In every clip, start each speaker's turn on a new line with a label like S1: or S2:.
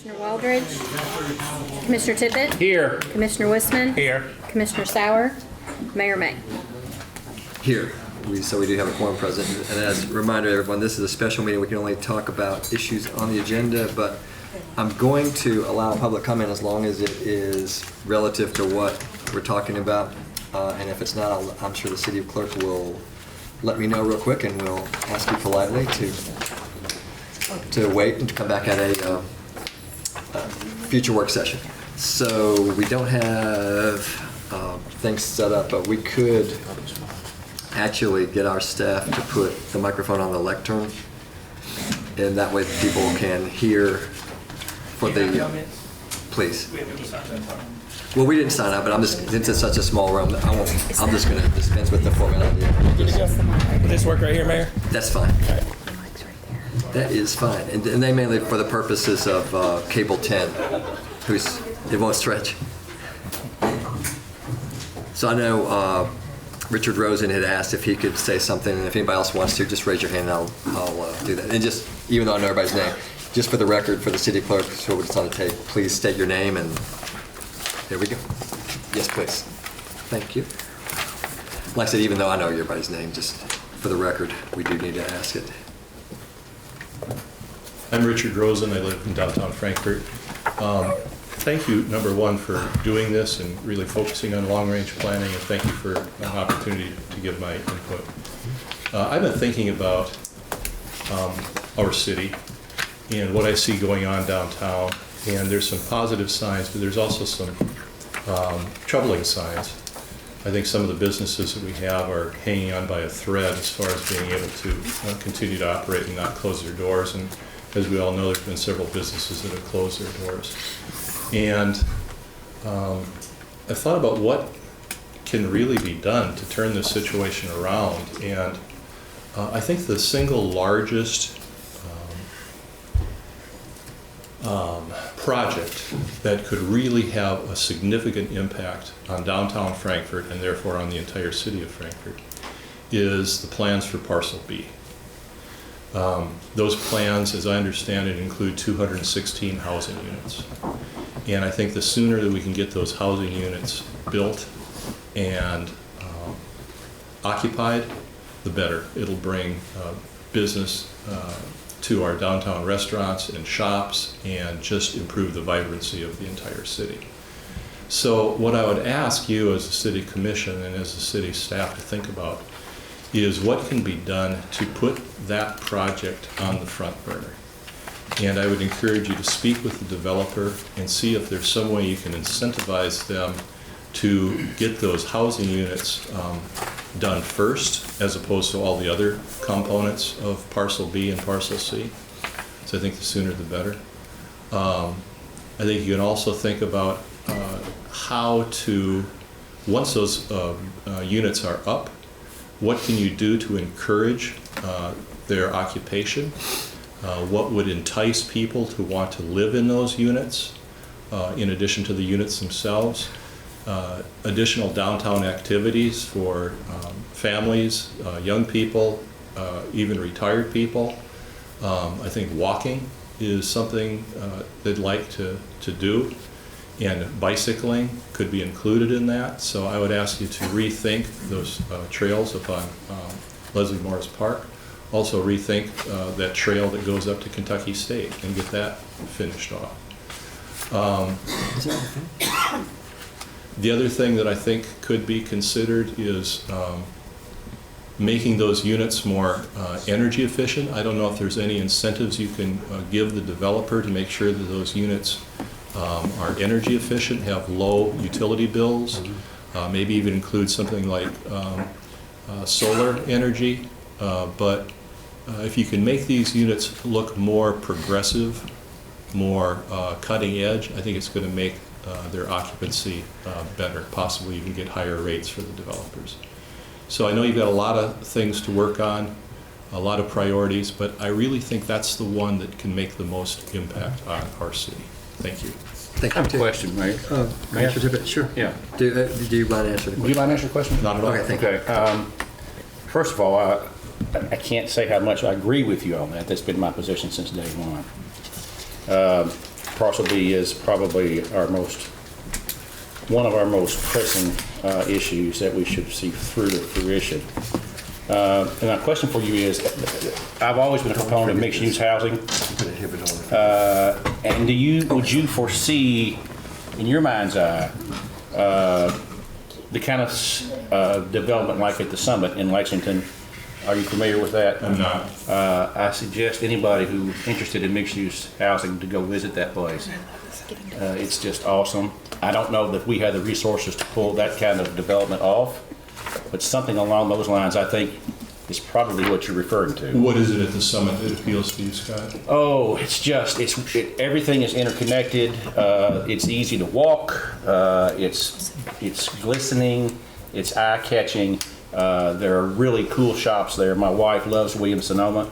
S1: Commissioner Waldridge. Commissioner Tippett.
S2: Here.
S1: Commissioner Wissman.
S2: Here.
S1: Commissioner Sauer. Mayor May.
S3: Here. So we do have a quorum present. And as a reminder, everyone, this is a special meeting. We can only talk about issues on the agenda, but I'm going to allow public comment as long as it is relative to what we're talking about. And if it's not, I'm sure the city clerk will let me know real quick, and we'll ask you politely to wait and to come back at a future work session. So we don't have things set up, but we could actually get our staff to put the microphone on the lectern, and that way people can hear for the, please. Well, we didn't sign up, but I'm just, since it's such a small room, I'm just going to dispense with the formality.
S2: Will this work right here, Mayor?
S3: That's fine. That is fine. And they mainly for the purposes of cable 10, it won't stretch. So I know Richard Rosen had asked if he could say something, and if anybody else wants to, just raise your hand and I'll do that. And just, even though I know everybody's name, just for the record, for the city clerk, so it's on the tape, please state your name, and there we go. Yes, please. Thank you. Like I said, even though I know everybody's name, just for the record, we do need to ask it.
S4: I'm Richard Rosen. I live in downtown Frankfort. Thank you, number one, for doing this and really focusing on long-range planning, and thank you for an opportunity to give my input. I've been thinking about our city and what I see going on downtown, and there's some positive signs, but there's also some troubling signs. I think some of the businesses that we have are hanging on by a thread as far as being able to continue to operate and not close their doors. And as we all know, there's been several businesses that have closed their doors. And I thought about what can really be done to turn this situation around. And I think the single largest project that could really have a significant impact on downtown Frankfort and therefore on the entire city of Frankfort is the plans for Parcel B. Those plans, as I understand it, include 216 housing units. And I think the sooner that we can get those housing units built and occupied, the better. It'll bring business to our downtown restaurants and shops and just improve the vibrancy of the entire city. So what I would ask you as a city commission and as a city staff to think about is what can be done to put that project on the front burner. And I would encourage you to speak with the developer and see if there's some way you can incentivize them to get those housing units done first, as opposed to all the other components of Parcel B and Parcel C. So I think the sooner the better. I think you can also think about how to, once those units are up, what can you do to encourage their occupation? What would entice people to want to live in those units, in addition to the units themselves? Additional downtown activities for families, young people, even retired people. I think walking is something they'd like to do, and bicycling could be included in that. So I would ask you to rethink those trails up on Leslie Morris Park. Also rethink that trail that goes up to Kentucky State and get that finished off. The other thing that I think could be considered is making those units more energy efficient. I don't know if there's any incentives you can give the developer to make sure that those units are energy efficient, have low utility bills, maybe even include something like solar energy. But if you can make these units look more progressive, more cutting edge, I think it's going to make their occupancy better, possibly even get higher rates for the developers. So I know you've got a lot of things to work on, a lot of priorities, but I really think that's the one that can make the most impact on our city. Thank you.
S3: Thank
S2: I
S3: you.
S2: have a question, Mayor.
S3: Mayor? Sure.
S2: Yeah.
S3: Do you mind answering the
S2: Do you
S3: question?
S2: mind answering the question?
S4: Not at all.
S3: Okay, thank you.
S2: Okay. First of all, I can't say how much I agree with you on that. That's been my position since day one. parcel B is probably one of our most pressing issues that we should see through to fruition. And my question for you is, I've always been a proponent of mixed-use housing. And would you foresee, in your mind's eye, the kind of development like at the Summit in Lexington? Are you familiar with that?
S4: I'm not.
S2: I suggest anybody who's interested in mixed-use housing to go visit that place. It's just awesome. I don't know that we have the resources to pull that kind of development off, but something along those lines, I think, is probably what you're referring to.
S4: What is it at the Summit that appeals to you, Scott?
S2: Oh, everything is interconnected. It's easy to walk. It's glistening. It's eye-catching. There are really cool shops there. My wife loves Williams-Sonoma.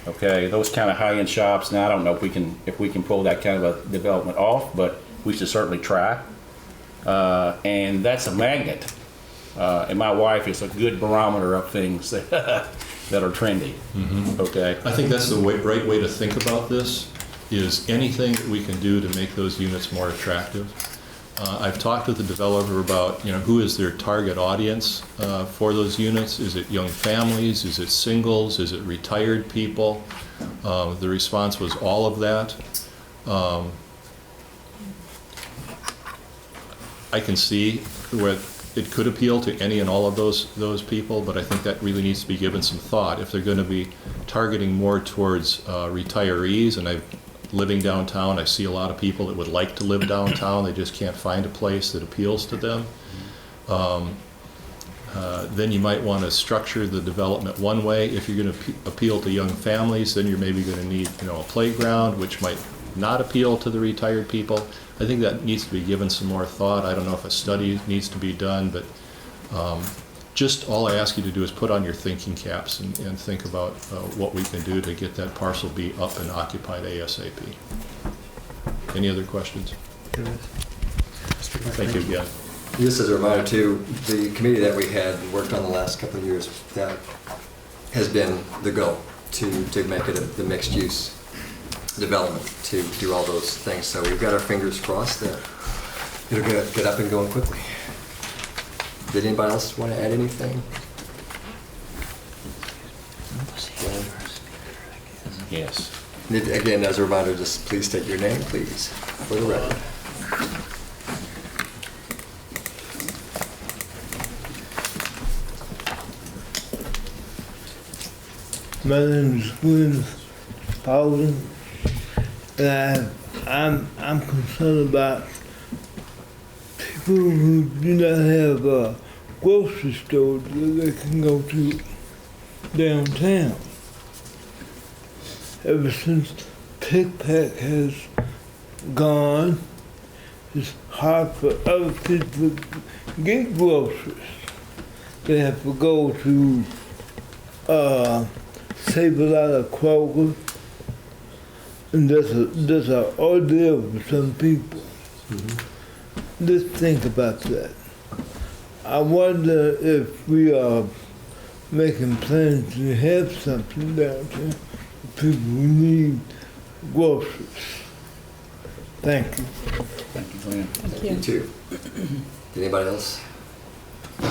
S2: Okay, those kind of high-end shops. Now I don't know if we can pull that kind of a development off, but we should certainly try. And that's a magnet. And my wife is a good barometer of things that are trendy. Mm-hmm. Okay.
S4: I think that's the right way to think about this, is anything that we can do to make those units more attractive. I've talked with the developer about, who is their target audience for those units. Is it young families? Is it singles? Is it retired people? The response was all of that. I can see where it could appeal to any and all of those people, but I think that really needs to be given some thought. If they're going to be targeting more towards retirees, and living downtown, I see a lot of people that would like to live downtown, they just can't find a place that appeals to them. Then you might want to structure the development one way. If you're going to appeal to young families, then you're maybe going to need a playground, which might not appeal to the retired people. I think that needs to be given some more thought. I don't know if a study needs to be done, but just all I ask you to do is put on your thinking caps and think about what we can do to get that parcel B up and occupied ASAP. Any other questions? Thank you again.
S3: Just as a reminder too, the committee that we had worked on the last couple of years, that has been the goal to make it the mixed use development, to do all those things. So we've got our fingers crossed that it'll get up and going quickly. Did anybody else want to add anything?
S2: Yes.
S3: Again, as a reminder, just please state your name, please, for the record.
S5: My name is Gwen Spaulding, and I'm concerned about people who do not have a grocery store that they can go to downtown. Ever since Pick Pack has gone, it's hard for other people to get groceries. They have to go to Save a Lot of Kroger, and that's an ordeal for some people. Mm-hmm. Let's think about that. I wonder if we are making plans to have something downtown for people who need groceries. Thank you.
S2: Thank you, Glenn.
S3: Thank you too. Anybody else?
S6: I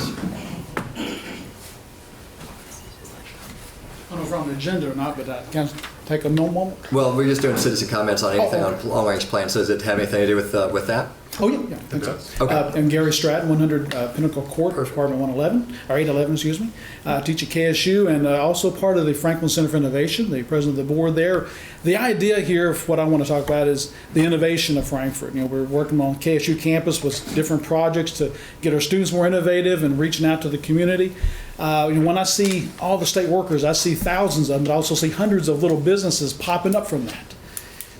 S6: don't know if we're on the agenda or not, but can I take a moment?
S3: Well, we're just doing citizen comments on anything on long-range plan. So does it have anything to do with that?
S6: Oh, yeah, I think so.
S3: Okay.
S6: I'm Gary Stratton, 100 Pinnacle Court, Department 111, or 811, excuse me. I teach at KSU and also part of the Franklin Center for Innovation, the president of the board there. The idea here of what I want to talk about is the innovation of Frankfort. We're working on KSU campus with different projects to get our students more innovative and reaching out to the community. When I see all the state workers, I see thousands of them, but I also see hundreds of little businesses popping up from that.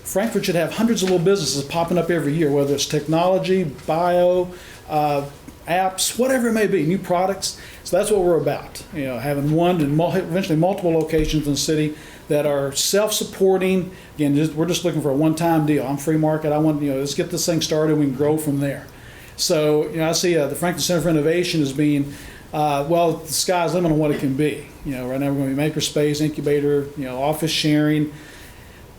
S6: Frankfort should have hundreds of little businesses popping up every year, whether it's technology, bio, apps, whatever it may be, new products. So that's what we're about, having one and eventually multiple locations in the city that are self-supporting. Again, we're just looking for a one-time deal. I'm free market. I want, let's get this thing started and we can grow from there. So, I see the Franklin Center for Innovation as being, the sky's the limit on what it can be. Right now we're going to be makerspace, incubator, office sharing.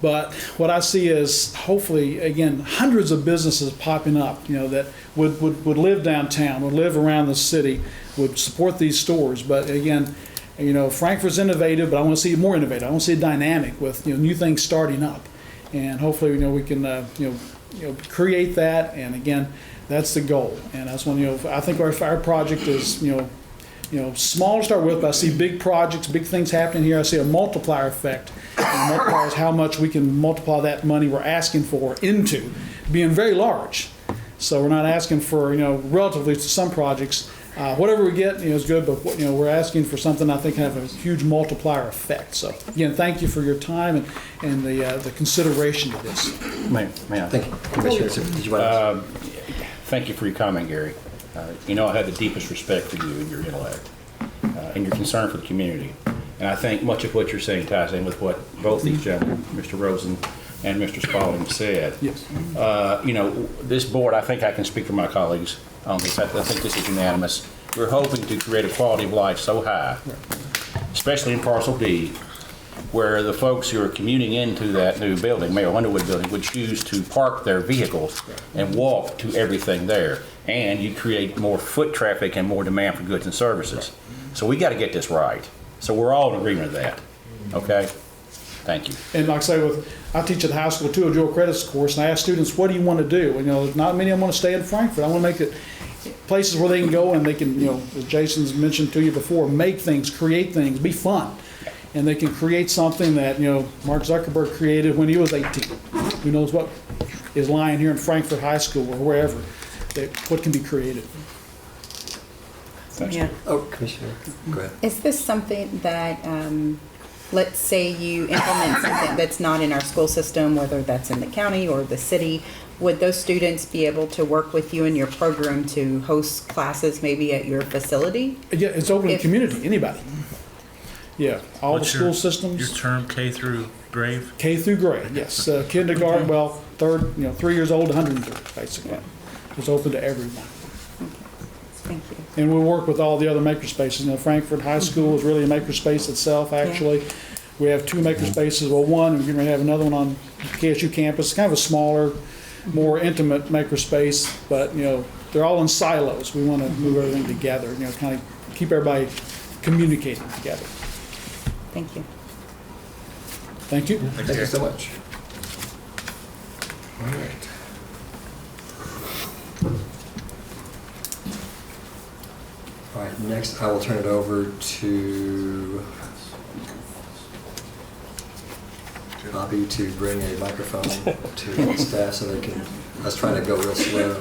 S6: But what I see is hopefully, again, hundreds of businesses popping up, that would live downtown, would live around the city, would support these stores. But again, Frankfort's innovative, but I want to see it more innovative. I want to see it dynamic with, new things starting up. And hopefully, we can, create that. And again, that's the goal. And that's when, I think our project is, small to start with, but I see big projects, big things happening here. I see a multiplier effect. And multiplier is how much we can multiply that money we're asking for into being very large. So we're not asking for, relatively to some projects, whatever we get, is good, but we're asking for something I think can have a huge multiplier effect. So again, thank you for your time and the consideration of this.
S2: May I?
S3: Thank you. Commissioner, did you want to?
S2: Thank you for your comment, Gary. I have the deepest respect for you and your intellect and your concern for the community. And I think much of what you're saying ties in with what both these gentlemen, Mr. Rosen and Mr. Spalding, said.
S6: Yes.
S2: This board, I think I can speak for my colleagues on this. I think this is unanimous. We're hoping to create a quality of life so high, especially in Parcel D, where the folks who are commuting into that new building, Mayor Underwood building, would choose to park their vehicles and walk to everything there. And you create more foot traffic and more demand for goods and services. So we got to get this right. So we're all in agreement with that. Okay? Thank you.
S6: And like I say, I teach at the high school too, a dual credits course, and I ask students, what do you want to do? Not many of them want to stay in Frankfort. I want to make it places where they can go and they can, as Jason's mentioned to you before, make things, create things, be fun. And they can create something that, Mark Zuckerberg created when he was 18. Who knows what is lying here in Frankfort High School or wherever, what can be created.
S7: Yeah.
S3: Oh, Commissioner, go ahead.
S7: Is this something that, let's say you implement something that's not in our school system, whether that's in the county or the city, would those students be able to work with you in your program to host classes maybe at your facility?
S6: Yeah, it's open to the community, anybody. Yeah, all
S8: What's
S6: the school
S8: your
S6: systems.
S8: term K through grade?
S6: K through grade, yes. Kindergarten, well, third, 3 years old, 103, basically. It's open to everyone.
S7: Thank you.
S6: And we work with all the other makerspaces. Frankfort High School is really a makerspace itself, actually. We have 2 makerspaces, well, one, and we're going to have another one on KSU campus. It's kind of a smaller, more intimate makerspace, but, they're all in silos. We want to move everything together, kind of keep everybody communicating together.
S7: Thank you.
S6: Thank you.
S3: Thank you so much. All right. All right, next I will turn it over to Bobby to bring a microphone to the staff so they can, I was trying to go real slow.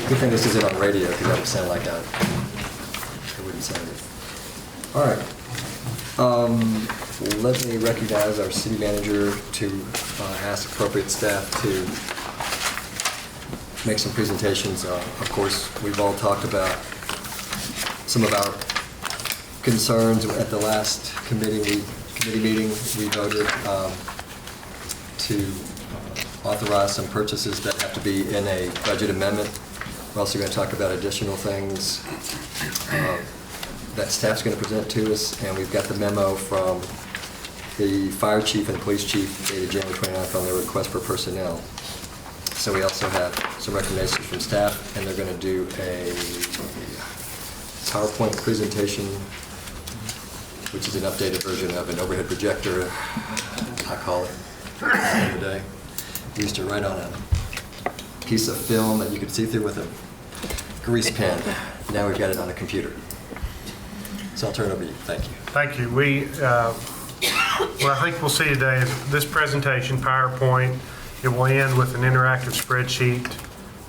S3: Good thing this isn't on radio because that would sound like it wouldn't sound good. All right. Let me recognize our city manager to ask appropriate staff to make some presentations. Of course, we've all talked about some of our concerns at the last committee meeting. We voted to authorize some purchases that have to be in a budget amendment. We're also going to talk about additional things that staff's going to present to us, and we've got the memo from the fire chief and police chief dated January 29th on their request for personnel. So we also have some recommendations from staff, and they're going to do a PowerPoint presentation, which is an updated version of an overhead projector, I call it, back in the day. We used to write on a piece of film that you could see through with a grease pen. Now we've got it on a computer. So I'll turn it over to you. Thank you.
S9: Thank you. What I think we'll see today is this presentation, PowerPoint. It will end with an interactive spreadsheet.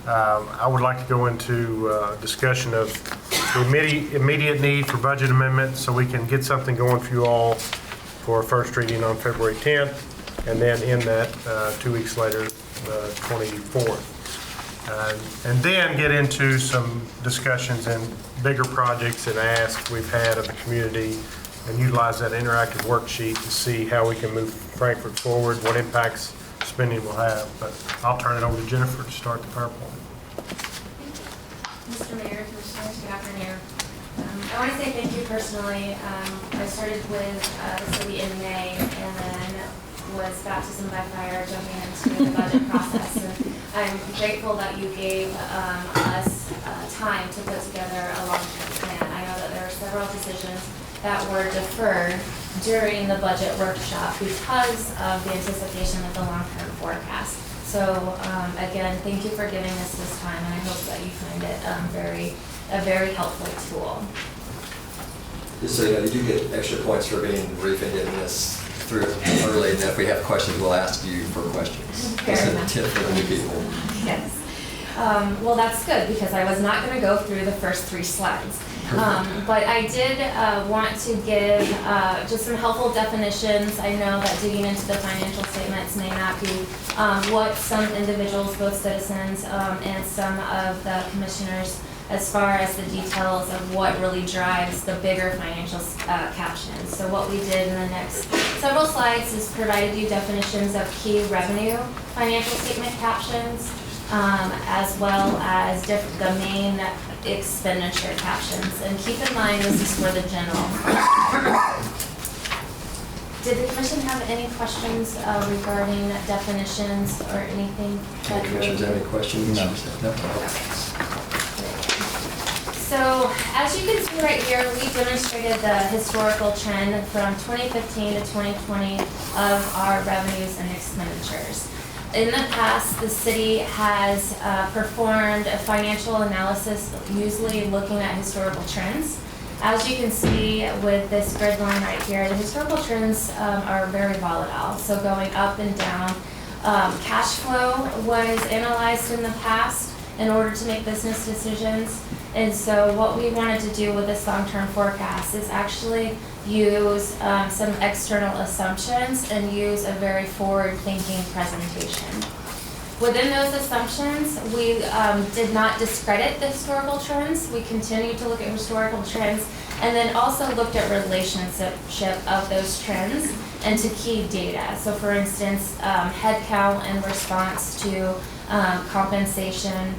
S9: I would like to go into discussion of the immediate need for budget amendments so we can get something going for you all for a first reading on February 10th, and then end that 2 weeks later, the 24th. And then get into some discussions and bigger projects and asks we've had of the community, and utilize that interactive worksheet to see how we can move Frankfort forward, what impacts spending will have. But I'll turn it over to Jennifer to start the PowerPoint.
S10: Mr. Mayor, Commissioners, good afternoon. I want to say thank you personally. I started with the city in May and then was baptism by fire jumping into the budget process. And I'm grateful that you gave us time to put together a long-term plan. I know that there are several decisions that were deferred during the budget workshop because of the anticipation of the long-term forecast. So again, thank you for giving us this time, and I hope that you find it a very helpful tool.
S3: Just so you know, you do get extra points for being brief and getting this through early, and if we have questions, we'll ask you for questions.
S10: Fair
S3: That's a
S10: enough.
S3: tip for the new people.
S10: Yes. Well, that's good because I was not going to go through the first 3 slides. But I did want to give just some helpful definitions. I know that digging into the financial statements may not be what some individuals, both citizens and some of the commissioners, as far as the details of what really drives the bigger financial captions. So what we did in the next several slides is provided you definitions of key revenue financial statement captions, as well as the main expenditure captions. And keep in mind, this is for the general fund. Did the commission have any questions regarding definitions or anything?
S3: Any commissioners have any questions? No.
S10: So as you can see right here, we demonstrated the historical trend from 2015 to 2020 of our revenues and expenditures. In the past, the city has performed a financial analysis, usually looking at historical trends. As you can see with this grid line right here, the historical trends are very volatile, so going up and down. Cash flow was analyzed in the past in order to make business decisions. And so what we wanted to do with this long-term forecast is actually use some external assumptions and use a very forward-thinking presentation. Within those assumptions, we did not discredit the historical trends. We continued to look at historical trends and then also looked at relationship of those trends and to key data. So for instance, headcount in response to compensation.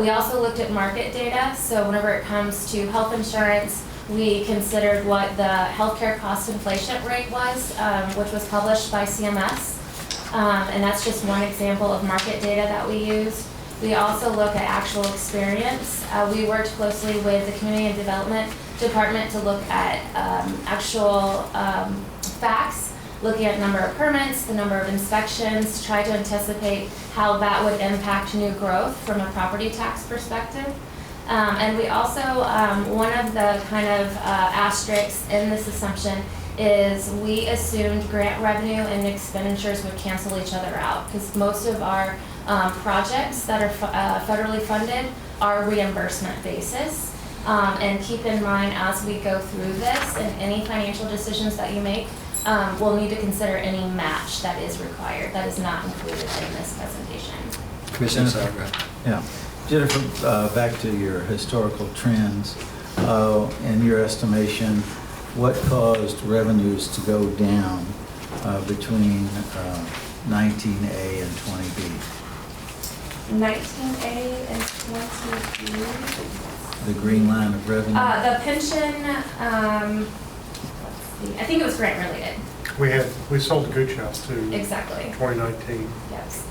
S10: We also looked at market data. So whenever it comes to health insurance, we considered what the healthcare cost inflation rate was, which was published by CMS. And that's just one example of market data that we use. We also look at actual experience. We worked closely with the Community and Development Department to look at actual facts, looking at number of permits, the number of inspections, try to anticipate how that would impact new growth from a property tax perspective. And we also, one of the kind of asterisks in this assumption is we assumed grant revenue and expenditures would cancel each other out because most of our projects that are federally funded are reimbursement basis. And keep in mind as we go through this and any financial decisions that you make, we'll need to consider any match that is required. That is not included in this presentation.
S3: Commissioner Sauer.
S11: Yeah. Jennifer, back to your historical trends. In your estimation, what caused revenues to go down between 19A and 20B?
S10: 19A and 20B.
S11: The green line of revenue?
S10: The pension, let's see, I think it was grant related.
S9: We sold the Gooch House too.
S10: Exactly.
S9: 2019.
S10: Yes.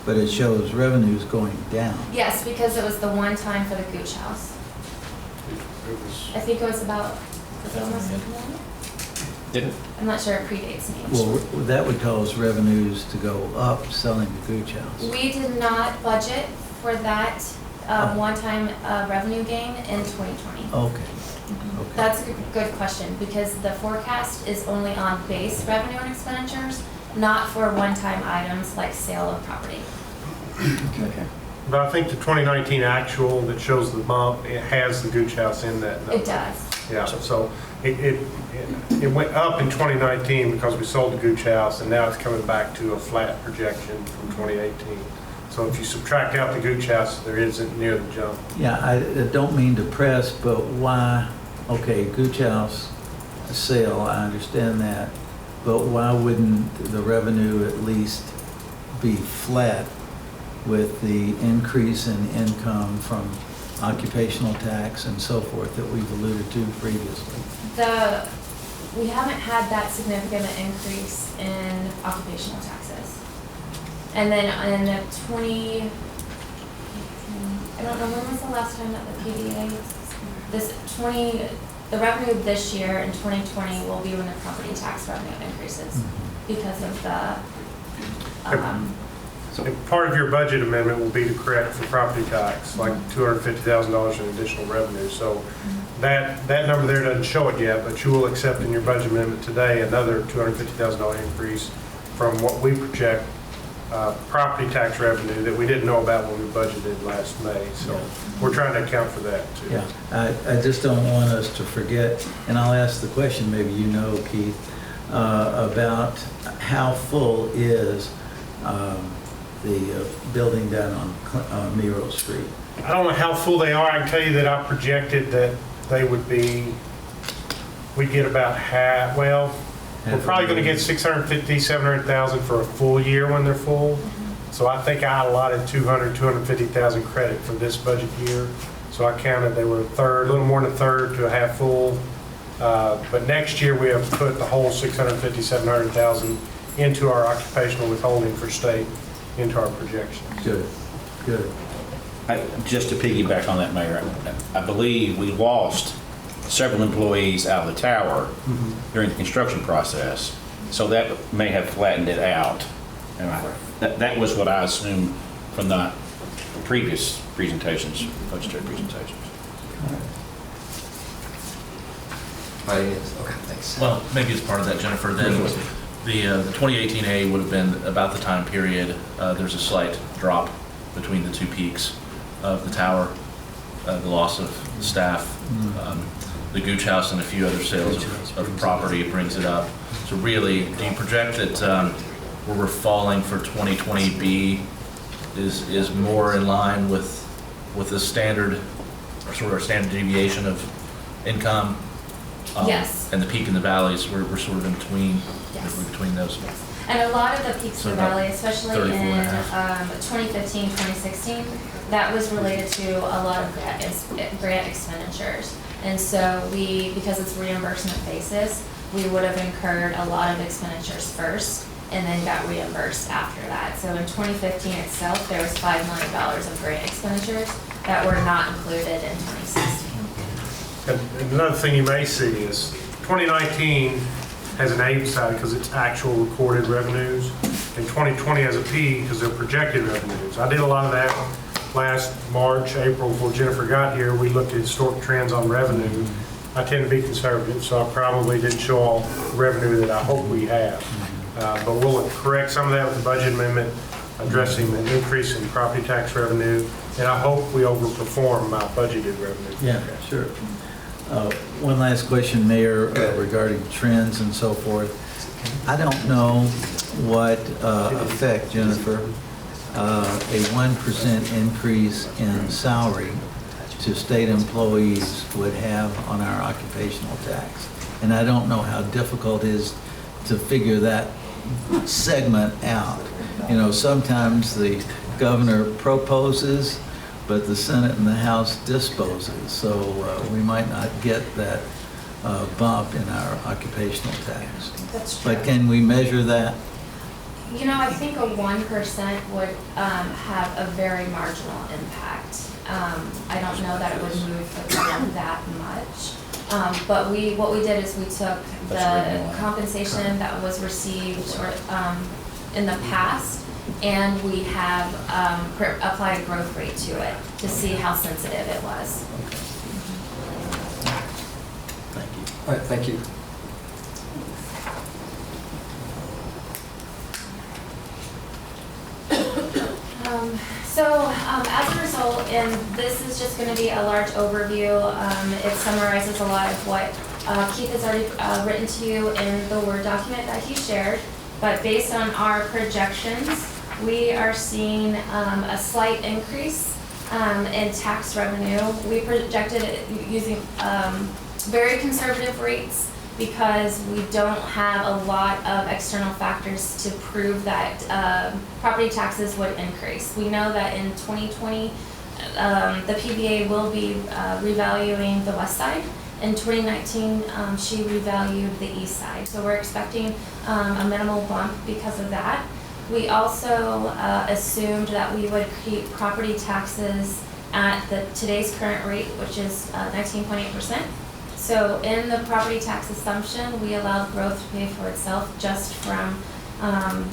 S11: But it shows revenues going down.
S10: Yes, because it was the one time for the Gooch House.
S9: It was.
S10: I think it was about, was it almost a million?
S2: Didn't.
S10: I'm not sure it predates me.
S11: Well, that would cause revenues to go up selling the Gooch House.
S10: We did not budget for that one-time revenue gain in 2020.
S11: Okay.
S10: That's a good question because the forecast is only on base revenue and expenditures, not for one-time items like sale of property.
S11: Okay.
S9: But I think the 2019 actual that shows the bump, it has the Gooch House in that number.
S10: It does.
S9: Yeah, so it went up in 2019 because we sold the Gooch House, and now it's coming back to a flat projection from 2018. So if you subtract out the Gooch House, there isn't near the jump.
S11: Yeah, I don't mean to press, but why, okay, Gooch House sale, I understand that, but why wouldn't the revenue at least be flat with the increase in income from occupational tax and so forth that we've alluded to previously?
S10: We haven't had that significant increase in occupational taxes. And then in the I don't know, when was the last time that the PDA, the revenue this year in 2020 will be when the property tax revenue increases because of the,
S9: And part of your budget amendment will be to correct for property tax, like $250,000 in additional revenue. So that number there doesn't show it yet, but you will accept in your budget amendment today another $250,000 increase from what we project property tax revenue that we didn't know about when we budgeted last May. So we're trying to account for that too.
S11: Yeah, I just don't want us to forget, and I'll ask the question, maybe you know, Keith, about how full is the building down on Miro Street?
S9: I don't know how full they are. I can tell you that I projected that they would be, we'd get about half, well, we're probably going to get 650, 700,000 for a full year when they're full. So I think I allotted 250,000 credit for this budget year. So I counted they were a third, a little more than a third to a half full. But next year we have put the whole 650, 700,000 into our occupational withholding for state, into our projections.
S11: Good, good.
S2: Just to piggyback on that, Mayor, I believe we lost several employees out of the tower during the construction process, so that may have flattened it out. And that was what I assumed from the previous presentations, budgetary presentations.
S3: Okay, thanks.
S8: Well, maybe as part of that, Jennifer, then the 2018A would have been about the time period. There's a slight drop between the two peaks of the tower, the loss of staff, the Gooch House, and a few other sales of property brings it up. So really, do you project that where we're falling for 2020B is more in line with the standard, sort of standard deviation of income?
S10: Yes.
S8: And the peak and the valleys, we're sort of in between,
S10: Yes.
S8: between those.
S10: Yes. And a lot of the peaks
S8: So
S10: in the
S8: about
S10: valley, especially
S8: 34
S10: in
S8: and a half.
S10: 2015, 2016, that was related to a lot of grant expenditures. And so because it's reimbursement basis, we would have incurred a lot of expenditures first and then got reimbursed after that. So in 2015 itself, there was $5 million of grant expenditures that were not included in 2016.
S9: And another thing you may see is 2019 has an A side because it's actual recorded revenues, and 2020 has a P because they're projected revenues. I did a lot of that last March, April, before Jennifer got here. We looked at historic trends on revenue. I tend to be conservative, so I probably didn't show all the revenue that I hope we have. But we'll correct some of that with the budget amendment, addressing the increase in property tax revenue, and I hope we overperform my budgeted revenue.
S11: Yeah, sure. One last question, Mayor, regarding trends and so forth. I don't know what effect, Jennifer, a 1% increase in salary to state employees would have on our occupational tax. And I don't know how difficult it is to figure that segment out. You know, sometimes the governor proposes, but the Senate and the House disposes. So we might not get that bump in our occupational tax.
S10: That's true.
S11: But can we measure that?
S10: You know, I think a 1% would have a very marginal impact. I don't know that it would move the ground that much. But what we did is we took the compensation that was received in the past, and we have applied a growth rate to it to see how sensitive it was.
S11: Thank you.
S3: All right, thank you.
S10: As a result, and this is just going to be a large overview, it summarizes a lot of what Keith has already written to you in the Word document that he shared, but based on our projections, we are seeing a slight increase in tax revenue. We projected it using very conservative rates because we don't have a lot of external factors to prove that property taxes would increase. We know that in 2020, the PBA will be revaluing the west side. In 2019, she revalued the east side. So we're expecting a minimal bump because of that. We also assumed that we would keep property taxes at today's current rate, which is 19.8%. So in the property tax assumption, we allowed growth to pay for itself just from the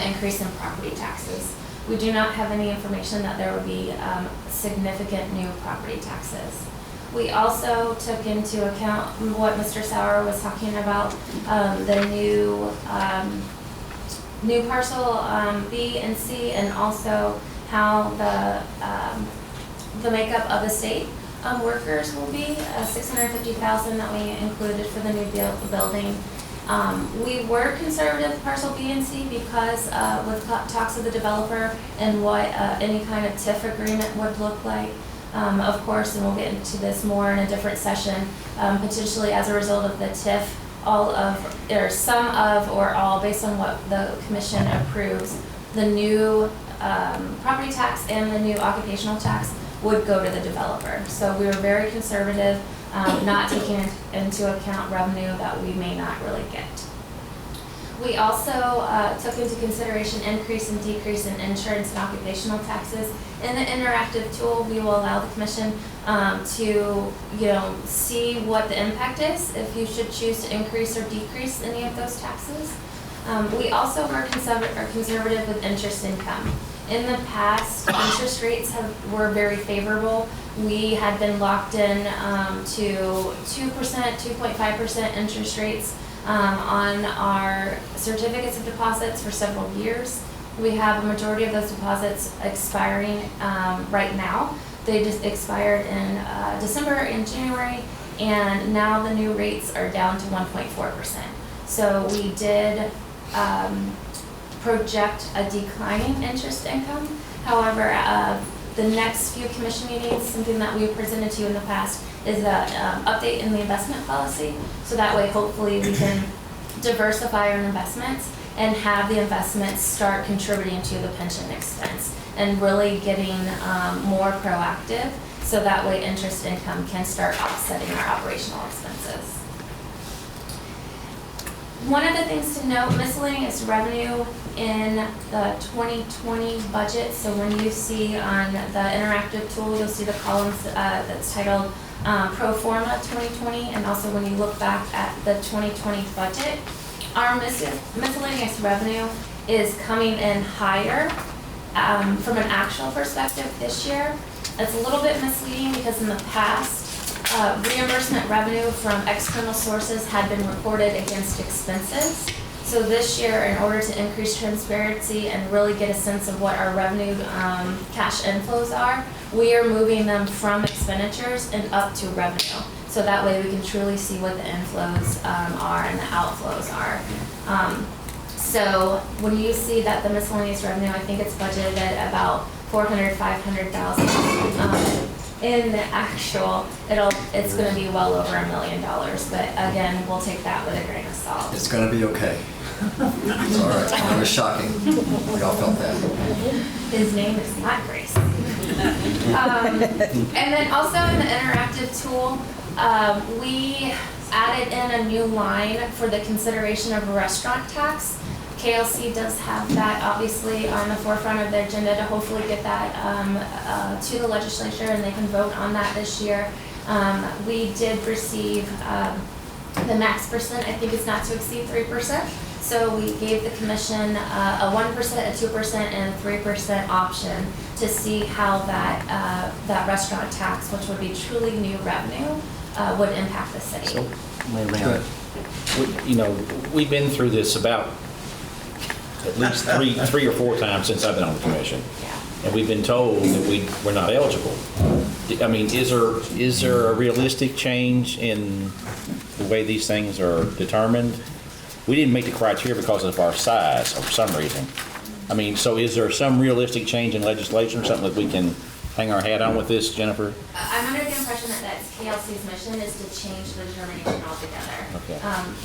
S10: increase in property taxes. We do not have any information that there would be significant new property taxes. We also took into account what Mr. Sauer was talking about, the new parcel B and C, and also how the makeup of the state workers will be, $650,000 that we included for the new building. We were conservative parcel B and C because with talks with the developer and what any kind of TIF agreement would look like. Of course, and we'll get into this more in a different session, potentially as a result of the TIF, all of, or some of, or all, based on what the commission approves, the new property tax and the new occupational tax would go to the developer. So we were very conservative, not taking into account revenue that we may not really get. We also took into consideration increase and decrease in insurance and occupational taxes. In the interactive tool, we will allow the commission to see what the impact is if you should choose to increase or decrease any of those taxes. We also were conservative with interest income. In the past, interest rates were very favorable. We had been locked in to 2%, 2.5% interest rates on our certificates of deposits for several years. We have a majority of those deposits expiring right now. They just expired in December and January, and now the new rates are down to 1.4%. So we did project a declining interest income. However, the next few commission meetings, something that we presented to you in the past, is an update in the investment policy. So that way, hopefully, we can diversify our investments and have the investments start contributing to the pension expense and really getting more proactive. So that way, interest income can start offsetting our operational expenses. One of the things to note, miscellaneous revenue in the 2020 budget. So when you see on the interactive tool, you'll see the columns that's titled Pro Forma 2020, and also when you look back at the 2020 budget, our miscellaneous revenue is coming in higher from an actual perspective this year. It's a little bit misleading because in the past, reimbursement revenue from external sources had been recorded against expenses. So this year, in order to increase transparency and really get a sense of what our revenue cash inflows are, we are moving them from expenditures and up to revenue. So that way we can truly see what the inflows are and the outflows are. So when you see that the miscellaneous revenue, I think it's budgeted at about $400,000, $500,000. In the actual, it's going to be well over $1 million. But again, we'll take that with a grain of salt.
S3: It's going to be okay. It's all right. That was shocking. We all felt that.
S10: His name is not Grace. And then also in the interactive tool, we added in a new line for the consideration of a restaurant tax. KLC does have that obviously on the forefront of their agenda to hopefully get that to the legislature and they can vote on that this year. We did receive the max percent, I think it's not to exceed 3%. So we gave the commission a 1%, a 2%, and a 3% option to see how that restaurant tax, which would be truly new revenue, would impact the city.
S2: So, we've been through this about at least three or four times since I've been on the commission.
S10: Yeah.
S2: And we've been told that we're not eligible. I mean, is there a realistic change in the way these things are determined? We didn't make the criteria because of our size for some reason. I mean, so is there some realistic change in legislation or something that we can hang our hat on with this, Jennifer?
S10: I'm under the impression that that's PLC's mission is to change the determination altogether.
S2: Okay.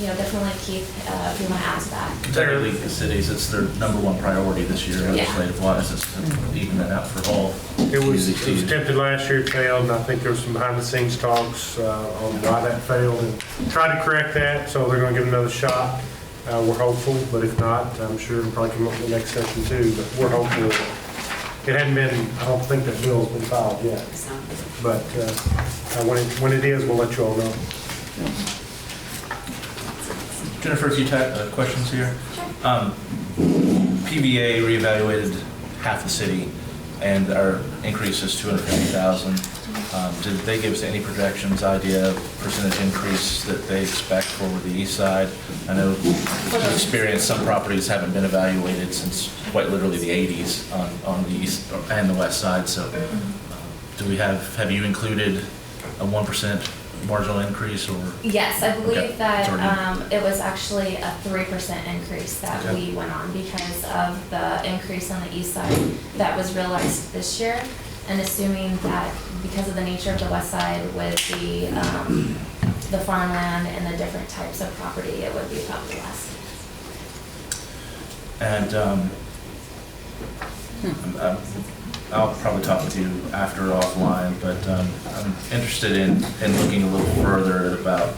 S10: Definitely Keith, if you want to add to that.
S8: Kentucky League of Cities, it's their number one priority this year,
S10: Yeah.
S8: legislative wise, is to even that out for all.
S9: It was
S8: music
S9: attempted last year, it failed, and I think there was some behind-the-scenes talks on why that failed, and tried to correct that, so they're gonna give it another shot. We're hopeful, but if not, I'm sure it'll probably come up in the next session too, but we're hopeful. It hadn't been, I don't think that bill's been filed yet, but when it is, we'll let you all know.
S8: Jennifer, a few questions here. PVA reevaluated half the city, and our increase is 250,000. Did they give us any projections, idea, percentage increase that they expect for the east side? I know from experience, some properties haven't been evaluated since quite literally the 80s on the east and the west side. So, have you included a 1% marginal increase, or?
S10: Yes, I believe
S8: Okay.
S10: that
S8: It's already-
S10: it was actually a 3% increase that
S8: Okay.
S10: we went on because of the increase on the east side that was realized this year. And assuming that because of the nature of the west side with the farmland and the different types of property, it would be probably less.
S8: And I'll probably talk with you after offline, but I'm interested in looking a little further about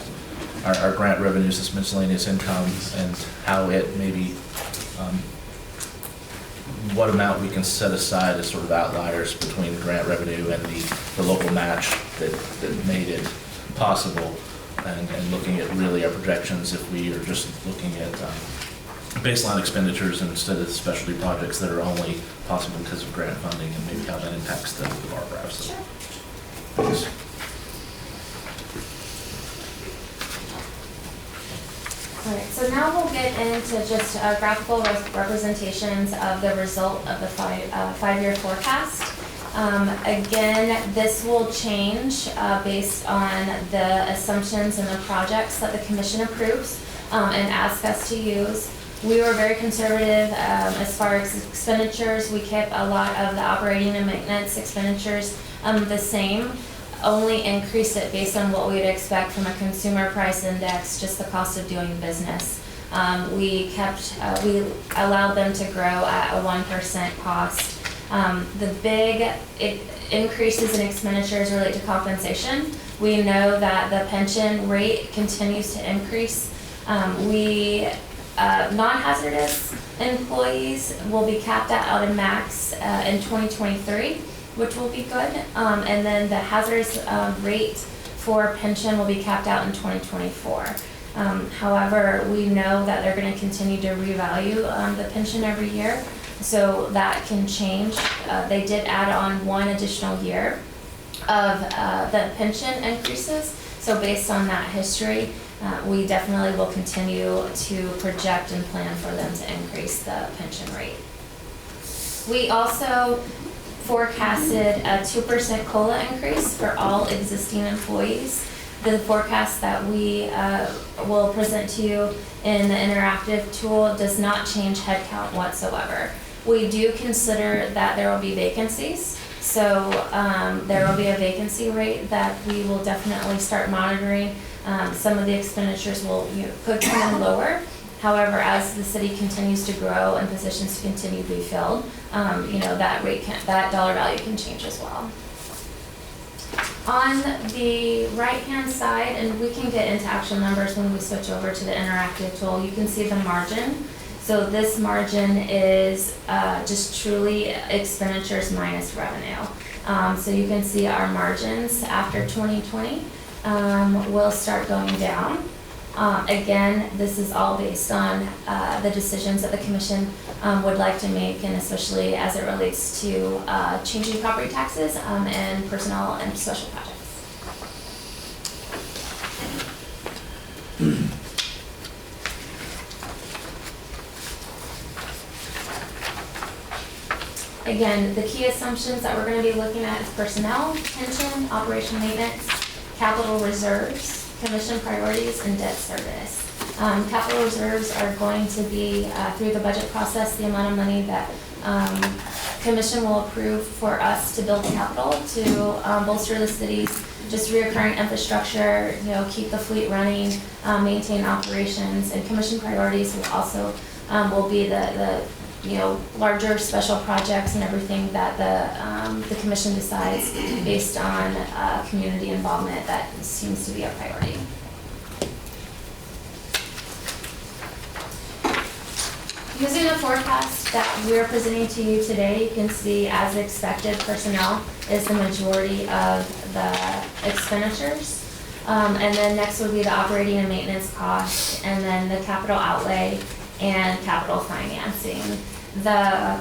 S8: our grant revenues, this miscellaneous income, and how it maybe, what amount we can set aside as sort of outliers between the grant revenue and the local match that made it possible, and looking at really our projections if we are just looking at baseline expenditures instead of specialty projects that are only possible because of grant funding, and maybe how that impacts the bar graphs.
S10: Sure.
S8: Thanks.
S10: All right, so now we'll get into just graphical representations of the result of the five-year forecast. Again, this will change based on the assumptions and the projects that the commission approves and asks us to use. We were very conservative as far as expenditures. We kept a lot of the operating and maintenance expenditures the same, only increased it based on what we'd expect from a consumer price index, just the cost of doing business. We allowed them to grow at a 1% cost. The big increases in expenditures relate to compensation. We know that the pension rate continues to increase. Non-hazardous employees will be capped out in max in 2023, which will be good. And then the hazardous rate for pension will be capped out in 2024. However, we know that they're going to continue to revalue the pension every year, so that can change. They did add on one additional year of the pension increases, so based on that history, we definitely will continue to project and plan for them to increase the pension rate. We also forecasted a 2% COLA increase for all existing employees. The forecast that we will present to you in the interactive tool does not change headcount whatsoever. We do consider that there will be vacancies, so there will be a vacancy rate that we will definitely start monitoring. Some of the expenditures could come in lower. However, as the city continues to grow and positions continue to be filled, that dollar value can change as well. On the right-hand side, and we can get into actual numbers when we switch over to the interactive tool, you can see the margin. So this margin is just truly expenditures minus revenue. So you can see our margins after 2020 will start going down. Again, this is all based on the decisions that the commission would like to make, and especially as it relates to changing property taxes and personnel and special projects. Again, the key assumptions that we're going to be looking at is personnel, pension, operation maintenance, capital reserves, commission priorities, and debt service. Capital reserves are going to be, through the budget process, the amount of money that commission will approve for us to build capital to bolster the city's just reoccurring infrastructure, keep the fleet running, maintain operations, and commission priorities will also will be the larger special projects and everything that the commission decides based on community involvement that seems to be a priority. Using the forecast that we're presenting to you today, you can see, as expected, personnel is the majority of the expenditures. And then next would be the operating and maintenance costs, and then the capital outlay and capital financing. The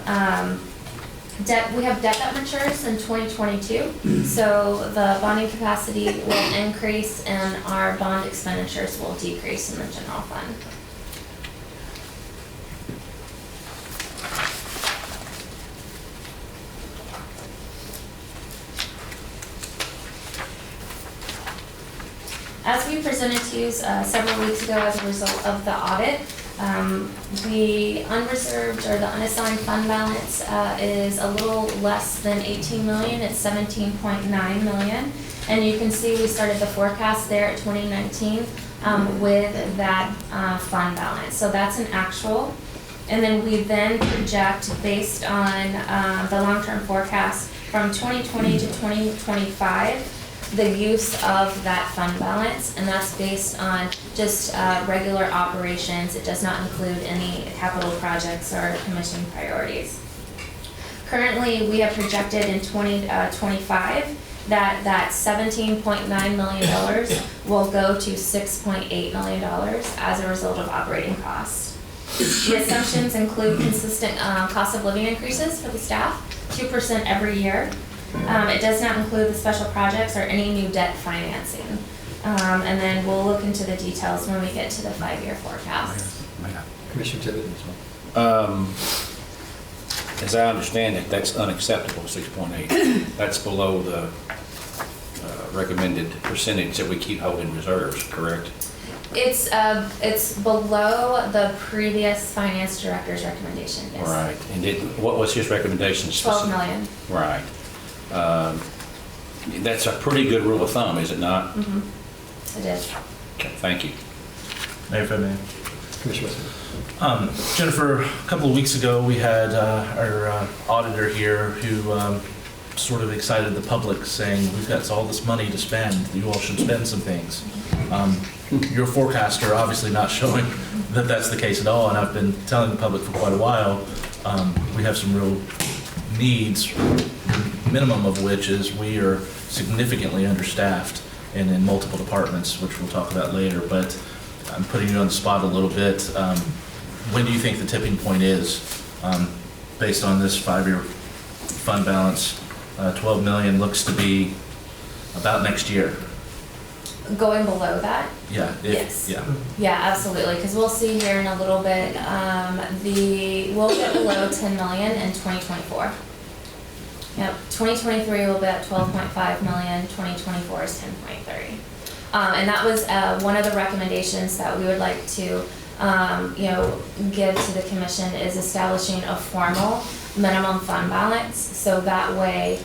S10: debt, we have debt that matures in 2022, so the bonding capacity will increase and our bond expenditures will decrease in the general fund. As we presented to you several weeks ago as a result of the audit, the unreserved or the unassigned fund balance is a little less than 18 million. It's 17.9 million. And you can see we started the forecast there at 2019 with that fund balance. So that's an actual. And then we then project based on the long-term forecast from 2020 to 2025 the use of that fund balance, and that's based on just regular operations. It does not include any capital projects or commission priorities. Currently, we have projected in 2025 that $17.9 million will go to $6.8 million as a result of operating costs. The assumptions include consistent cost of living increases for the staff, 2% every year. It does not include the special projects or any new debt financing. And then we'll look into the details when we get to the 5-year forecast.
S3: Commissioner Tippett.
S2: As I understand it, that's unacceptable, 6.8. That's below the recommended percentage that we keep holding reserves, correct?
S10: It's below the previous finance director's recommendation, yes.
S2: Right. And what was his recommendation?
S10: 12 million.
S2: Right. That's a pretty good rule of thumb, is it not?
S10: Mm-hmm. It is.
S2: Okay, thank you.
S8: Mayor, if I may.
S3: Commissioner.
S8: Jennifer, a couple of weeks ago, we had our auditor here who sort of excited the public, saying, we've got all this money to spend, you all should spend some things. Your forecaster obviously not showing that that's the case at all, and I've been telling the public for quite a while, we have some real needs, minimum of which is we are significantly understaffed and in multiple departments, which we'll talk about later, but I'm putting you on the spot a little bit. When do you think the tipping point is based on this 5-year fund balance? 12 million looks to be about next year.
S10: Going below that?
S8: Yeah.
S10: Yes.
S8: Yeah.
S10: Yeah, absolutely, because we'll see here in a little bit, we'll get below 10 million in 2024. Yep, 2023 will be at 12.5 million, 2024 is 10.3. And that was one of the recommendations that we would like to give to the commission, is establishing a formal minimum fund balance, so that way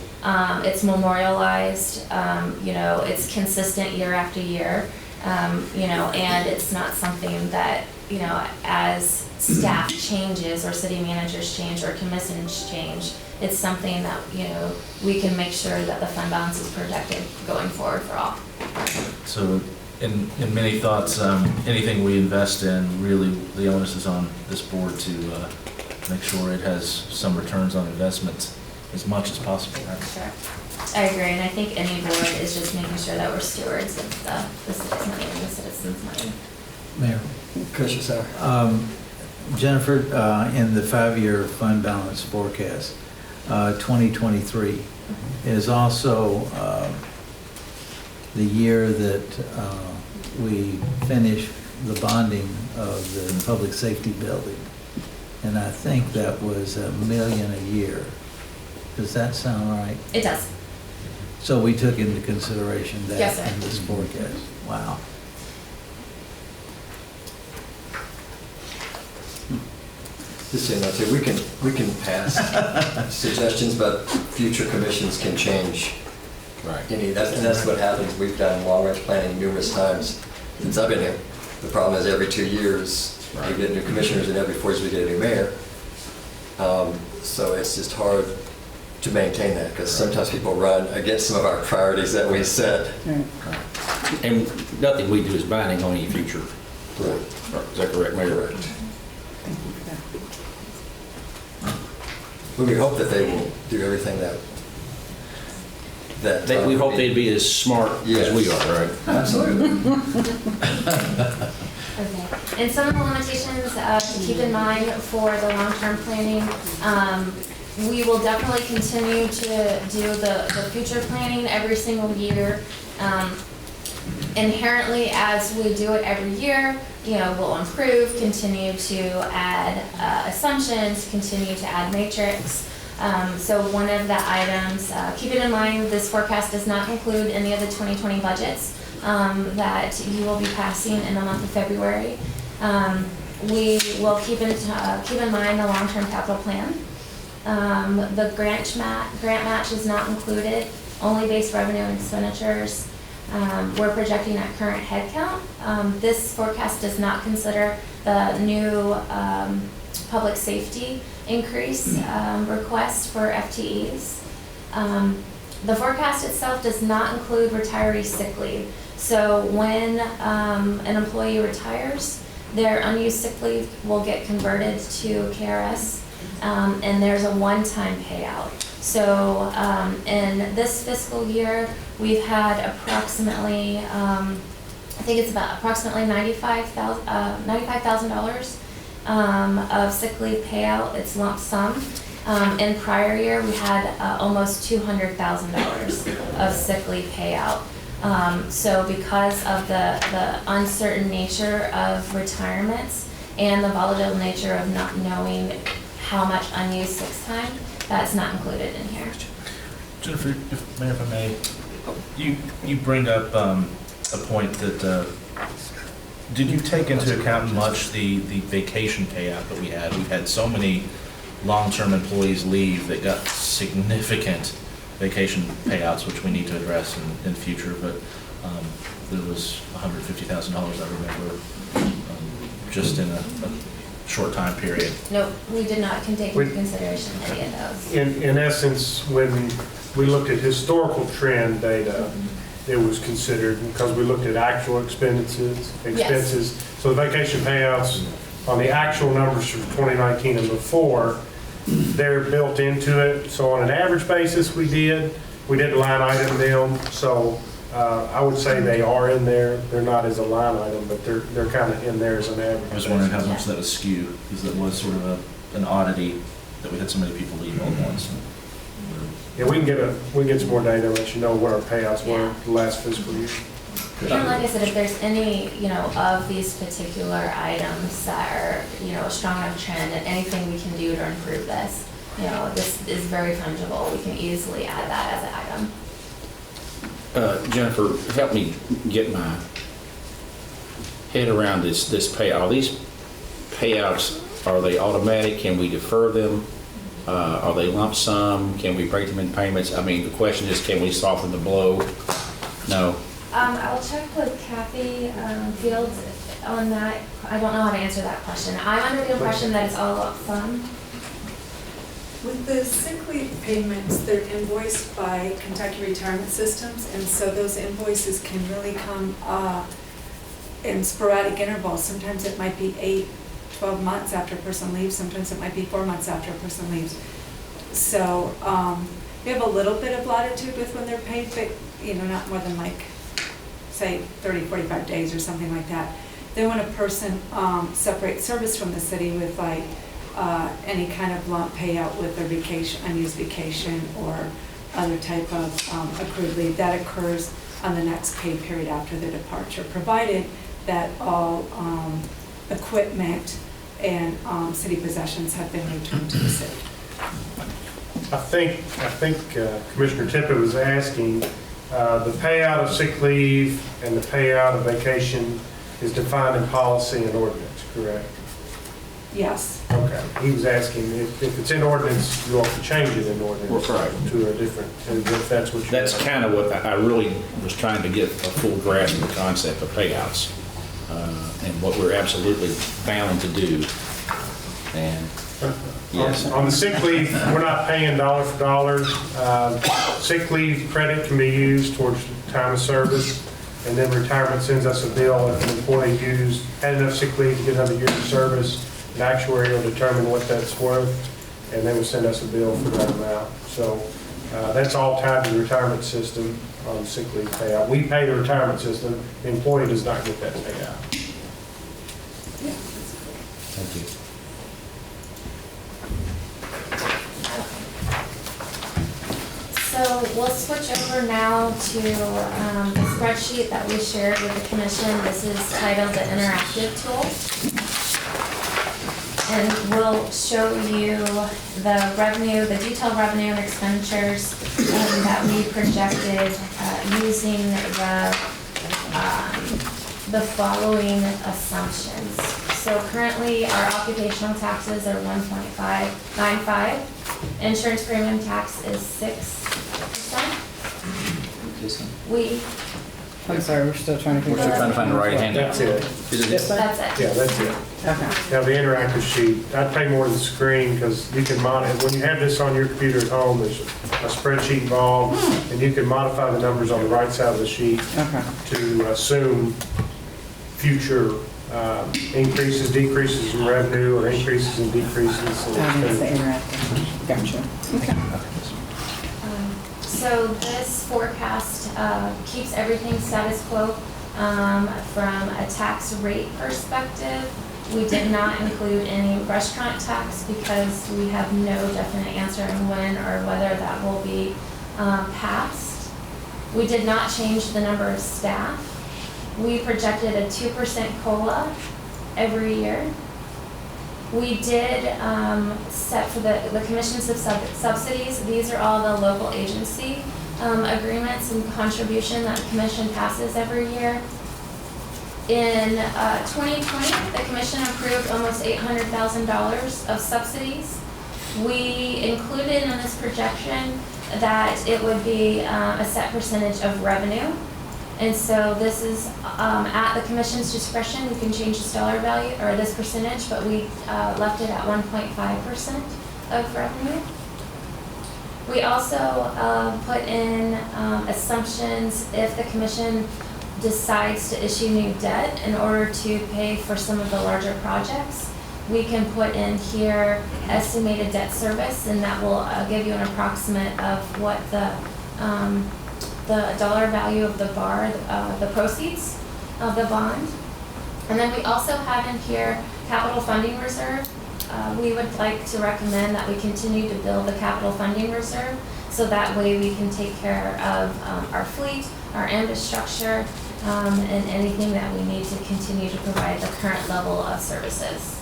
S10: it's memorialized, it's consistent year after year, and it's not something that, as staff changes or city managers change or commissions change, it's something that, we can make sure that the fund balance is protected going forward for all.
S8: So in many thoughts, anything we invest in, really the onus is on this board to make sure it has some returns on investment as much as possible.
S10: Sure. I agree, and I think any board is just making sure that we're stewards of the city's money and the citizens' money.
S11: Mayor.
S3: Commissioner Sauer.
S11: Jennifer, in the 5-year fund balance forecast, 2023 is also the year that we finish the bonding of the public safety building. And I think that was $1 million a year. Does that sound right?
S10: It does.
S11: So we took into consideration that
S10: Yes, sir.
S11: in this forecast. Wow.
S3: Just so you know, too, we can pass suggestions, but future commissions can change
S2: Right.
S3: That's what happens. We've done long-range planning numerous times since I've been here. The problem is every 2 years, we get new commissioners, and every 4 years we get a new mayor. So it's just hard to maintain that, because sometimes people run against some of our priorities that we set.
S2: And nothing we do is binding on any future.
S3: Right.
S2: Is that correct, Mayor?
S3: Correct. We hope that they will do everything that
S2: We hope they'd be as smart as we are, right?
S3: Absolutely.
S10: Okay. And some of the limitations to keep in mind for the long-term planning, we will definitely continue to do the future planning every single year. Inherently, as we do it every year, we'll improve, continue to add assumptions, continue to add matrix. So one of the items, keep it in mind, this forecast does not include any of the 2020 budgets that you will be passing in the month of February. We will keep in mind the long-term capital plan. The grant match is not included, only base revenue and expenditures. We're projecting at current head count. This forecast does not consider the new public safety increase request for FTEs. The forecast itself does not include retiree sick leave. So when an employee retires, their unused sick leave will get converted to KRS, and there's a one-time payout. So in this fiscal year, we've had approximately, I think it's about approximately $95,000 of sick leave payout. It's lump sum. In prior year, we had almost $200,000 of sick leave payout. So because of the uncertain nature of retirements and the volatile nature of not knowing how much unused sick time, that's not included in here.
S8: Jennifer, Mayor, if I may, you bring up a point that, did you take into account much the vacation payout that we had? We've had so many long-term employees leave that got significant vacation payouts, which we need to address in the future, but there was $150,000, I remember, just in a short time period.
S10: No, we did not take into consideration any of those.
S9: In essence, when we looked at historical trend data, it was considered, because we looked at actual expenses.
S10: Yes.
S9: So the vacation payouts on the actual numbers from 2019 and before, they're built into it. So on an average basis, we didn't line item them. So I would say they are in there. They're not as a line item, but they're kind of in there as an average.
S8: I was wondering how much that was skewed, because that was sort of an oddity that we had so many people leave all at once.
S9: Yeah, we can get some more data and let you know what our payouts were the last fiscal year.
S10: And like I said, if there's any, of these particular items that are, a strong enough trend and anything we can do to improve this, this is very fungible. We can easily add that as an item.
S2: Jennifer, help me get my head around this payout. Are these payouts, are they automatic? Can we defer them? Are they lump sum? Can we break them in payments? I mean, the question is, can we soften the blow? No.
S10: I'll check with Kathy Fields on that. I don't know how to answer that question. I'm under the impression that it's all up front.
S12: With the sick leave payments, they're invoiced by Kentucky Retirement Systems, and so those invoices can really come in sporadic intervals. Sometimes it might be 12 months after a person leaves, sometimes it might be 4 months after a person leaves. So we have a little bit of latitude with when they're paid, but not more than say 30, 45 days or something like that. Then when a person separates service from the city with any kind of lump payout with their vacation, unused vacation, or other type of accrued leave, that occurs on the next pay period after their departure, provided that all equipment and city possessions have been returned to the city.
S9: I think Commissioner Tippett was asking, the payout of sick leave and the payout of vacation is defined in policy and ordinance, correct?
S12: Yes.
S9: Okay. He was asking if it's in ordinance, you ought to change it in ordinance
S2: Right.
S9: to a different, if that's what you're.
S2: That's kind of what I really was trying to get a full grasp of the concept of payouts and what we're absolutely bound to do. And yes,
S9: On the sick leave, we're not paying dollar for dollar. Sick leave credit can be used towards time of service, and then retirement sends us a bill if an employee had enough sick leave to get another year of service. An actuary will determine what that's worth, and they will send us a bill for that amount. So that's all tied to the retirement system on sick leave payout. We pay the retirement system, the employee does not get that payout.
S2: thank you.
S10: So we'll switch over now to the spreadsheet that we shared with the commission. This is titled the interactive tool. And we'll show you the revenue, the detailed revenue and expenditures that we projected using the following assumptions. So currently our occupational taxes are 1.595. Insurance premium tax is 6%.
S7: I'm sorry, we're still trying to
S2: We're still trying to find the right hand.
S9: That's it.
S7: This one?
S10: That's it.
S9: Yeah, that's it.
S7: Okay.
S9: Now, the interactive sheet, I'd pay more than the screen because you can monitor, when you have this on your computer at home, there's a spreadsheet involved, and you can modify the numbers on the right side of the sheet
S7: Okay.
S9: to assume future increases, decreases in revenue, or increases and decreases in
S7: That's the
S9: expenditure.
S7: interactive. Gotcha. Okay.
S10: So this forecast keeps everything status quo from a tax rate perspective. We did not include any restaurant tax because we have no definite answer on when or whether that will be passed. We did not change the number of staff. We projected a 2% COLA every year. We did set for the commissions of subsidies. These are all the local agency agreements and contribution that the commission passes every year. In 2020, the commission approved almost $800,000 of subsidies. We included in this projection that it would be a set percentage of revenue. And so this is at the commission's discretion. We can change this dollar value or this percentage, but we left it at 1.5% of revenue. We also put in assumptions if the commission decides to issue new debt in order to pay for some of the larger projects. We can put in here estimated debt service, and that will give you an approximate of what the dollar value of the the proceeds of the bond. And then we also have in here capital funding reserve. We would like to recommend that we continue to build the capital funding reserve so that way we can take care of our fleet, our infrastructure, and anything that we need to continue to provide the current level of services.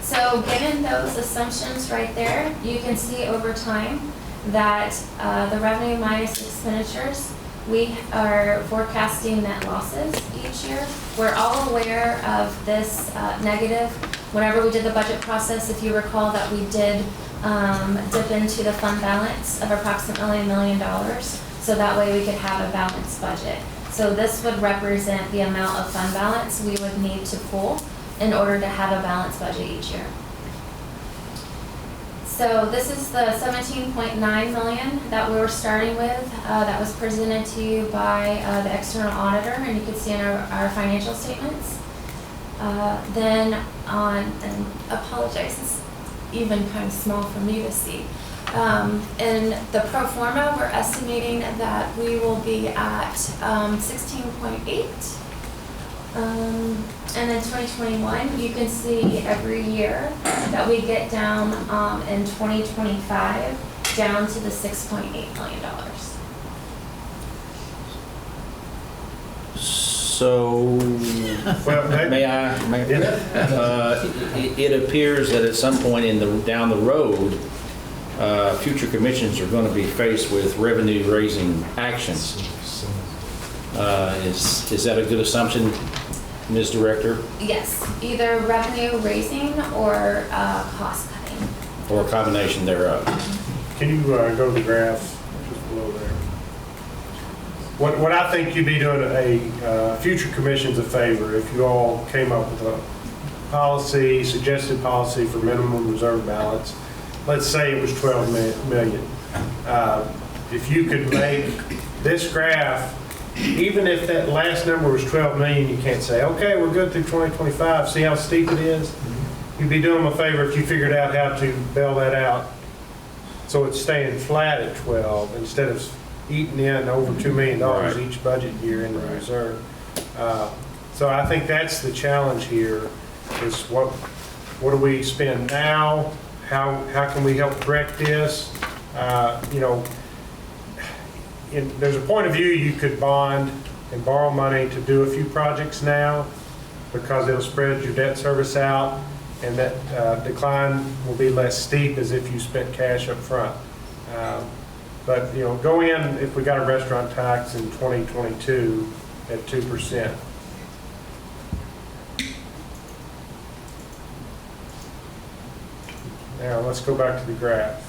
S10: So given those assumptions right there, you can see over time that the revenue minus expenditures, we are forecasting net losses each year. We're all aware of this negative. Whenever we did the budget process, if you recall that we did dip into the fund balance of approximately $1 million, so that way we could have a balanced budget. So this would represent the amount of fund balance we would need to pull in order to have a balanced budget each year. So this is the $17.9 million that we were starting with that was presented to you by the external auditor, and you can see in our financial statements. Then and apologize, it's even kind of small for me to see. In the pro forma, we're estimating that we will be at 16.8. And then 2021, you can see every year that we get down in 2025 down to the $6.8 million.
S2: So,
S9: Well,
S2: may I? It appears that at some point down the road, future commissions are going to be faced with revenue-raising actions. Is that a good assumption? Ms. Director,
S10: Yes, either revenue raising or cost cutting.
S2: or a combination thereof.
S9: Can you go to the graph just below there? What I think you'd be doing future commissions a favor if you all came up with a policy, suggested policy for minimum reserve balance. Let's say it was 12 million. If you could make this graph, even if that last number was 12 million, you can't say, okay, we're good through 2025. See how steep it is? You'd be doing them a favor if you figured out how to bail that out so it's staying flat at 12 instead of eating in over $2 million
S2: Right.
S9: each budget year in the reserve. So I think that's the challenge here is what do we spend now? How can we help correct this? There's a point of view you could bond and borrow money to do a few projects now because it'll spread your debt service out and that decline will be less steep as if you spent cash up front. But go in if we got a restaurant tax in 2022 at 2%. Now let's go back to the graph.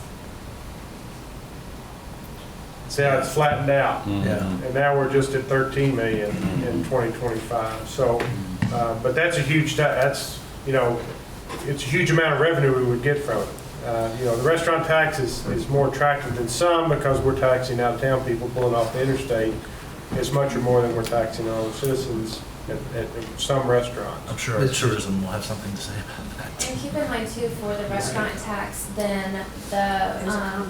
S9: See how it's flattened out?
S11: Yeah.
S9: And now we're just at 13 million in 2025. So, but that's a huge, it's a huge amount of revenue we would get from it. The restaurant tax is more attractive than some because we're taxing out of town people pulling off the interstate. It's much or more than we're taxing our own citizens at some restaurants.
S8: I'm sure our tourism will have something to say about that.
S10: And keep in mind too, for the restaurant tax, then the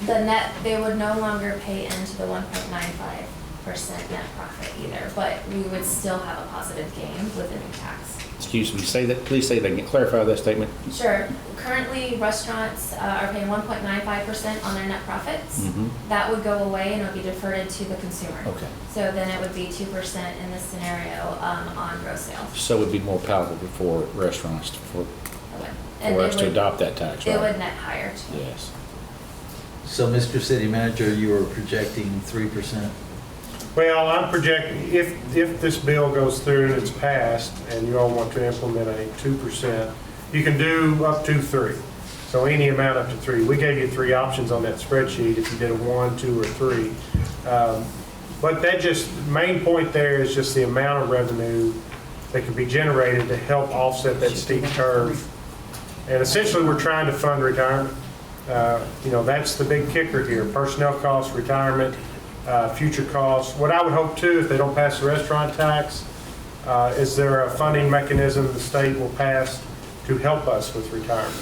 S10: net, they would no longer pay into the 1.95% net profit either, but we would still have a positive gain with the new tax.
S2: Excuse me, please say that again, clarify that statement.
S10: Sure. Currently, restaurants are paying 1.95% on their net profits.
S2: Mm-hmm.
S10: That would go away and it would be deferred to the consumer.
S2: Okay.
S10: So then it would be 2% in this scenario on gross sales.
S2: So it would be more palatable for restaurants for
S10: And
S2: us to adopt that tax, right?
S10: It would net higher too.
S2: Yes.
S11: So, Mr. City Manager, you were projecting 3%?
S9: Well, I'm projecting, if this bill goes through and it's passed, and you all want to implement a 2%, you can do up to 3. So any amount up to 3. We gave you 3 options on that spreadsheet if you did a 1, 2, or 3. But that main point there is just the amount of revenue that can be generated to help offset that steep curve. And essentially, we're trying to fund retirement. That's the big kicker here. Personnel costs, retirement, future costs. What I would hope too, if they don't pass the restaurant tax, is there a funding mechanism the state will pass to help us with retirement?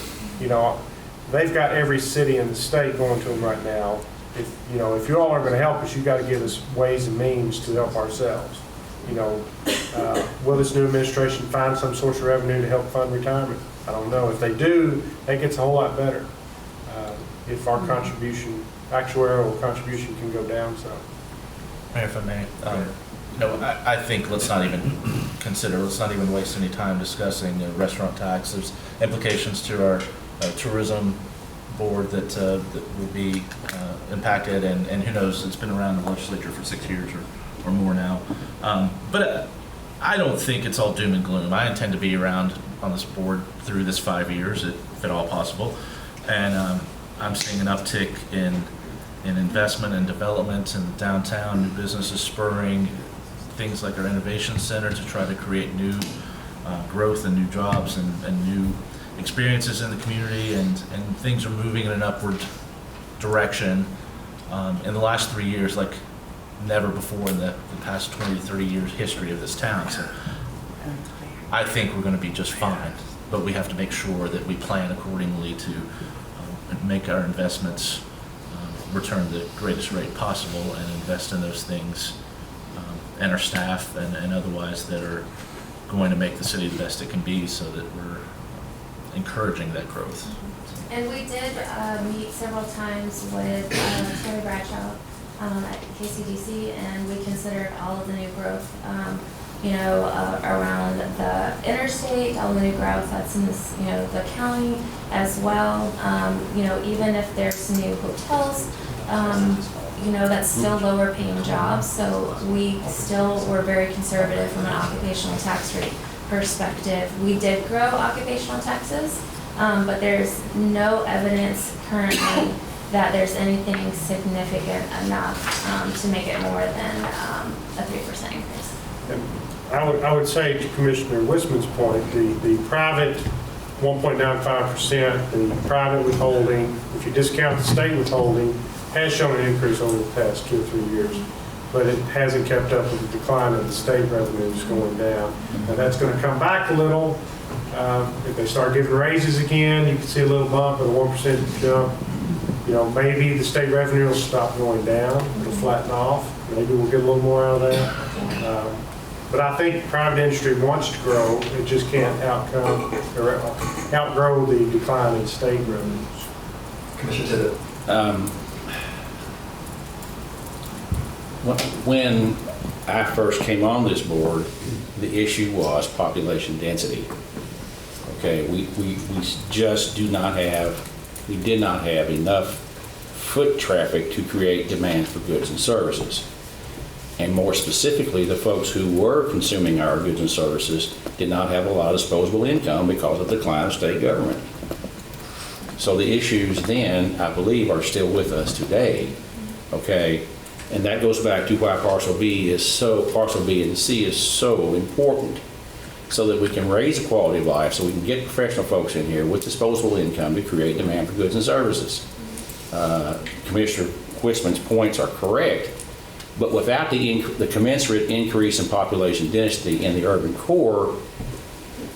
S9: They've got every city in the state going to them right now. If you all are going to help us, you got to give us ways and means to help ourselves. Will this new administration find some source of revenue to help fund retirement? I don't know. If they do, that gets a whole lot better. If our actuarial contribution can go down some.
S8: Mayor, if I may, I think let's not even waste any time discussing the restaurant tax. There's implications to our tourism board that will be impacted, and who knows, it's been around the legislature for 6 years or more now. But I don't think it's all doom and gloom. I intend to be around on this board through this 5 years, if at all possible. And I'm seeing an uptick in investment and development in downtown, new businesses spurring things like our innovation center to try to create new growth and new jobs and new experiences in the community, and things are moving in an upward direction in the last 3 years like never before in the past 20, 30 years history of this town. So I think we're going to be just fine, but we have to make sure that we plan accordingly to make our investments return the greatest rate possible and invest in those things and our staff and otherwise that are going to make the city the best it can be, so that we're encouraging that growth.
S10: And we did meet several times with Terry Bradshaw at KCDC, and we considered all of the new growth, around the interstate, all the new growth that's in this, the county as well. Even if there's new hotels, you know, that's still lower paying jobs, so we still were very conservative from an occupational tax rate perspective. We did grow occupational taxes, but there's no evidence currently that there's anything significant enough to make it more than a 3% increase.
S9: And I would say to Commissioner Wisman's point, the private 1.95%, the private withholding, if you discount the state withholding, has shown an increase over the past 2 or 3 years, but it hasn't kept up with the decline of the state revenues going down. Now that's going to come back a little. If they start giving raises again, you can see a little bump, but a 1% jump. You know, maybe the state revenue will stop going down, it'll flatten off. Maybe we'll get a little more out of that. But I think private industry wants to grow, it just can't outgrow the decline in state revenues.
S3: Commissioner Tippett.
S2: When I first came on this board, the issue was population density. Okay, we just did not have enough foot traffic to create demand for goods and services. And more specifically, the folks who were consuming our goods and services did not have a lot of disposable income because of the decline of state government. So the issues then, I believe, are still with us today, okay? And that goes back to why parcel B and C is so important, so that we can raise the quality of life, so we can get professional folks in here with disposable income to create demand for goods and services. Commissioner Wisman's points are correct, but without the commensurate increase in population density in the urban core,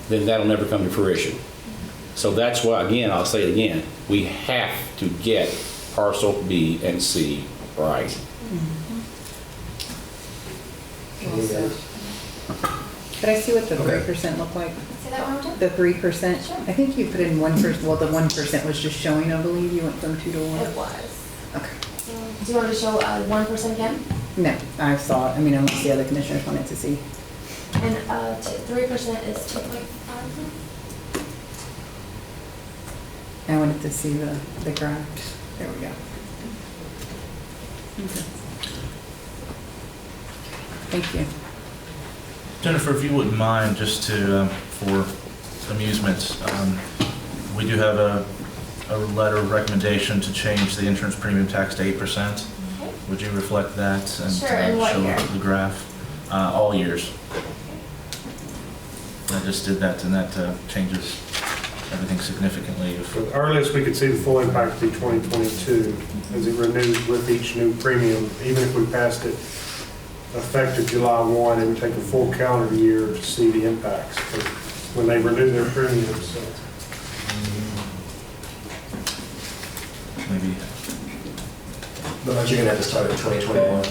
S2: then that'll never come to fruition. So that's why, again, I'll say it again, we have to get parcel B and C right.
S7: Could I see what the 3% look like?
S10: Say that one more time?
S7: The 3%?
S10: Sure.
S7: I think you put in 1%, well, the 1% was just showing, I believe, you went from 2 to 1.
S10: It was.
S7: Okay.
S10: Do you want to show 1% again?
S7: No, I saw it, I mean, unless the other commissioners wanted to see.
S10: And 3% is 2.5?
S7: I wanted to see the graph. There we go. Okay. Thank you.
S8: Jennifer, if you wouldn't mind, just to, for amusement, we do have a letter of recommendation to change the insurance premium tax to 8%.
S10: Okay.
S8: Would you reflect that and
S10: Sure, and what
S8: show
S10: year?
S8: the graph? All years. I just did that, and that changes everything significantly.
S9: The earliest we could see the full impact would be 2022, as it renews with each new premium. Even if we passed it effective July 1, it would take a full calendar year to see the impacts when they renew their premiums. So.
S8: Maybe.
S3: But aren't you going to have to start in 2021?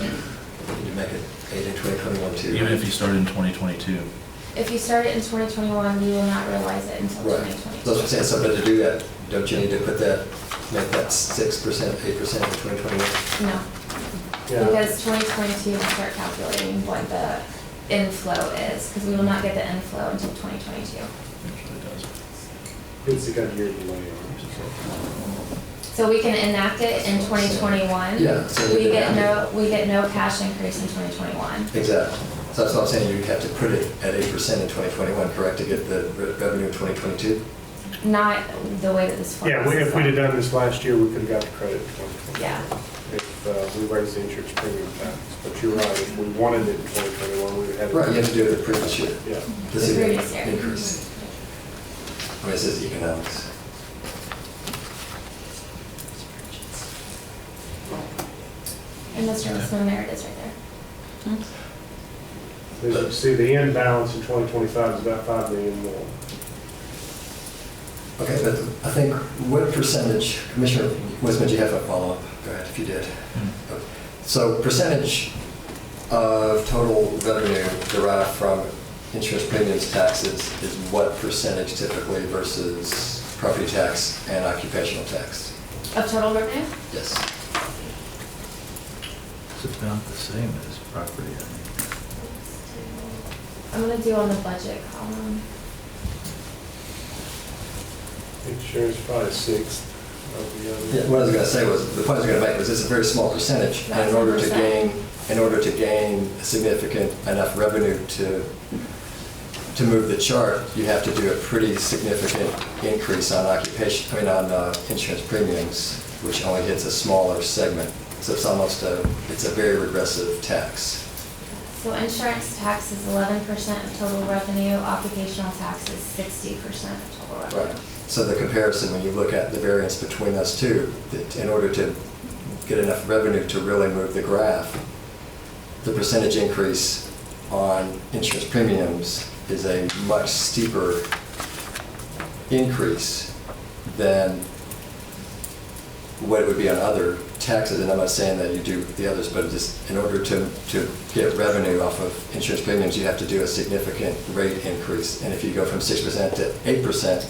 S3: You make it 8 in 2021 too.
S8: Even if you started in 2022.
S10: If you start it in 2021, you will not realize it until
S3: Right.
S10: 2022.
S3: That's what I'm saying. So, but to do that, don't you need to put that, make that 6%, 8% in 2021?
S10: No.
S9: Yeah.
S10: Because 2022, we start calculating what the inflow is, because we will not get the inflow until 2022.
S9: It's got a year delay on it.
S10: So we can enact it in 2021.
S3: Yeah, so
S10: We
S3: we
S10: get
S3: can
S10: we get no cash increase in 2021.
S3: Exactly. So that's what I'm saying, you'd have to put it at 8% in 2021, correct, to get the revenue in 2022?
S10: Not the way that this
S9: Yeah,
S10: formula is
S9: if we'd have
S10: set.
S9: done this last year, we could have got the credit in 2020.
S10: Yeah.
S9: If we raised the insurance premium tax. But you're right, if we wanted it in 2021, we would have had it.
S3: Right, you have to do it the previous year.
S9: Yeah.
S3: To see
S10: The
S3: the
S10: previous year.
S3: increase. I mean, this is economics.
S10: And Mr. Wisman, there it is right there.
S9: As you can see, the end balance in 2025 is about $5 million more.
S3: Okay, but I think what percentage, Commissioner Wisman, you have a follow-up? Go ahead, if you did. So percentage of total revenue derived from insurance premiums taxes is what percentage typically versus property tax and occupational tax?
S10: Of total revenue?
S3: Yes.
S11: It's about the same as property, I think.
S10: I'm gonna do on the budget column.
S9: Insurance probably 6th,
S3: Yeah, what I was going to say was, the point I was going to make was it's a very small percentage. And in order to gain significant enough revenue to move the chart, you have to do a pretty significant increase on insurance premiums, which only hits a smaller segment. So it's it's a very regressive tax.
S10: So insurance tax is 11% of total revenue, occupational tax is 60% of total revenue.
S3: Right. So the comparison, when you look at the variance between those two, that in order to get enough revenue to really move the graph, the percentage increase on insurance premiums is a much steeper increase than what it would be on other taxes. And I'm not saying that you do the others, but just in order to get revenue off of insurance premiums, you have to do a significant rate increase. And if you go from 6% to 8%,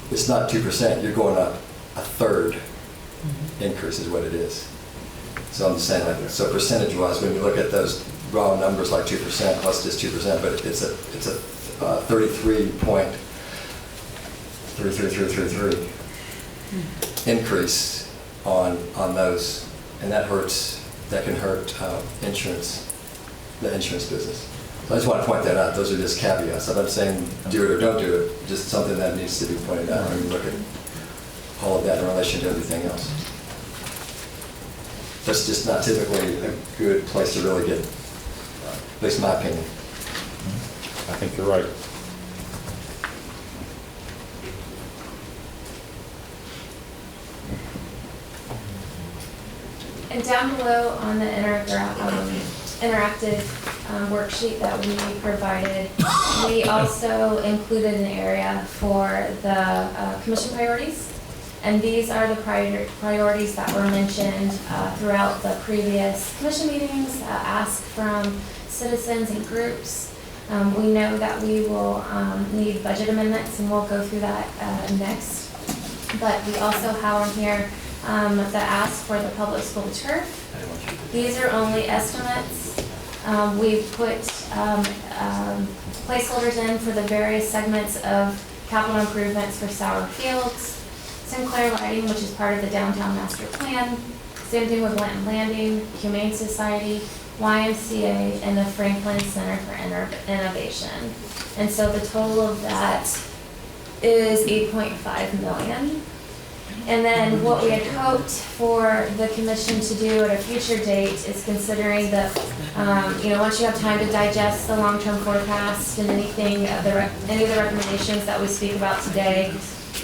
S3: it's not 2%, you're going up a third increase is what it is. So I'm just saying, like, so percentage-wise, when you look at those raw numbers like 2% plus just 2%, but it's a 33.33333 increase on those, and that can hurt the insurance business. So I just want to point that out. Those are just caveats. I'm not saying do it or don't do it, just something that needs to be pointed out when you look at all of that in relation to everything else. That's just not typically a good place to really get, at least my opinion.
S2: I think you're right.
S10: And down below on the interactive worksheet that we provided, we also included an area for the commission priorities. And these are the priorities that were mentioned throughout the previous commission meetings, asked from citizens and groups. We know that we will need budget amendments, and we'll go through that next. But we also have on here the ask for the public school turf. These are only estimates. We've put placeholders in for the various segments of capital improvements for Sauer Fields, Sinclair Lighting, which is part of the downtown master plan, same thing with Blanton Landing, Humane Society, YMCA, and the Franklin Center for Innovation. And so the total of that is $8.5 million. And then what we had hoped for the commission to do at a future date is, considering that, once you have time to digest the long-term forecast and any of the recommendations that we speak about today,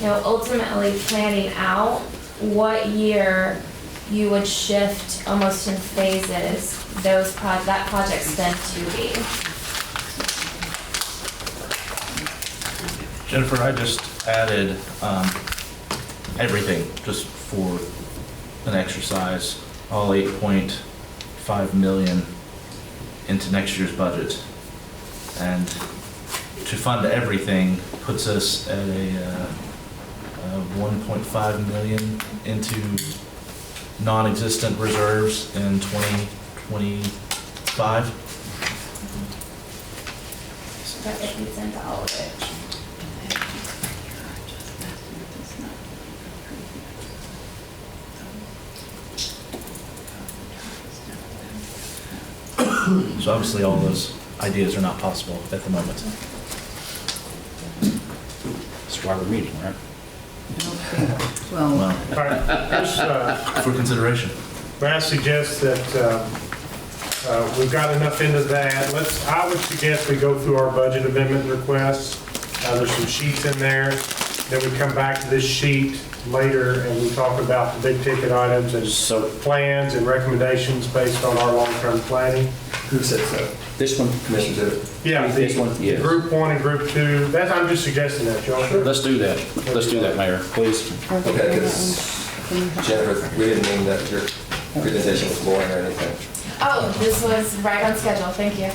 S10: ultimately planning out what year you would shift almost in phases that project spend to be.
S8: Jennifer, I just added everything just for an exercise, all 8.5 million into next year's budget. And to fund everything puts us at a 1.5 million into non-existent reserves in 2025.
S10: So that eats into all of it.
S8: So obviously all those ideas are not possible at the moment.
S2: That's why we're meeting, right?
S7: Well,
S9: All right, here's,
S8: For consideration.
S9: may I suggest that we've got enough into that. I would suggest we go through our budget amendment requests. There's some sheets in there. Then we come back to this sheet later and we talk about the big ticket items and plans and recommendations based on our long-term planning.
S3: Who said so?
S2: This one?
S3: Commission did it.
S9: Yeah,
S2: This one? Yes.
S9: Group 1 and Group 2. I'm just suggesting that, John.
S2: Let's do that. Let's do that, Mayor, please.
S3: Okay, because Jennifer, we didn't mean that your presentation was boring or anything.
S10: Oh, this was right on schedule. Thank you.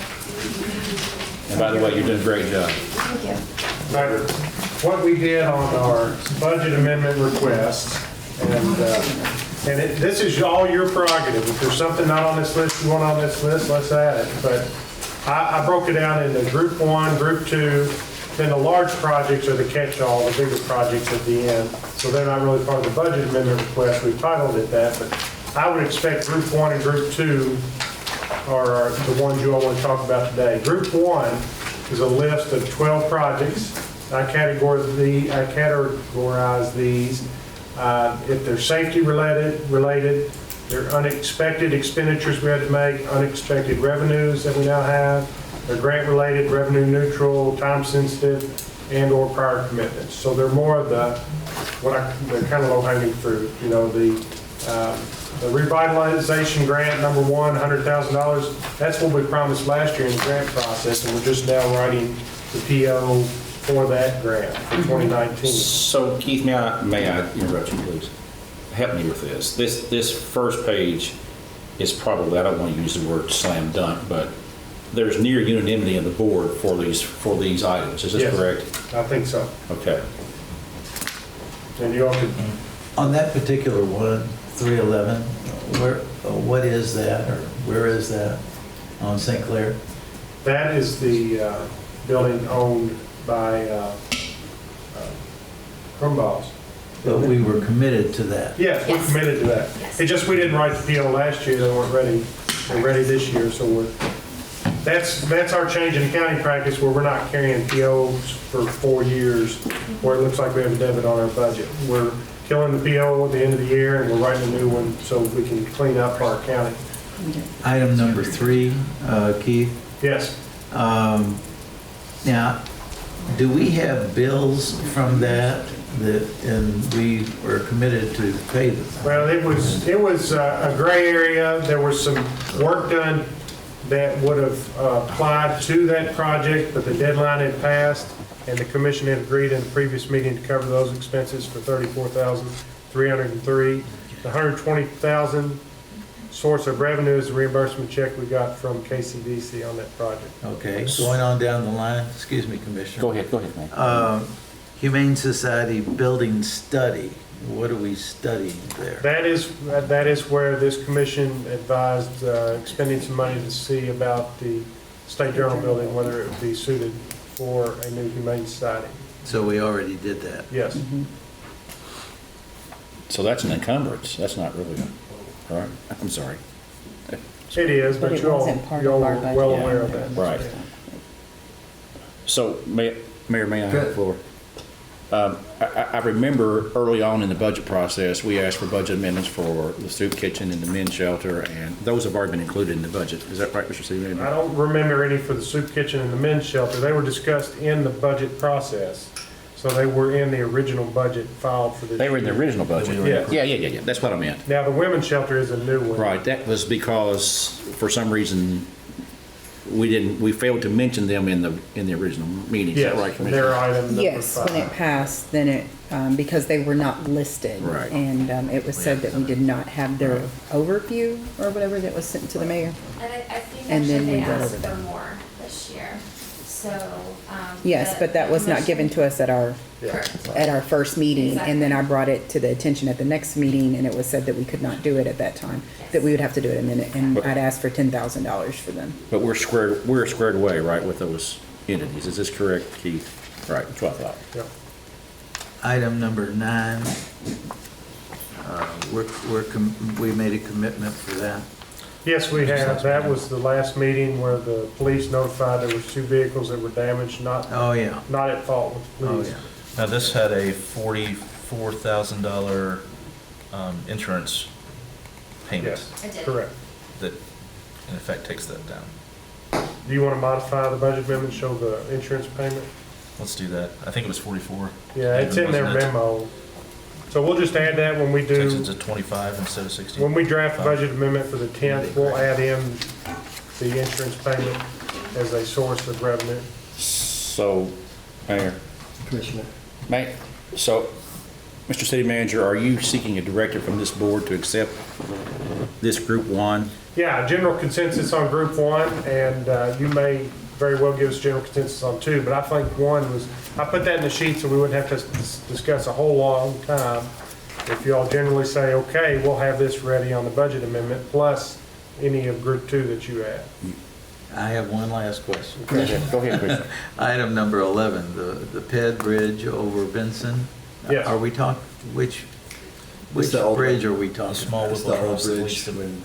S2: And by the way, you're doing a great job.
S10: Thank you.
S9: Right. What we did on our budget amendment requests, this is all your prerogative. If there's something not on this list you want on this list, let's add it. But I broke it down into Group 1, Group 2, Then the large projects are the catch-all, the bigger projects at the end. So they're not really part of the budget amendment request. We've titled it that, but I would expect Group 1 and Group 2 are the ones you all want to talk about today. Group 1 is a list of 12 projects. I categorize these. If they're safety related, they're unexpected expenditures we had to make, unexpected revenues that we now have, they're grant related, revenue neutral, time sensitive, and or prior commitments. So they're more of the, they're kind of low hanging fruit. You know, the revitalization grant number one, $100,000. That's what we promised last year in the grant process, and we're just now writing the PO for that grant for 2019.
S2: So Keith, may I interrupt you, please? Help me with this. This first page is probably, I don't want to use the word slam dunk, but there's near unanimity in the board for these items. Is this
S9: Yes,
S2: correct?
S9: I think so.
S2: Okay.
S9: And you all could,
S11: On that particular one, 311, what is that, or where is that on St. Clair?
S9: that is the building owned by Crumbaugh's.
S11: But we were committed to that.
S9: Yes, we're
S10: Yes.
S9: committed to that.
S10: Yes.
S9: It's just we didn't write the PO last year, they weren't ready. They're ready this year, so that's our change in accounting practice where we're not carrying POs for 4 years where it looks like we have a debit on our budget. We're killing the PO at the end of the year and we're writing a new one so we can clean up our accounting.
S11: Item number 3, Keith.
S9: Yes,
S11: Now, do we have bills from that and we were committed to pay them?
S9: well, it was a gray area. There was some work done that would have applied to that project, but the deadline had passed, and the commission had agreed in the previous meeting to cover those expenses for $34,303. The $120,000 source of revenue is the reimbursement check we got from KCDC on that project.
S11: Okay, going on down the line, excuse me, Commissioner.
S2: Go ahead, man.
S11: Humane Society Building Study, what are we studying there?
S9: That is where this commission advised expending some money to see about the State Journal building, whether it would be suited for a new humane society.
S11: So we already did that.
S9: Yes.
S2: So that's an encumbrance. That's not really all right. I'm sorry.
S9: It is,
S7: But
S9: but
S7: it
S9: you all
S7: wasn't part
S9: are
S7: of our budget.
S9: well aware of that.
S2: Right. So, Mayor, may I have the floor? I remember early on in the budget process, we asked for budget amendments for the soup kitchen and the men's shelter, and those have already been included in the budget. Is that right, Mr. City Manager?
S9: I don't remember any for the soup kitchen and the men's shelter. They were discussed in the budget process. So they were in the original budget filed for this.
S2: They were in the original budget?
S9: Yes.
S2: Yeah. That's what I meant.
S9: Now, the women's shelter is a new one.
S2: Right, that was because, for some reason, we failed to mention them in the original meeting. Is that right,
S9: Yes,
S2: Commissioner?
S9: their item number 5.
S7: Yes, when it passed, then it, because they were not listed.
S2: Right.
S7: And it was said that we did not have their overview or whatever that was sent to the mayor.
S10: And I think
S7: And then
S10: actually
S7: we
S10: they
S7: went
S10: asked
S7: over
S10: for
S7: that.
S10: more this year, so.
S7: Yes, but that was not given to us at our first meeting. And then I brought it to the attention at the next meeting, and it was said that we could not do it at that time, that we would have to do it in a minute. And I'd asked for $10,000 for them.
S2: But we're squared away, right, with those entities. Is this correct, Keith? Right, that's what I thought.
S9: Yep.
S11: Item number 9, we made a commitment for that.
S9: Yes, we have. That was the last meeting where the police notified there was 2 vehicles that were damaged, not
S11: Oh, yeah.
S9: at fault with the
S11: Oh,
S9: police.
S11: yeah.
S13: Now, this had a $44,000 insurance payment
S9: Yes,
S10: I did.
S9: correct.
S13: that in effect takes that down.
S9: Do you want to modify the budget amendment, show the insurance payment?
S13: Let's do that. I think it was 44.
S9: Yeah, it's in their
S13: Wasn't it?
S9: memo. So we'll just add that when we
S13: Takes it
S9: do,
S13: to 25 instead of 60.
S9: when we draft the budget amendment for the 10th, we'll add in the insurance payment as a source of revenue.
S2: So, Mayor. Commissioner. So, Mr. City Manager, are you seeking a directive from this board to accept this Group 1?
S9: Yeah, general consensus on Group 1, and you may very well give us general consensus on 2, but I think 1 was, I put that in the sheet so we wouldn't have to discuss a whole long time. If you all generally say, okay, we'll have this ready on the budget amendment, plus any of Group 2 that you add.
S11: I have one last question.
S2: Go ahead, Chris.
S11: Item number 11, the Ped Bridge over Benson.
S9: Yes.
S11: Are we talking, which
S3: the old
S11: bridge
S3: one.
S11: are we
S13: The
S11: talking?
S13: small
S3: It's
S13: Whipple
S3: the old
S13: Cross that
S3: bridge
S13: leads to,
S3: when,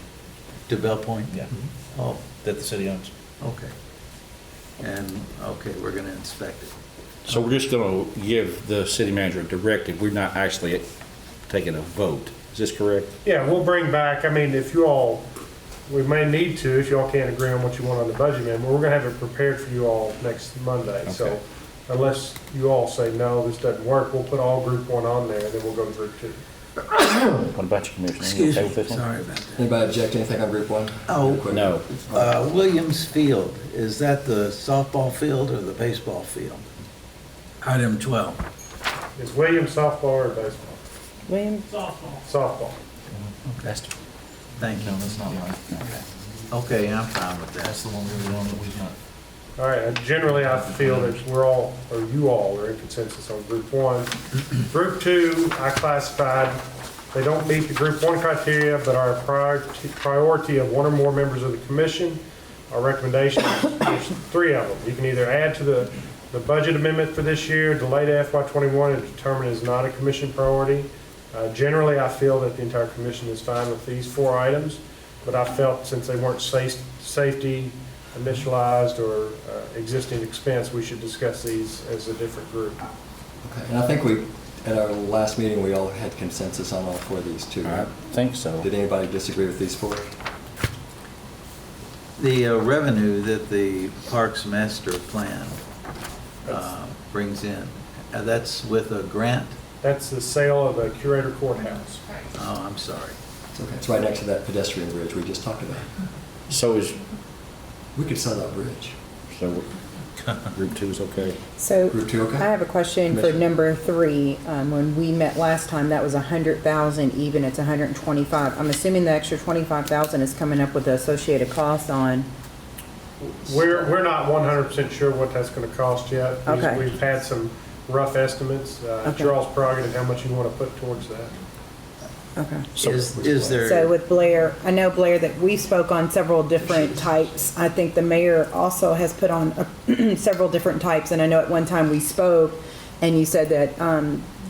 S11: To Bell Point?
S13: yeah,
S11: Oh,
S13: that the city owns.
S11: okay. And, okay, we're gonna inspect it.
S2: So we're just gonna give the city manager a directive. We're not actually taking a vote. Is this correct?
S9: Yeah, we'll bring back, I mean, if you all, we may need to, if you all can't agree on what you want on the budget amendment, we're gonna have it prepared for you all next Monday. So
S2: Okay.
S9: unless you all say, no, this doesn't work, we'll put all group one on there, and then we'll go to group two.
S2: What about you, Commissioner? You
S11: Excuse
S2: okay
S11: me,
S2: with this one?
S11: sorry about that.
S3: anybody object to anything on group one?
S11: Oh,
S3: Real quick.
S2: No.
S11: Williams Field, is that the softball field or the baseball field? Item 12.
S9: Is Williams softball or baseball?
S7: William?
S9: Softball.
S2: That's,
S11: Thank you.
S13: No, that's not mine.
S11: Okay, I'm fine with that.
S13: That's the one we were on that we got.
S9: All right, and generally I feel that we're all, or you all are in consensus on group one. Group two, I classified, they don't meet the group one criteria, but are a priority of one or more members of the commission. Our recommendation is there's three of them. You can either add to the budget amendment for this year, delay to FY '21, and determine is not a commission priority. Generally, I feel that the entire commission is fine with these four items, but I felt since they weren't safety initialized or existing expense, we should discuss these as a different group.
S3: Okay, and I think we, at our last meeting, we all had consensus on all four of these too,
S2: I
S3: right?
S2: think so.
S3: Did anybody disagree with these four?
S11: The revenue that the Parks Master Plan brings in, that's with a grant?
S9: That's the sale of the Curator Courthouse.
S11: Oh, I'm sorry.
S3: It's okay, it's right next to that pedestrian bridge we just talked about.
S2: So is,
S3: We could sell that bridge.
S2: so group two is okay?
S7: So
S3: Group two, okay?
S7: I have a question for
S3: Commissioner.
S7: number 3. When we met last time, that was 100,000 even, it's 125. I'm assuming the extra 25,000 is coming up with the associated cost on,
S9: We're not 100% sure what that's going to cost yet.
S7: Okay.
S9: We've had some rough estimates. It's
S7: Okay.
S9: your all's prerogative how much you want to put towards that.
S7: okay.
S11: Is there?
S7: So with Blair, I know Blair that we spoke on several different types. I think the mayor also has put on several different types. And I know at one time we spoke and you said that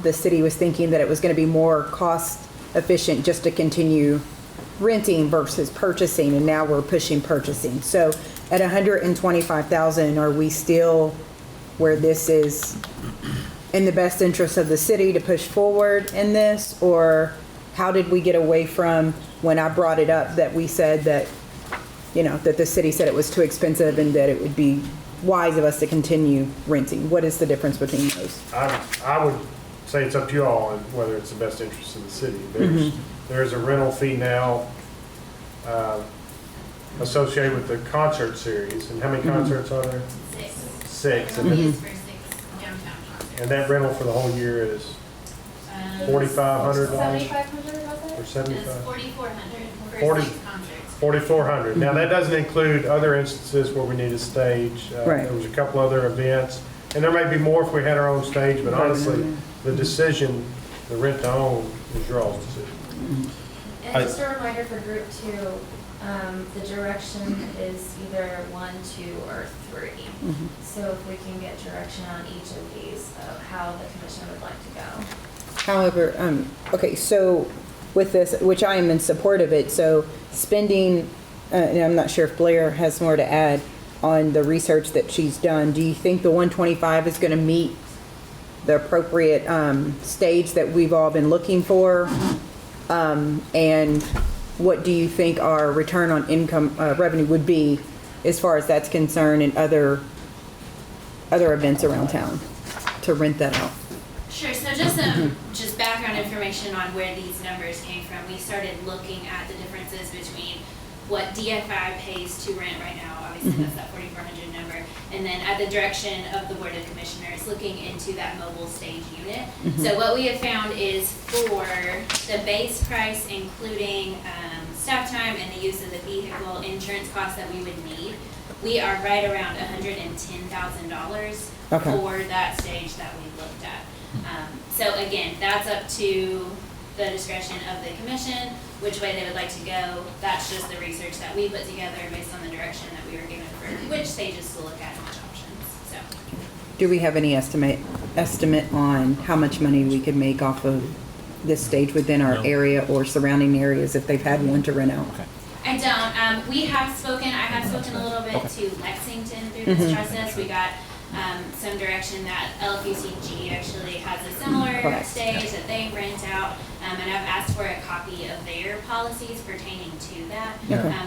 S7: the city was thinking that it was going to be more cost efficient just to continue renting versus purchasing. And now we're pushing purchasing. So at 125,000, are we still where this is in the best interest of the city to push forward in this? Or how did we get away from when I brought it up that we said that, you know, that the city said it was too expensive and that it would be wise of us to continue renting? What is the difference between those?
S9: I would say it's up to you all on whether it's the best interest of the city. There's a rental fee now associated with the concert series. And how many concerts are there?
S10: 6.
S9: 6. And,
S10: It
S9: then-
S10: is for 6 downtown concerts.
S9: and that rental for the whole year is $4,500?
S10: 7,500 was it?
S9: Or 75?
S10: It's 4,400 for
S9: 40
S10: 6 concerts.
S9: 4,400. Now, that doesn't include other instances where we need a stage.
S7: Right.
S9: There was a couple other events, and there may be more if we had our own stage, but honestly, the decision, the rent to own, is your all's decision.
S10: And just a reminder for group 2, the direction is either 1, 2, or 3. So if we can get direction on each of these, of how the commission would like to go.
S7: However, okay, so with this, which I am in support of it, so spending, and I'm not sure if Blair has more to add on the research that she's done, do you think the 125 is going to meet the appropriate stage that we've all been looking for? And what do you think our return on income revenue would be as far as that's concerned and other events around town to rent that out?
S14: Sure, so just background information on where these numbers came from. We started looking at the differences between what DFI pays to rent right now, obviously that's that 4,400 number, and then at the direction of the Board of Commissioners, looking into that mobile stage unit. So what we have found is for the base price, including staff time and the use of the vehicle insurance costs that we would need, we are right around $110,000
S7: Okay.
S14: for that stage that we looked at. So again, that's up to the discretion of the commission, which way they would like to go. That's just the research that we put together based on the direction that we were given for which stages to look at and which options, so.
S7: Do we have any estimate on how much money we could make off of this stage within our area or surrounding areas if they've had one to rent out?
S14: I don't. I have spoken a little bit to Lexington through this process. We got some direction that LFUCG actually has a similar stage that they rent out, and I've asked for a copy of their policies pertaining to that.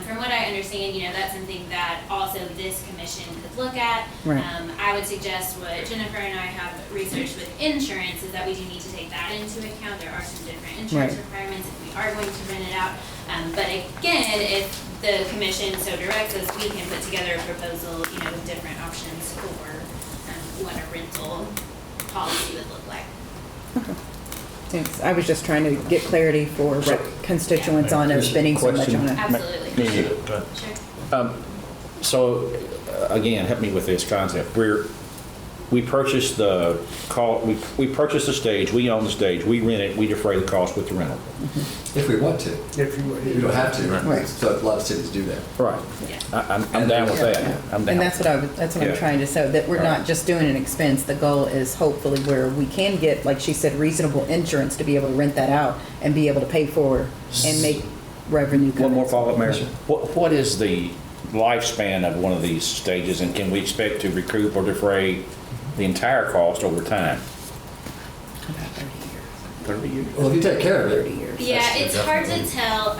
S14: From what I understand, that's something that also this commission could look at. I would suggest what Jennifer and I have researched with insurance is that we do need to take that into account. There are some different insurance requirements if we are going to rent it out. But again, if the commission so directs us, we can put together a proposal, with different options for what a rental policy would look like.
S7: Thanks. I was just trying to get clarity for constituents on us spending so much on it.
S14: Absolutely. Sure.
S2: So, again, help me with this concept. We purchased the we purchased the stage, we own the stage, we rent it, we defray the cost with the rental.
S3: If we want to.
S9: If you
S3: You don't have to.
S7: Right.
S3: So a lot of cities do that.
S2: Right. I'm down with that. I'm down.
S7: And that's what I'm trying to say, that we're not just doing an expense. The goal is hopefully where we can get, like she said, reasonable insurance to be able to rent that out and be able to pay for and make revenue come in.
S2: One more follow-up, Mary. What is the lifespan of one of these stages, and can we expect to recoup or defray the entire cost over time?
S7: About 30 years.
S2: 30 years.
S3: Well, if you take care of it.
S7: 30 years.
S14: Yeah, it's hard to tell.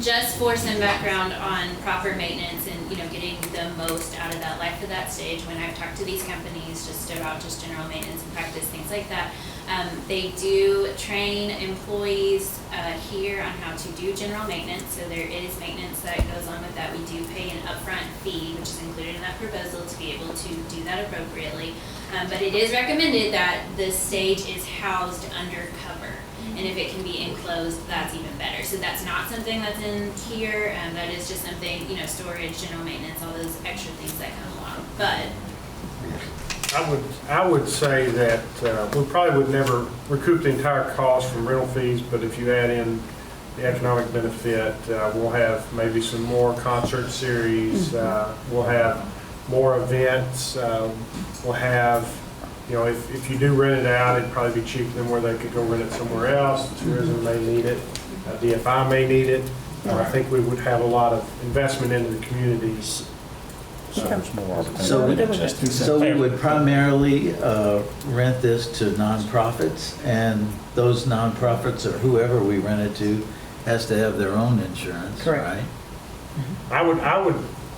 S14: Just for some background on proper maintenance and getting the most out of that life of that stage. When I've talked to these companies just about just general maintenance and practice, things like that, they do train employees here on how to do general maintenance. So there is maintenance that goes on with that. We do pay an upfront fee, which is included in that proposal, to be able to do that appropriately. But it is recommended that the stage is housed under cover. And if it can be enclosed, that's even better. So that's not something that's in here. That is just something, storage, general maintenance, all those extra things that come along. But
S9: I would say that we probably would never recoup the entire cost from rental fees, but if you add in the economic benefit, we'll have maybe some more concert series, we'll have more events, we'll have, if you do rent it out, it'd probably be cheaper than where they could go rent it somewhere else. Tourism may need it, DFI may need it. I think we would have a lot of investment into the communities.
S11: So we would primarily rent this to nonprofits, and those nonprofits or whoever we rent it to has to have their own insurance, right?
S9: I would.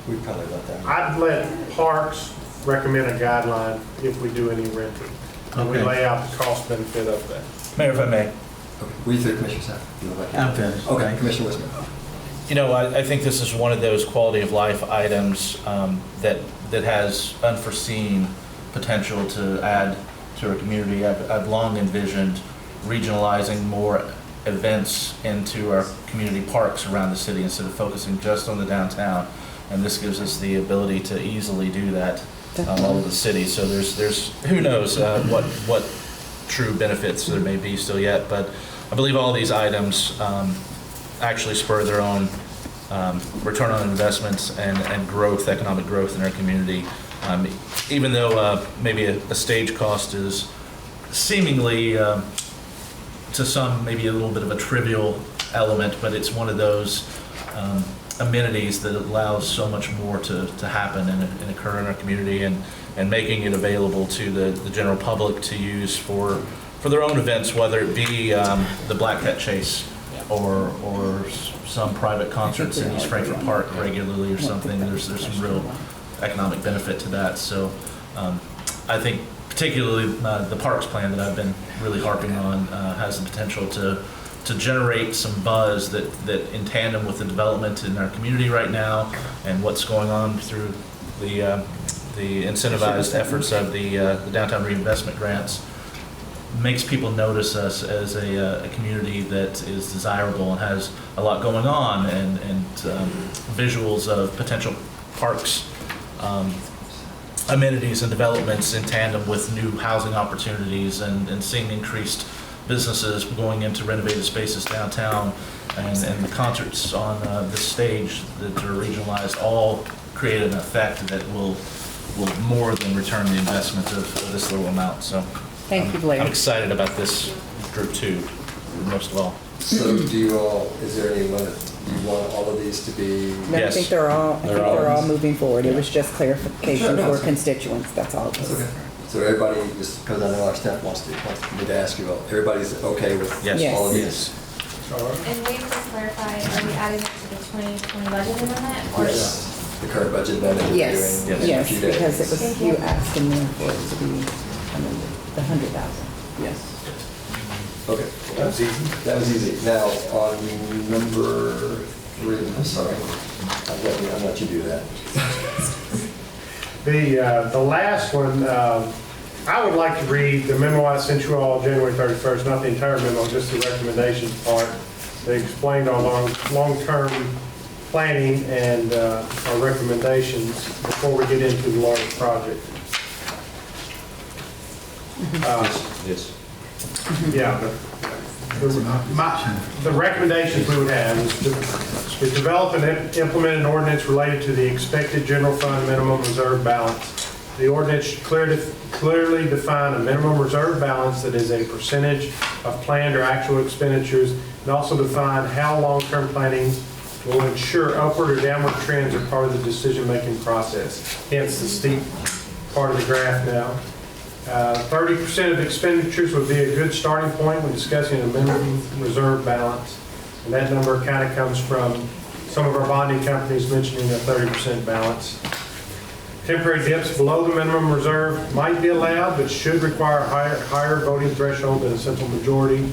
S3: We'd probably let that.
S9: I'd let parks recommend a guideline if we do any renting. And we lay out the cost benefit of that.
S13: Mayor, if I may.
S3: Okay. Were you through, Commissioner Sapp?
S11: I'm finished.
S3: Okay, Commissioner Wisman.
S13: I think this is one of those quality of life items that has unforeseen potential to add to our community. I've long envisioned regionalizing more events into our community parks around the city instead of focusing just on the downtown. And this gives us the ability to easily do that all over the city. So there's who knows what true benefits there may be still yet, but I believe all these items actually spur their own return on investments and growth, economic growth in our community. Even though maybe a stage cost is seemingly to some maybe a little bit of a trivial element, but it's one of those amenities that allows so much more to happen and occur in our community, and making it available to the general public to use for their own events, whether it be the Black Cat Chase or some private concerts in East Frankfort Park regularly or something. There's some real economic benefit to that. So I think particularly the parks plan that I've been really harping on has the potential to generate some buzz that in tandem with the development in our community right now and what's going on through the incentivized efforts of the downtown reinvestment grants makes people notice us as a community that is desirable and has a lot going on, and visuals of potential parks amenities and developments in tandem with new housing opportunities and seeing increased
S8: businesses going into renovated spaces downtown, and the concerts on this stage that are regionalized all create an effect that will more than return the investment of this little amount. So
S7: Thank you, Blair.
S8: I'm excited about this group too, most of all.
S3: So do you all, is there any limit? Do you want all of these to be?
S7: No, I
S8: Yes.
S7: think they're all moving forward. It was just clarification
S3: Sure.
S7: for constituents, that's all it was.
S3: Okay. So everybody, just because I know our staff wants me to ask you all, everybody's okay with
S8: Yes.
S3: all of
S8: Yes.
S3: these?
S10: And we just clarified, are we adding it to the 2020 budget amendment? Or
S3: Yes. The current budget amendment that we're
S7: Yes,
S3: doing in a
S7: yes,
S3: few days.
S7: because it was,
S10: Thank
S7: you
S10: you.
S7: asked in there for it to be amended, the 100,000, yes.
S3: Okay, that was easy. That was easy. Now, on number 3, I'm sorry, I'll let you do that.
S9: The last one, I would like to read the memo I sent you all January 31st, not the entire memo, just the recommendations part. They explained our long-term planning and our recommendations before we get into the large project.
S2: Yes.
S9: Yeah, the recommendations we would have is to develop and implement an ordinance related to the expected general fund minimum reserve balance. The ordinance should clearly define a minimum reserve balance that is a percentage of planned or actual expenditures, and also define how long-term planning will ensure upward or downward trends are part of the decision-making process. Hence the steep part of the graph now. 30% of expenditures would be a good starting point when discussing a minimum reserve balance. And that number kind of comes from some of our bonding companies mentioning a 30% balance. Temporary dips below the minimum reserve might be allowed, but should require a higher voting threshold than a simple majority.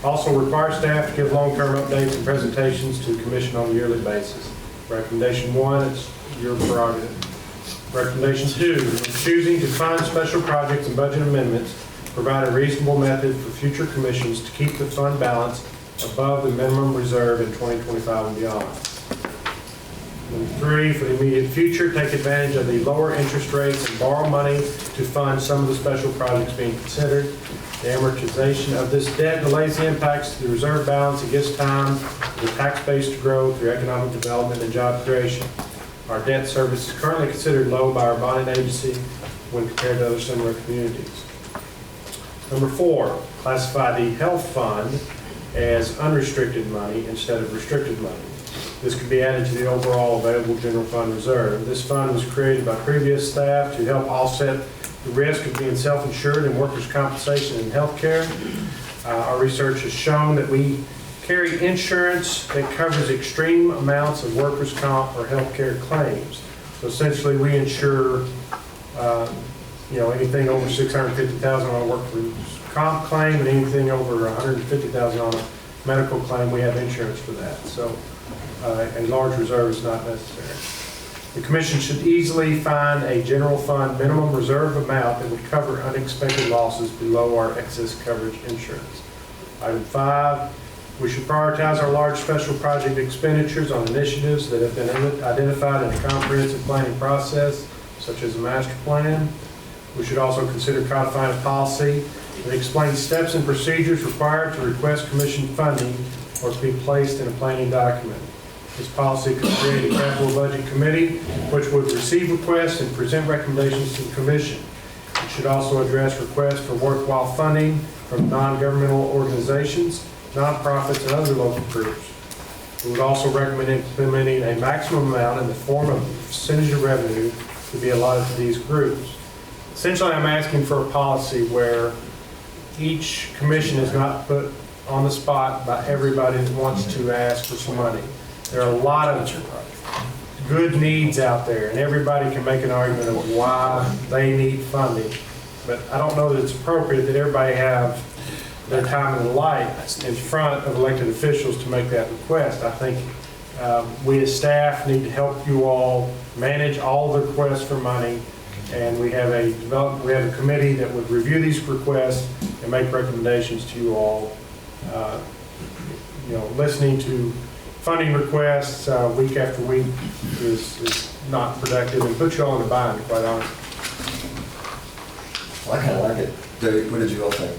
S9: Also require staff to give long-term updates and presentations to the commission on a yearly basis. Recommendation 1, it's your prerogative. Recommendation 2, when choosing to fund special projects and budget amendments, provide a reasonable method for future commissions to keep the fund balance above the minimum reserve in 2025 and beyond. Number 3, for the immediate future, take advantage of the lower interest rates and borrow money to fund some of the special projects being considered. The amortization of this debt delays the impacts to the reserve balance and gives time for the tax base to grow through economic development and job creation. Our debt service is currently considered low by our bonding agency when compared to other similar communities. Number 4, classify the health fund as unrestricted money instead of restricted money. This could be added to the overall available general fund reserve. This fund was created by previous staff to help offset the risk of being self-insured in workers' compensation and health care. Our research has shown that we carry insurance that covers extreme amounts of workers' comp or health care claims. So essentially, we insure, anything over $650,000 on a workers' comp claim, and anything over $150,000 on a medical claim, we have insurance for that. So a large reserve is not necessary. The commission should easily find a general fund minimum reserve amount that would cover unexpected losses below our excess coverage insurance. Item 5, we should prioritize our large special project expenditures on initiatives that have been identified in a comprehensive planning process, such as a master plan. We should also consider codifying a policy that explains steps and procedures required to request commission funding or to be placed in a planning document. This policy could create a capital budget committee which would receive requests and present recommendations to the commission. It should also address requests for worthwhile funding from non-governmental organizations, nonprofits, and other local groups. We would also recommend implementing a maximum amount in the form of a percentage of revenue to be allotted to these groups. Essentially, I'm asking for a policy where each commission is not put on the spot by everybody that wants to ask for some money. There are a lot of good needs out there, and everybody can make an argument of why they need funding. But I don't know that it's appropriate that everybody have their time and light in front of elected officials to make that request. I think we as staff need to help you all manage all the requests for money, and we have a committee that would review these requests and make recommendations to you all. Listening to funding requests week after week is not productive and puts you all in a bind, quite honestly.
S3: Well, I kind of like it. David, what did you all think?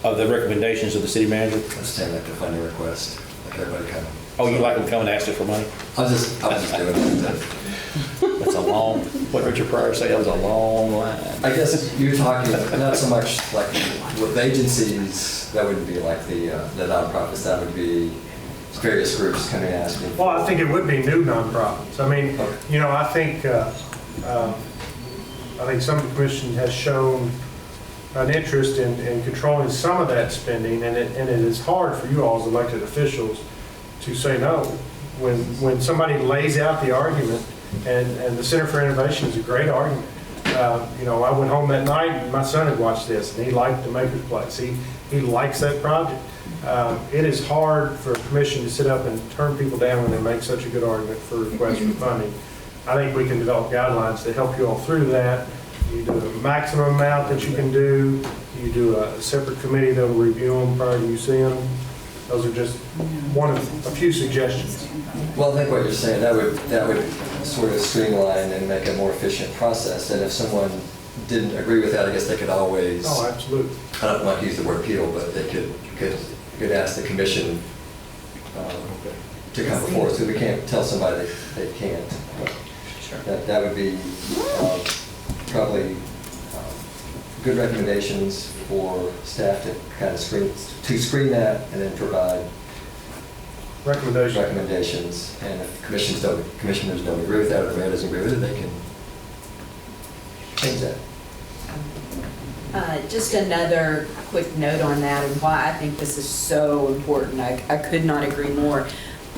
S2: Of the recommendations of the city manager?
S3: Let's take like the funding request, like everybody kind of.
S2: Oh, you like them coming and asking for money?
S3: I was just doing that.
S2: That's a long, what Richard Pryor say, that was a long line.
S3: I guess you're talking not so much like with agencies, that wouldn't be like the nonprofits, that would be various groups coming and asking.
S9: Well, I think it would be new nonprofits. I mean, you know, I think some of the commission has shown an interest in controlling some of that spending, and it is hard for you all as elected officials to say no. When somebody lays out the argument, and the Center for Innovation is a great argument. You know, I went home that night and my son had watched this, and he liked the Maker's Place. He likes that project. It is hard for a commission to sit up and turn people down when they make such a good argument for requests for funding. I think we can develop guidelines to help you all through that. You do a maximum amount that you can do. You do a separate committee that will review them prior to you seeing them. Those are just one of a few suggestions.
S3: Well, I think what you're saying, that would sort of streamline and make a more efficient process. And if someone didn't agree with that, I guess they could always.
S9: Oh, absolutely.
S3: I don't want to use the word appeal, but they could ask the commission to come before us. So we can't tell somebody they can't. That would be probably good recommendations for staff to kind of screen that and then provide recommendations. And if commissioners don't agree with that, or the mayor doesn't agree with it, they can change that.
S15: Just another quick note on that and why I think this is so important. I could not agree more.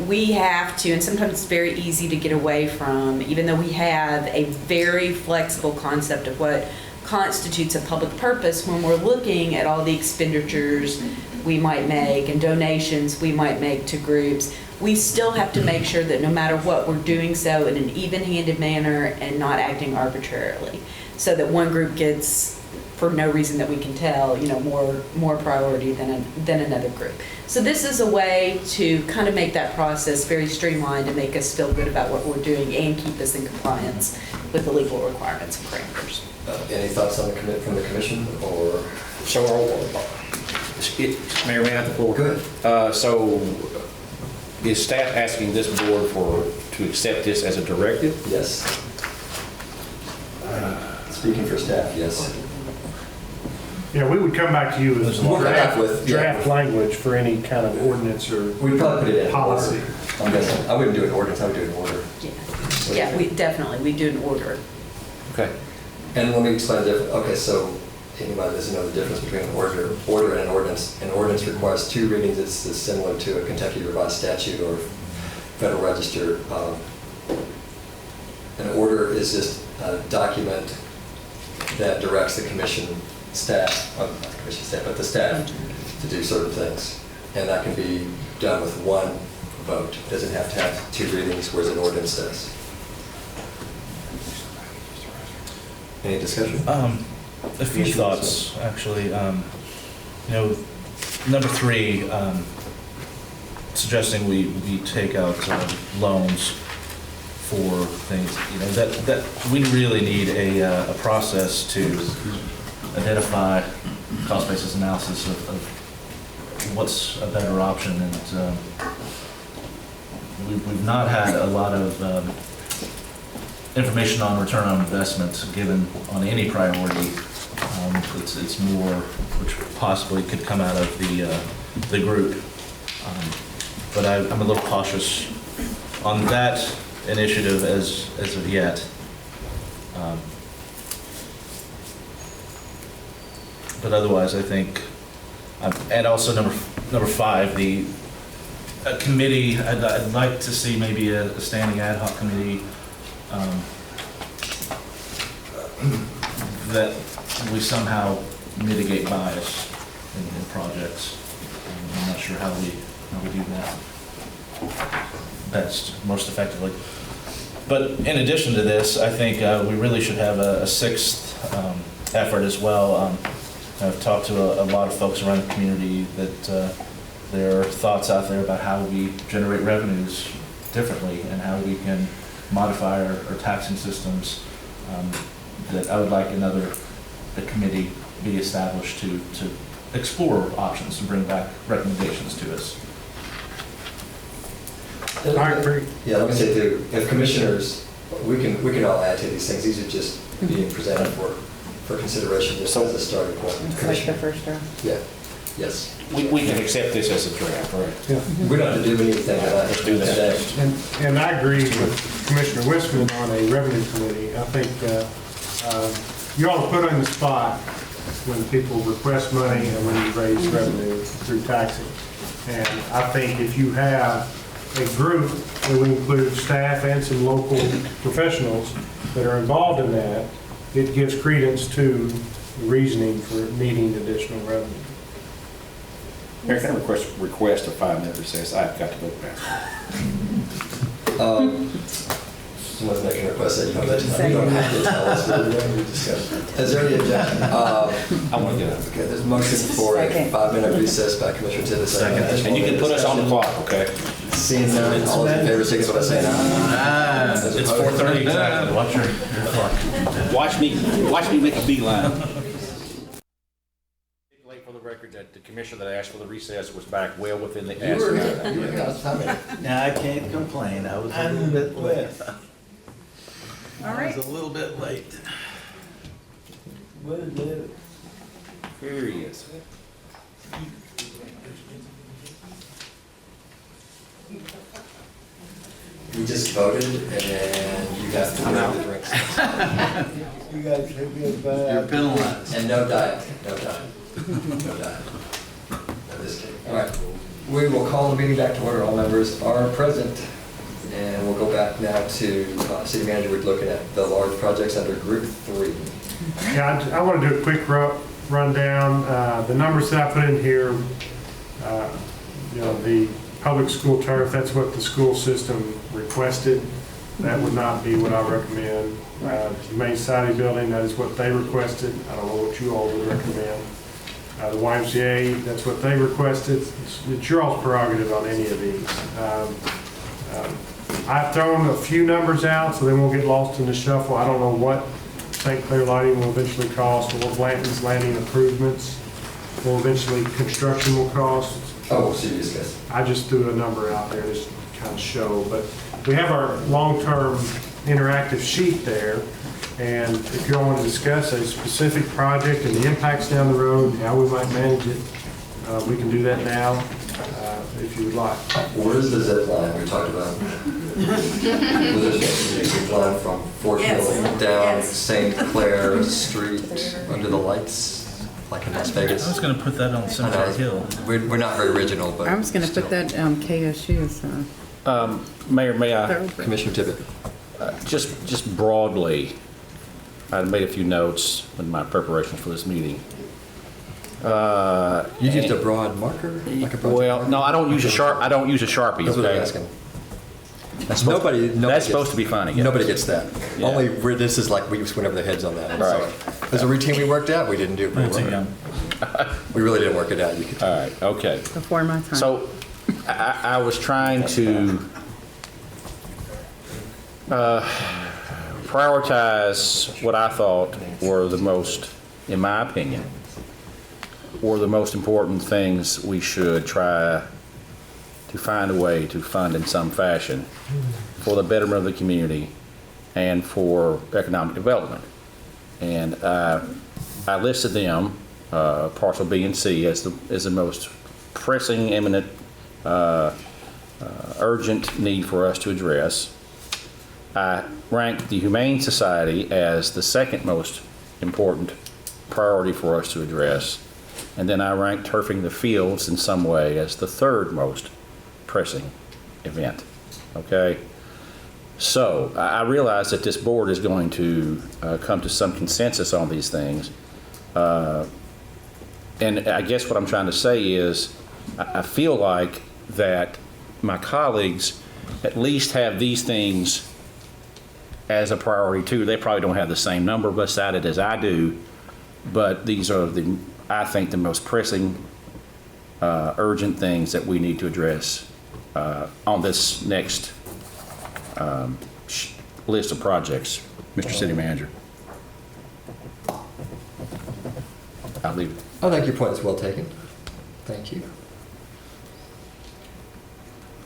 S15: We have to, and sometimes it's very easy to get away from, even though we have a very flexible concept of what constitutes a public purpose, when we're looking at all the expenditures we might make and donations we might make to groups, we still have to make sure that no matter what, we're doing so in an even-handed manner and not acting arbitrarily, so that one group gets, for no reason that we can tell, you know, more priority than another group. So this is a way to kind of make that process very streamlined and make us feel good about what we're doing and keep us in compliance with the legal requirements and parameters.
S3: Any thoughts on from the commission, or?
S2: So, Mayor, may I have the floor?
S3: Good.
S2: So, is staff asking this board to accept this as a directive?
S3: Yes. Speaking for staff, yes.
S9: Yeah, we would come back to you with draft language for any kind of ordinance or
S3: we'd probably put it in
S9: policy.
S3: Order. I'm guessing. I wouldn't do an ordinance, I would do an order.
S15: Yeah, we do an order.
S2: Okay.
S3: And let me explain the difference. Okay, so anybody doesn't know the difference between an order and an ordinance. An ordinance requires 2 readings. It's similar to a Kentucky revised statute or Federal Register. An order is just a document that directs the commission staff, not the commission staff, but the staff to do certain things. And that can be done with 1 vote. It doesn't have to have 2 readings, whereas an ordinance does. Any discussion?
S13: A few thoughts, actually. You know, number 3, suggesting we take out loans for things. You know, that we really need a process to identify cost basis analysis of what's a better option, and we've not had a lot of information on return on investment given on any priority. It's more which possibly could come out of the group, but I'm a little cautious on that initiative as of yet. But otherwise, I think, and also number 5, the committee. I'd like to see maybe a standing ad hoc committee that we somehow mitigate bias in projects. I'm not sure how we do that best, most effectively. But in addition to this, I think we really should have a 6th effort as well. I've talked to a lot of folks around the community that there are thoughts out there about how we generate revenues differently and how we can modify our taxing systems. That I would like a committee be established to
S8: explore options and bring back recommendations to us.
S9: All right, Bree.
S3: Yeah, let me say too, if commissioners, we can all add to these things. These are just being presented for consideration, just as a starting point.
S7: It's like the first round.
S3: Yeah, yes.
S2: We can accept this as a draft, right?
S3: We don't have to do anything
S2: Let's do that.
S3: today.
S9: And I agree with Commissioner Wiseman on a revenue committee. I think you all put on the spot when people request money and when you raise revenue through taxing. And I think if you have a group that would include staff and some local professionals that are involved in that, it gives credence to the reasoning for needing additional revenue.
S2: Mayor, can I request a 5-minute recess? I've got to go back.
S3: Someone's making a request that you don't have to tell us what we're going to discuss. Is there any objection?
S2: I want to get up.
S3: Okay, there's a motion for a 5-minute recess by Commissioner Tibbetts. Second.
S2: And you can put us on the clock, okay?
S3: Seeing none, all those in favor, signify by saying aye.
S8: It's 4:30 exactly. Watch your clock.
S2: Watch me make a beeline. For the record, that the commissioner that asked for the recess was back well within the
S3: You were
S2: time.
S11: Now, I can't complain, I was a little bit late.
S7: All right.
S11: I was a little bit late.
S2: Here he is.
S3: We just voted, and you have to have the drinks.
S5: You guys take me back.
S11: You're penalized.
S3: And no diet, no diet, no diet. No, just kidding. All right, we will call the meeting back to order. All members are present. And we'll go back now to City Manager. We're looking at the large projects under Group 3.
S9: Yeah, I want to do a quick rundown. The numbers that I put in here, the public school turf, that's what the school system requested. That would not be what I recommend. The Humane Society building, that is what they requested. I don't know what you all would recommend. The YMCA, that's what they requested. It's your all's prerogative on any of these. I've thrown a few numbers out so they won't get lost in the shuffle. I don't know what St. Clair Lighting will eventually cost, or what Blanton's Landing improvements will eventually construction will cost.
S3: Oh, serious, guys.
S9: I just threw a number out there just to kind of show, but we have our long-term interactive sheet there, and if you all want to discuss a specific project and the impacts down the road, and how we might manage it, we can do that now, if you would like.
S3: Where's the zip line we talked about? Was there supposed to be a zip line from Fort Hill down St. Clair Street under the lights, like in Las Vegas?
S8: I was going to put that on Cemetery Hill.
S3: We're not very original, but
S7: I was going to put that KSU. So.
S2: Mayor, may I?
S3: Commissioner Tippett.
S2: Just broadly, I made a few notes in my preparation for this meeting.
S3: You used a broad marker? Like a broad
S2: Well, no, I don't use a Sharpie.
S3: That's what I'm
S2: Okay.
S3: asking.
S2: Nobody
S3: That's
S2: gets, supposed to be funny.
S3: Nobody gets that.
S2: Yeah.
S3: Only this is like we just went over their heads on that. I'm
S2: Right.
S3: sorry. There's a routine we worked out. We didn't do it very well. We really didn't work it out. You could.
S2: All right. Okay.
S7: Before my time.
S2: So I was trying to prioritize what I thought were the most, in my opinion, were the most important things we should try to find a way to fund in some fashion for the betterment of the community and for economic development. And I listed them, parcel B and C, as the most pressing, imminent, urgent need for us to address. I ranked the Humane Society as the second most important priority for us to address. And then I ranked turfing the fields in some way as the third most pressing event. Okay? So I realize that this board is going to come to some consensus on these things. And I guess what I'm trying to say is I feel like that my colleagues at least have these things as a priority too. They probably don't have the same number beside it as I do, but these are I think the most pressing, urgent things that we need to address on this next list of projects, Mr. City Manager. I'll leave it.
S3: I think your point is well taken. Thank you.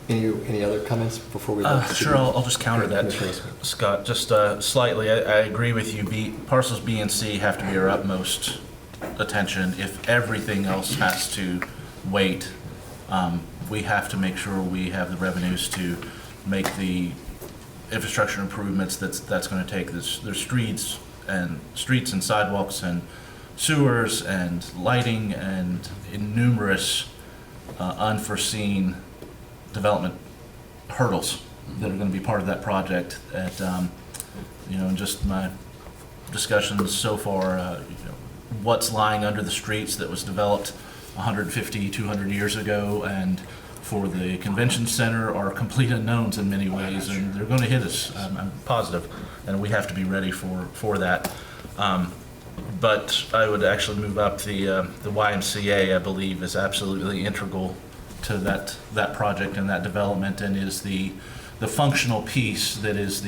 S3: Any other comments before we?
S8: Sure, I'll just counter that, Scott, just slightly. I agree with you. Parcels B and C have to be our utmost attention. If everything else has to wait, we have to make sure we have the revenues to make the infrastructure improvements that's going to take. There's streets and sidewalks and sewers and lighting and numerous unforeseen development hurdles that are going to be part of that project. In just my discussions so far, what's lying under the streets that was developed 150, 200 years ago, and for the convention center are complete unknowns in many ways, and they're going to hit us. I'm positive, and we have to be ready for that. But I would actually move up the YMCA. I believe is absolutely integral to that project and that development, and is the functional piece that is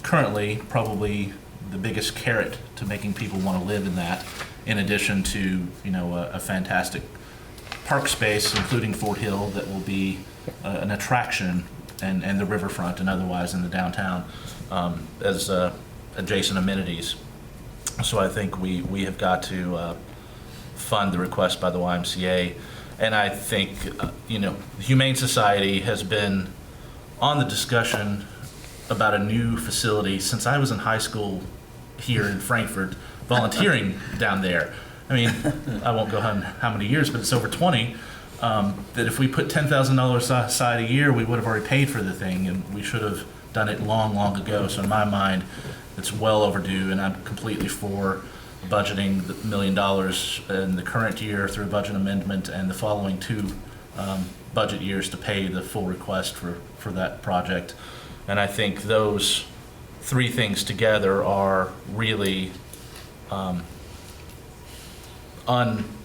S8: currently probably the biggest carrot to making people want to live in that, in addition to a fantastic park space, including Fort Hill, that will be an attraction, and the riverfront and otherwise in the downtown as adjacent amenities. So I think we have got to fund the request by the YMCA. And I think, the Humane Society has been on the discussion about a new facility since I was in high school here in Frankfort, volunteering down there. I mean, I won't go on how many years, but it's over 20. That if we put $10,000 aside a year, we would have already paid for the thing, and we should have done it long, long ago. So in my mind, it's well overdue, and I'm completely for budgeting the $1 million in the current year through a budget amendment and the following 2 budget years to pay the full request for that project. And I think those 3 things together are really,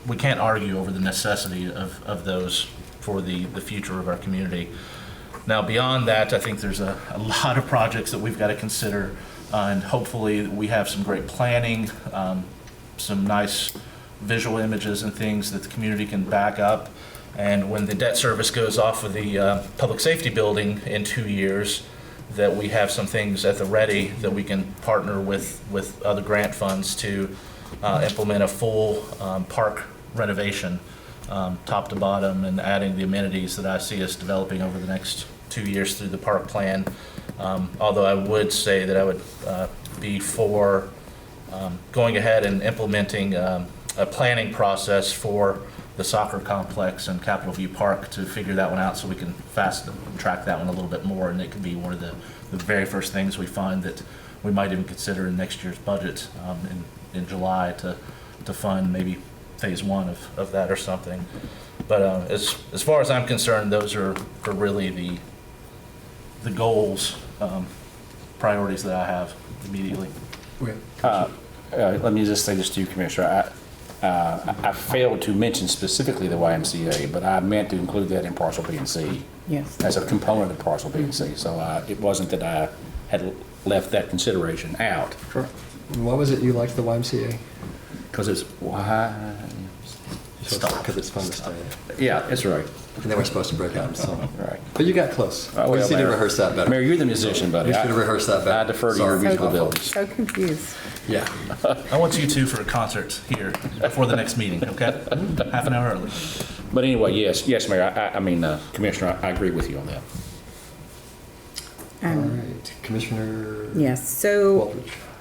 S8: we can't argue over the necessity of those for the future of our community. Now, beyond that, I think there's a lot of projects that we've got to consider. And hopefully we have some great planning, some nice visual images and things that the community can back up. And when the debt service goes off of the public safety building in 2 years, that we have some things at the ready that we can partner with other grant funds to implement a full park renovation, top to bottom, and adding the amenities that I see us developing over the next 2 years through the park plan. Although I would say that I would be for going ahead and implementing a planning process for the soccer complex and Capitol View Park to figure that one out, so we can fast track that one a little bit more, and it could be one of the very first things we find that we might even consider in next year's budget in July to fund maybe phase 1 of that or something. But as far as I'm concerned, those are really the goals, priorities that I have immediately.
S2: Let me just say this to you, Commissioner. I failed to mention specifically the YMCA, but I meant to include that in parcel B and C.
S7: Yes.
S2: As a component of parcel B and C. So it wasn't that I had left that consideration out.
S3: Sure. Why was it you liked the YMCA?
S2: Because it's
S3: Because it's fun to stay.
S2: Yeah, that's right.
S3: And then we're supposed to break out in song.
S2: Right.
S3: But you got close.
S2: Well,
S3: We just need to
S2: Mayor-
S3: rehearse that better.
S2: Mayor, you're the musician, buddy.
S3: We should have rehearsed that better.
S2: I defer to your
S3: Sorry.
S2: musical abilities.
S7: So confused.
S3: Yeah.
S8: I want you 2 for a concert here before the next meeting, okay? Half an hour early.
S2: But anyway, yes, Mayor. I mean, Commissioner, I agree with you on that.
S3: All right. Commissioner
S7: Yes, so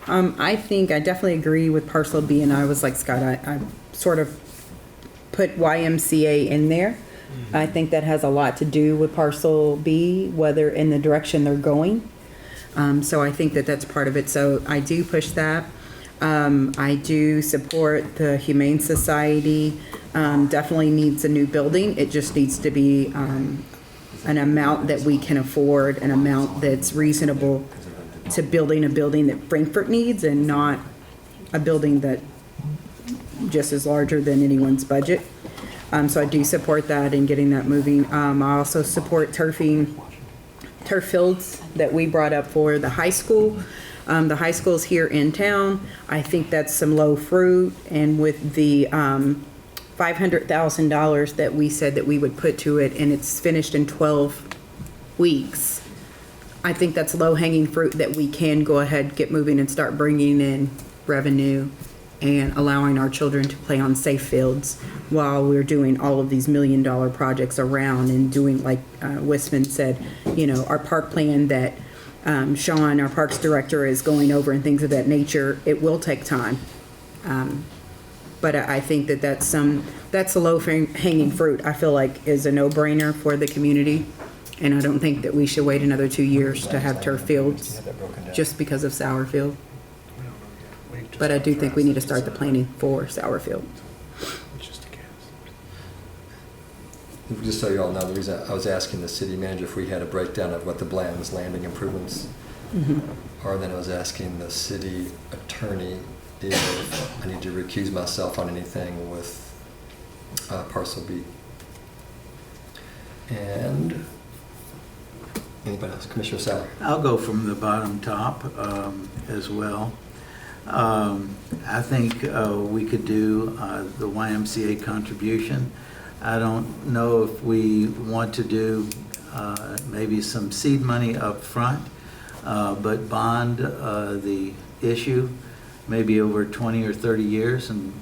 S3: Waldridge.
S7: I think I definitely agree with parcel B, and I was like Scott, I sort of put YMCA in there. I think that has a lot to do with parcel B, whether in the direction they're going. So I think that that's part of it. So I do push that. I do support the Humane Society. Definitely needs a new building. It just needs to be an amount that we can afford, an amount that's reasonable to building a building that Frankfort needs, and not a building that just is larger than anyone's budget. So I do support that and getting that moving. I also support turf fields that we brought up for the high school. The high school's here in town. I think that's some low fruit, and with the $500,000 that we said that we would put to it, and it's finished in 12 weeks, I think that's low-hanging fruit that we can go ahead, get moving, and start bringing in revenue and allowing our children to play on safe fields while we're doing all of these million-dollar projects around and doing, like Wisman said, you know, our park plan that Sean, our parks director, is going over and things of that nature. It will take time. But I think that that's a low-hanging fruit, I feel like is a no-brainer for the community. And I don't think that we should wait another 2 years to have turf fields just because of Sourfield. But I do think we need to start the planning for Sourfield.
S3: Just so you all know, the reason I was asking the city manager if we had a breakdown of what the Bland's landing improvements are, then I was asking the city attorney if I need to recuse myself on anything with parcel B. And anybody else? Commissioner Sauer.
S11: I'll go from the bottom top as well. I think we could do the YMCA contribution. I don't know if we want to do maybe some seed money up front, but bond the issue maybe over 20 or 30 years, and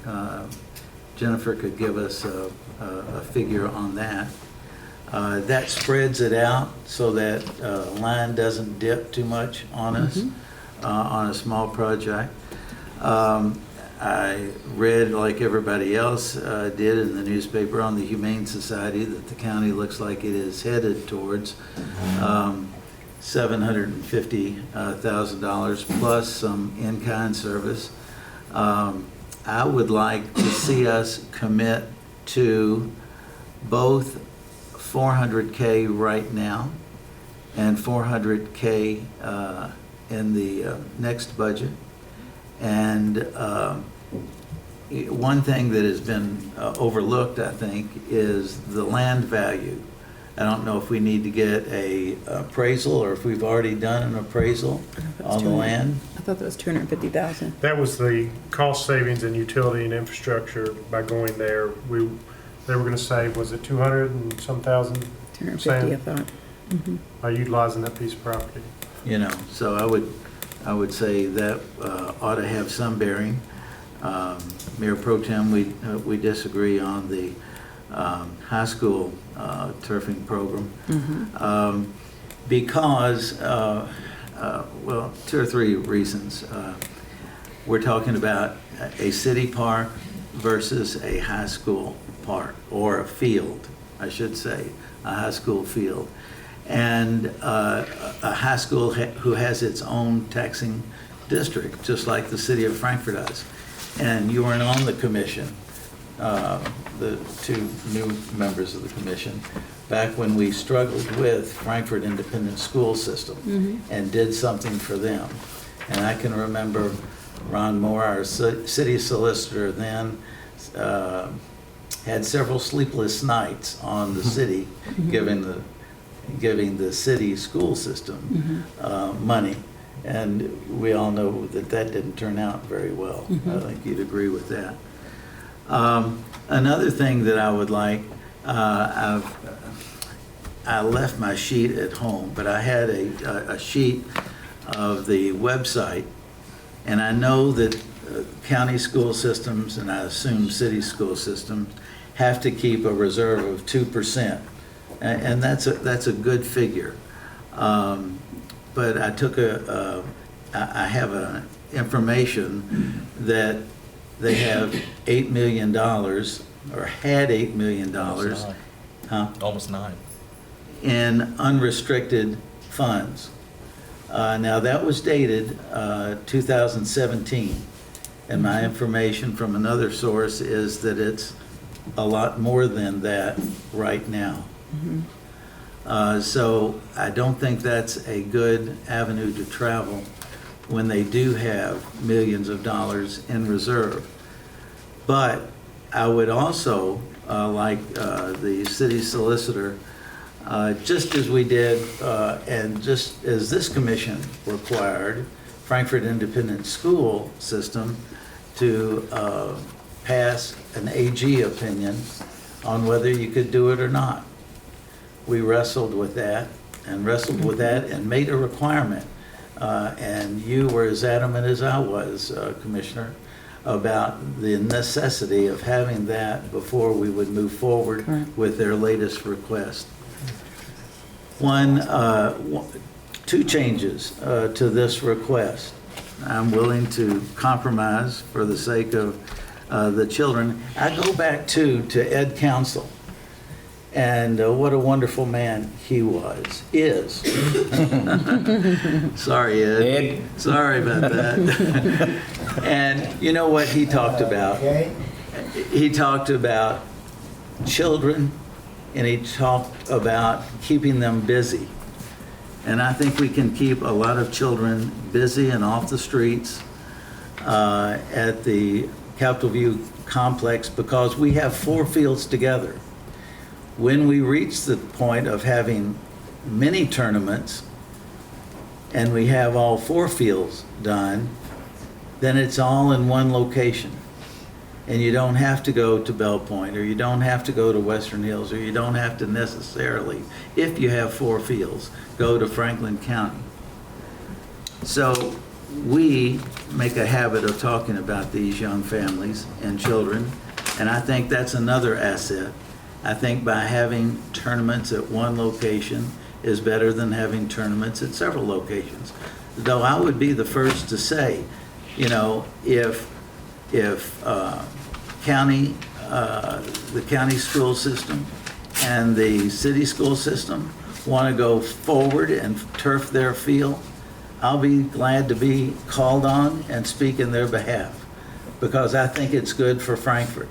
S11: Jennifer could give us a figure on that. That spreads it out so that line doesn't dip too much on us on a small project. I read, like everybody else did in the newspaper, on the Humane Society that the county looks like it is headed towards $750,000 plus some in-kind service. I would like to see us commit to both 400K right now and 400K in the next budget. And one thing that has been overlooked, I think, is the land value. I don't know if we need to get a appraisal or if we've already done an appraisal on the land.
S7: I thought that was $250,000.
S9: That was the cost savings in utility and infrastructure by going there. They were going to save, was it 200 and some thousand?
S7: 250, I thought.
S9: By utilizing that piece of property.
S11: You know, so I would say that ought to have some bearing. Mayor Pro Tem, we disagree on the high school turfing program because, well, 2 or 3 reasons. We're talking about a city park versus a high school park, or a field, I should say, a high school field. And a high school who has its own taxing district, just like the city of Frankfort does. And you weren't on the commission, the 2 new members of the commission, back when we struggled with Frankfort Independent School System and did something for them. And I can remember Ron Moore, our city solicitor then, had several sleepless nights on the city giving the city school system money. And we all know that that didn't turn out very well. I think you'd agree with that. Another thing that I would like, I left my sheet at home, but I had a sheet of the website, and I know that county school systems, and I assume city school systems, have to keep a reserve of 2%. And that's a good figure. But I took I have an information that they have $8 million, or had $8 million,
S8: Almost 9.
S11: in unrestricted funds. Now that was dated 2017, and my information from another source is that it's a lot more than that right now. So I don't think that's a good avenue to travel when they do have millions of dollars in reserve. But I would also like the city solicitor, just as we did and just as this commission required Frankfort Independent School System to pass an AG opinion on whether you could do it or not. We wrestled with that and made a requirement. And you were as adamant as I was, Commissioner, about the necessity of having that before we would move forward with their latest request. Two changes to this request. I'm willing to compromise for the sake of the children. I go back to Ed Council, and what a wonderful man he is. Sorry, Ed. Sorry about that. And you know what he talked about? He talked about children, and he talked about keeping them busy. And I think we can keep a lot of children busy and off the streets at the Capitol View complex because we have 4 fields together. When we reach the point of having mini tournaments and we have all 4 fields done, then it's all in one location. And you don't have to go to Bell Point, or you don't have to go to Western Hills, or you don't have to necessarily, if you have 4 fields, go to Franklin County. So we make a habit of talking about these young families and children, and I think that's another asset. I think by having tournaments at one location is better than having tournaments at several locations. Though I would be the first to say, you know, if the county school system and the city school system want to go forward and turf their field, I'll be glad to be called on and speak in their behalf, because I think it's good for Frankfort.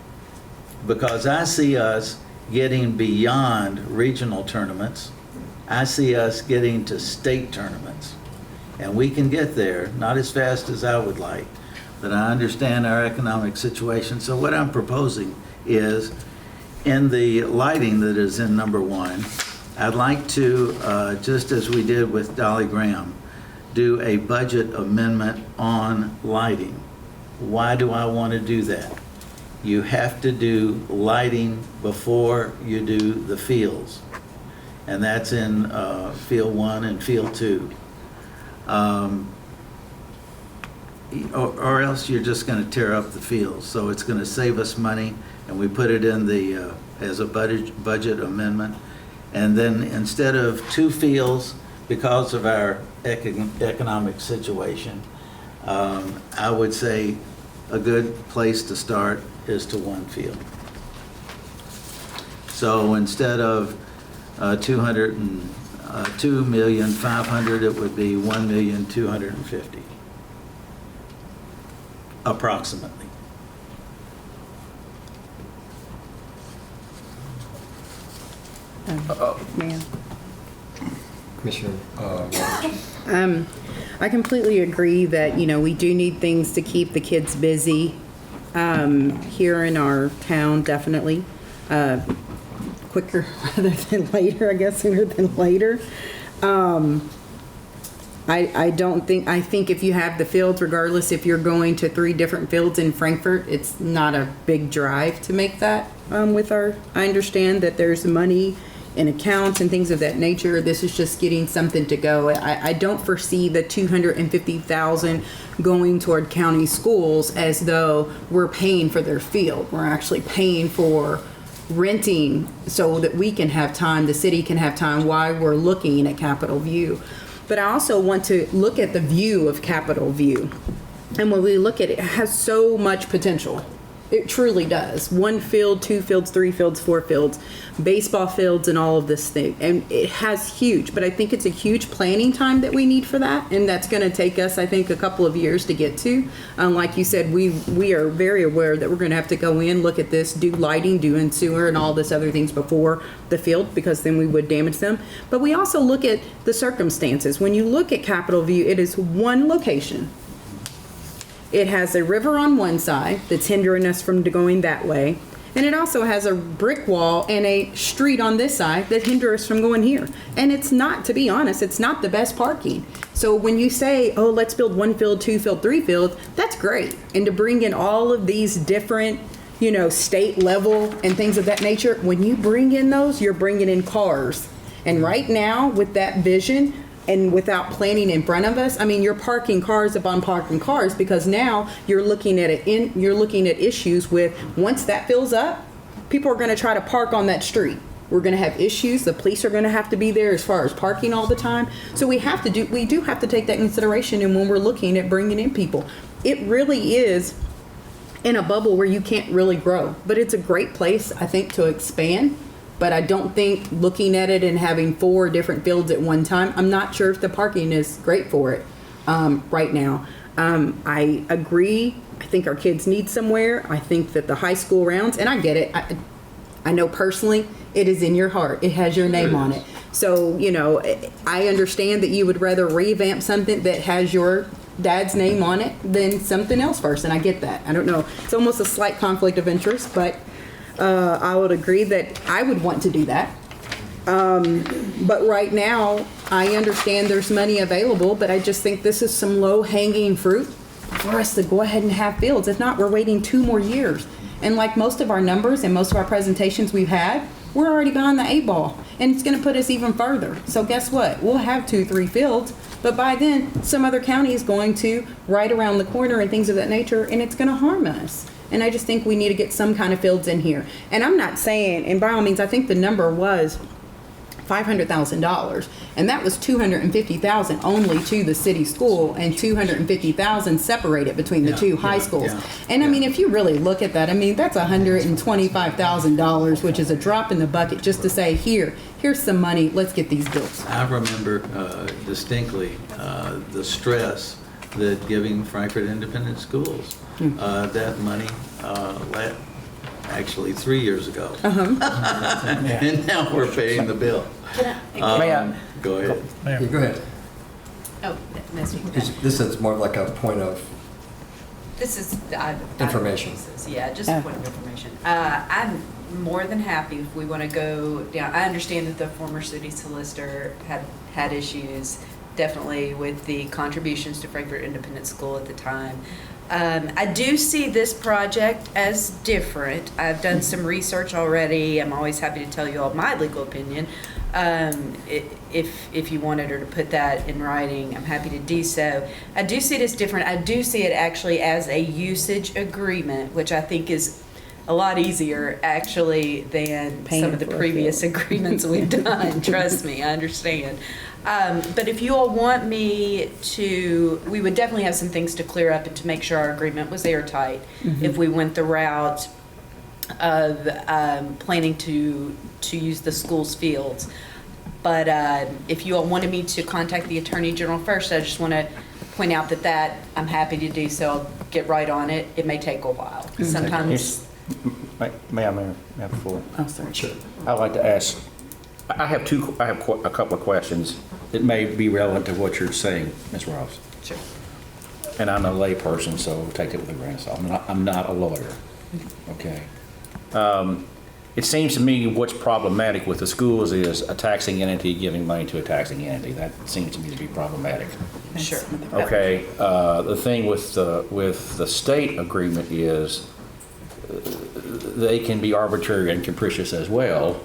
S11: Because I see us getting beyond regional tournaments. I see us getting to state tournaments. And we can get there, not as fast as I would like, but I understand our economic situation. So what I'm proposing is, in the lighting that is in number 1, I'd like to, just as we did with Dolly Graham, do a budget amendment on lighting. Why do I want to do that? You have to do lighting before you do the fields. And that's in Field 1 and Field 2. Or else you're just going to tear up the fields. So it's going to save us money, and we put it in the as a budget amendment. And then instead of 2 fields, because of our economic situation, I would say a good place to start is to 1 field. So instead of $2,500,000, it would be $1,250,000, approximately.
S7: Ma'am.
S3: Commissioner.
S7: I completely agree that, you know, we do need things to keep the kids busy here in our town, definitely. Quicker rather than later, I guess, sooner than later. I think if you have the fields, regardless if you're going to 3 different fields in Frankfort, it's not a big drive to make that I understand that there's money in accounts and things of that nature. This is just getting something to go. I don't foresee the $250,000 going toward county schools as though we're paying for their field. We're actually paying for renting so that we can have time, the city can have time while we're looking at Capitol View. But I also want to look at the view of Capitol View. And when we look at it, it has so much potential. It truly does. 1 field, 2 fields, 3 fields, 4 fields, baseball fields, and all of this thing. And it has huge, but I think it's a huge planning time that we need for that. And that's going to take us, I think, a couple of years to get to. Like you said, we are very aware that we're going to have to go in, look at this, do lighting, do sewer, and all this other things before the field, because then we would damage them. But we also look at the circumstances. When you look at Capitol View, it is 1 location. It has a river on one side that's hindering us from going that way. And it also has a brick wall and a street on this side that hinder us from going here. And it's not, to be honest, it's not the best parking. So when you say, oh, let's build 1 field, 2 field, 3 field, that's great. And to bring in all of these different, state level and things of that nature, when you bring in those, you're bringing in cars. And right now, with that vision, and without planning in front of us, I mean, you're parking cars upon parking cars, because now you're looking at you're looking at issues with, once that fills up, people are going to try to park on that street. We're going to have issues. The police are going to have to be there as far as parking all the time. So we do have to take that consideration. And when we're looking at bringing in people, it really is in a bubble where you can't really grow, but it's a great place, I think, to expand. But I don't think looking at it and having 4 different fields at one time, I'm not sure if the parking is great for it right now. I agree. I think our kids need somewhere. I think that the high school rounds, and I get it. I know personally it is in your heart. It has your name on it. So, I understand that you would rather revamp something that has your dad's name on it than something else first. And I get that. I don't know. It's almost a slight conflict of interest, but I would agree that I would want to do that. But right now, I understand there's money available, but I just think this is some low-hanging fruit for us to go ahead and have fields. If not, we're waiting 2 more years. And like most of our numbers and most of our presentations we've had, we're already behind the 8 ball. And it's going to put us even further. So guess what? We'll have 2, 3 fields. But by then, some other county is going to right around the corner and things of that nature, and it's going to harm us. And I just think we need to get some kind of fields in here. And I'm not saying, and by all means, I think the number was $500,000, and that was $250,000 only to the city school, and $250,000 separated between the 2 high schools. And I mean, if you really look at that, I mean, that's $125,000, which is a drop in the bucket, just to say, here's some money, let's get these built.
S11: I remember distinctly the stress that giving Frankfort Independent Schools that money actually 3 years ago. And now we're paying the bill. Go ahead.
S3: Yeah, go ahead.
S15: Oh, that's me.
S3: This is more of like a point of
S15: This is
S3: information.
S15: Just a point of information. I'm more than happy if we want to go down. I understand that the former city solicitor had issues, definitely, with the contributions to Frankfort Independent School at the time. I do see this project as different. I've done some research already. I'm always happy to tell you all my legal opinion. If you wanted her to put that in writing, I'm happy to do so. I do see it as different. I do see it actually as a usage agreement, which I think is a lot easier actually than some of the previous agreements we've done. Trust me, I understand. But if you all want me to, we would definitely have some things to clear up and to make sure our agreement was airtight if we went the route of planning to use the school's fields. But if you all wanted me to contact the Attorney General first, I just want to point out that I'm happy to do so. I'll get right on it. It may take a while. Sometimes.
S2: May I have the floor?
S7: Oh, sorry.
S3: Sure.
S2: I'd like to ask, I have a couple of questions that may be relevant to what you're saying, Ms. Ross.
S15: Sure.
S2: And I'm a layperson, so take it with a grain of salt. I'm not a lawyer, okay? It seems to me what's problematic with the schools is a taxing entity giving money to a taxing entity. That seems to me to be problematic.
S15: Sure.
S2: Okay, the thing with the state agreement is they can be arbitrary and capricious as well.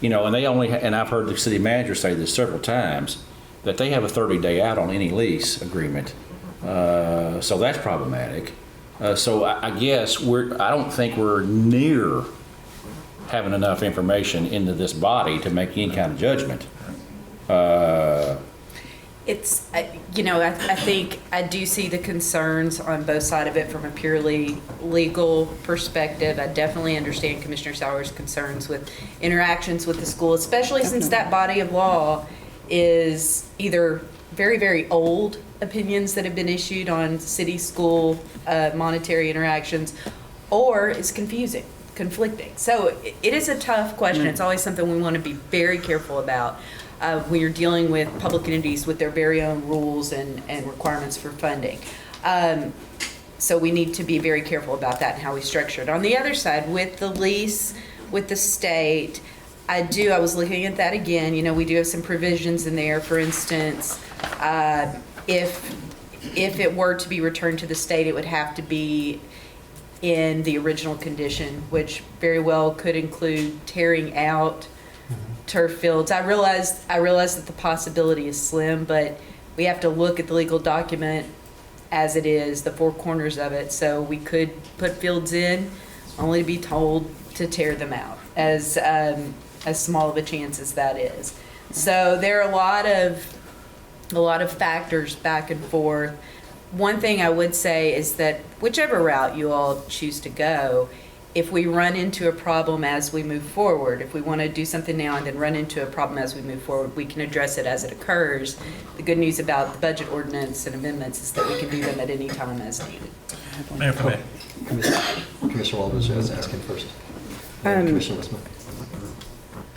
S2: And I've heard the city manager say this several times, that they have a 30-day out on any lease agreement. So that's problematic. So I guess I don't think we're near having enough information into this body to make any kind of judgment.
S15: I think I do see the concerns on both sides of it from a purely legal perspective. I definitely understand Commissioner Sauer's concerns with interactions with the school, especially since that body of law is either very, very old opinions that have been issued on city-school monetary interactions, or is conflicting. So it is a tough question. It's always something we want to be very careful about. When you're dealing with public entities with their very own rules and requirements for funding. So we need to be very careful about that and how we structure it. On the other side, with the lease, with the state, I was looking at that again, we do have some provisions in there. For instance, if it were to be returned to the state, it would have to be in the original condition, which very well could include tearing out turf fields. I realize that the possibility is slim, but we have to look at the legal document as it is, the four corners of it. So we could put fields in, only to be told to tear them out, as small of a chance as that is. So there are a lot of factors back and forth. One thing I would say is that whichever route you all choose to go, if we run into a problem as we move forward, if we want to do something now and then run into a problem as we move forward, we can address it as it occurs. The good news about the budget ordinance and amendments is that we can do them at any time as needed.
S8: Mayor, for me.
S3: Commissioner Walters was asking first. Commissioner Westman.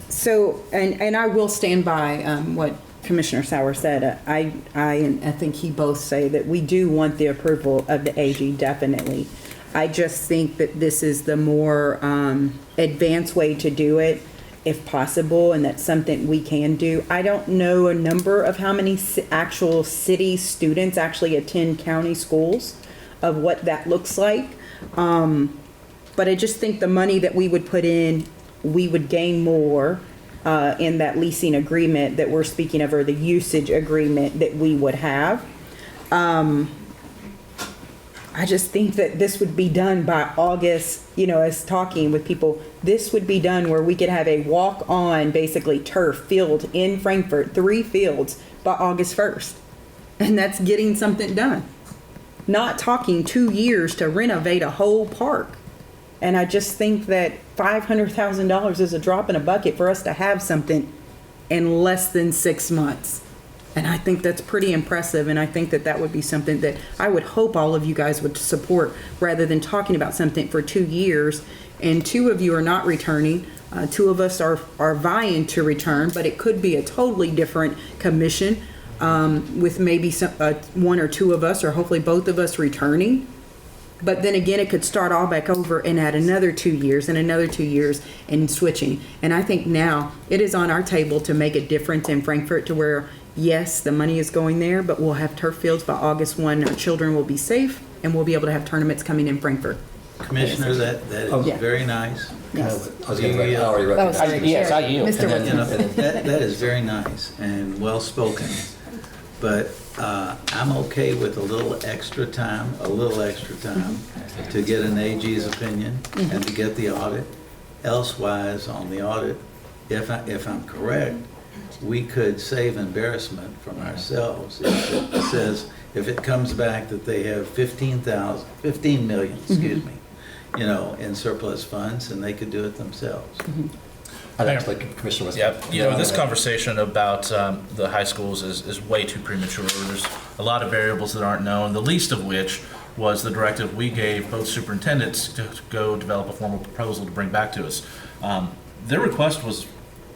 S7: So, and I will stand by what Commissioner Sauer said. I think he both say that we do want the approval of the AG, definitely. I just think that this is the more advanced way to do it, if possible, and that's something we can do. I don't know a number of how many actual city students actually attend county schools, of what that looks like. But I just think the money that we would put in, we would gain more in that leasing agreement that we're speaking of, or the usage agreement that we would have. I just think that this would be done by August, as talking with people, this would be done where we could have a walk-on, basically turf field in Frankfort, 3 fields by August 1st. And that's getting something done. Not talking 2 years to renovate a whole park. And I just think that $500,000 is a drop in a bucket for us to have something in less than 6 months. And I think that's pretty impressive, and I think that that would be something that I would hope all of you guys would support, rather than talking about something for 2 years, and 2 of you are not returning. 2 of us are vying to return, but it could be a totally different commission with maybe 1 or 2 of us, or hopefully both of us returning. But then again, it could start all back over and add another 2 years and another 2 years and switching. And I think now it is on our table to make a difference in Frankfort, to where yes, the money is going there, but we'll have turf fields by August 1. Our children will be safe, and we'll be able to have tournaments coming in Frankfort.
S11: Commissioner, that is
S7: yeah.
S11: very nice.
S7: Yes.
S3: I was going to already recognize.
S2: Yes, I yield.
S7: Mr. Wilson.
S11: That is very nice and well spoken. But I'm okay with a little extra time to get an AG's opinion and to get the audit. Elsewise, on the audit, if I'm correct, we could save embarrassment from ourselves if it comes back that they have 15 million, in surplus funds, and they could do it themselves.
S3: I'd actually, Commissioner Westman.
S8: Yeah, this conversation about the high schools is way too premature. There's a lot of variables that aren't known, the least of which was the directive we gave both superintendents to go develop a formal proposal to bring back to us. Their request was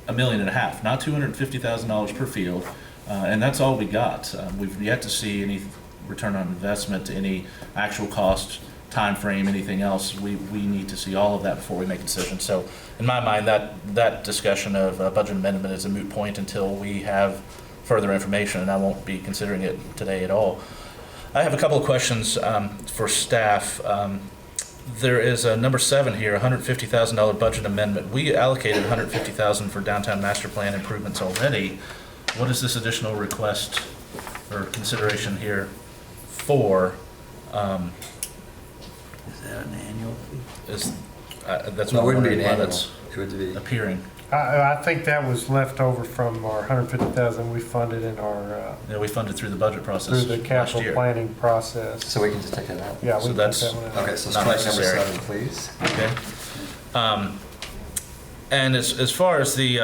S8: $1.5 million, not $250,000 per field, and that's all we got. We've yet to see any return on investment, any actual cost, time frame, anything else. We need to see all of that before we make a decision. So in my mind, that discussion of budget amendment is a moot point until we have further information, and I won't be considering it today at all. I have a couple of questions for staff. There is a number 7 here, $150,000 budget amendment. We allocated $150,000 for downtown master plan improvements already. What is this additional request or consideration here for?
S11: Is that an annual fee?
S8: That's
S3: No,
S8: what
S3: it wouldn't be an annual.
S8: that's
S3: It would be.
S8: appearing.
S9: I think that was left over from our 150,000 we funded in our,
S8: Yeah, we funded through the budget process
S9: through the
S8: last
S9: capital
S8: year.
S9: planning process.
S3: So we can just take that out?
S9: Yeah, we
S8: So
S9: can
S8: that's-
S9: take that one out.
S3: Okay, so
S8: Not
S3: strike number
S8: necessary.
S3: 7, please.
S8: Okay. And as far as the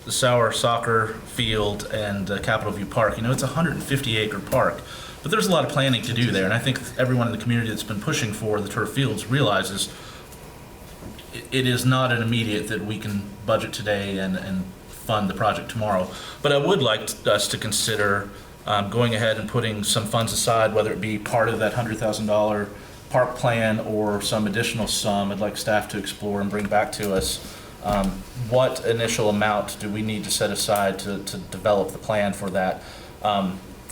S8: Sauer Soccer Field and Capitol View Park, it's a 150-acre park, but there's a lot of planning to do there, and I think everyone in the community that's been pushing for the turf fields realizes it is not an immediate that we can budget today and fund the project tomorrow. But I would like us to consider going ahead and putting some funds aside, whether it be part of that $100,000 park plan or some additional sum, I'd like staff to explore and bring back to us. What initial amount do we need to set aside to develop the plan for that?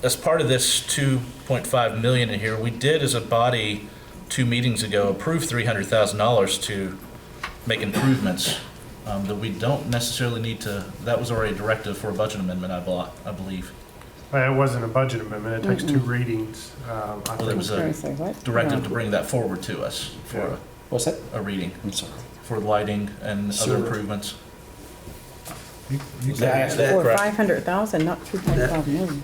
S8: As part of this $2.5 million in here, we did as a body 2 meetings ago approve $300,000 to make improvements that we don't necessarily need to, that was already a directive for a budget amendment, I believe.
S9: Well, it wasn't a budget amendment, it takes 2 readings.
S8: Well, there was a directive to bring that forward to us for
S2: What's that?
S8: a reading,
S2: I'm sorry.
S8: for lighting and other improvements.
S7: For 500,000, not 2.5 million.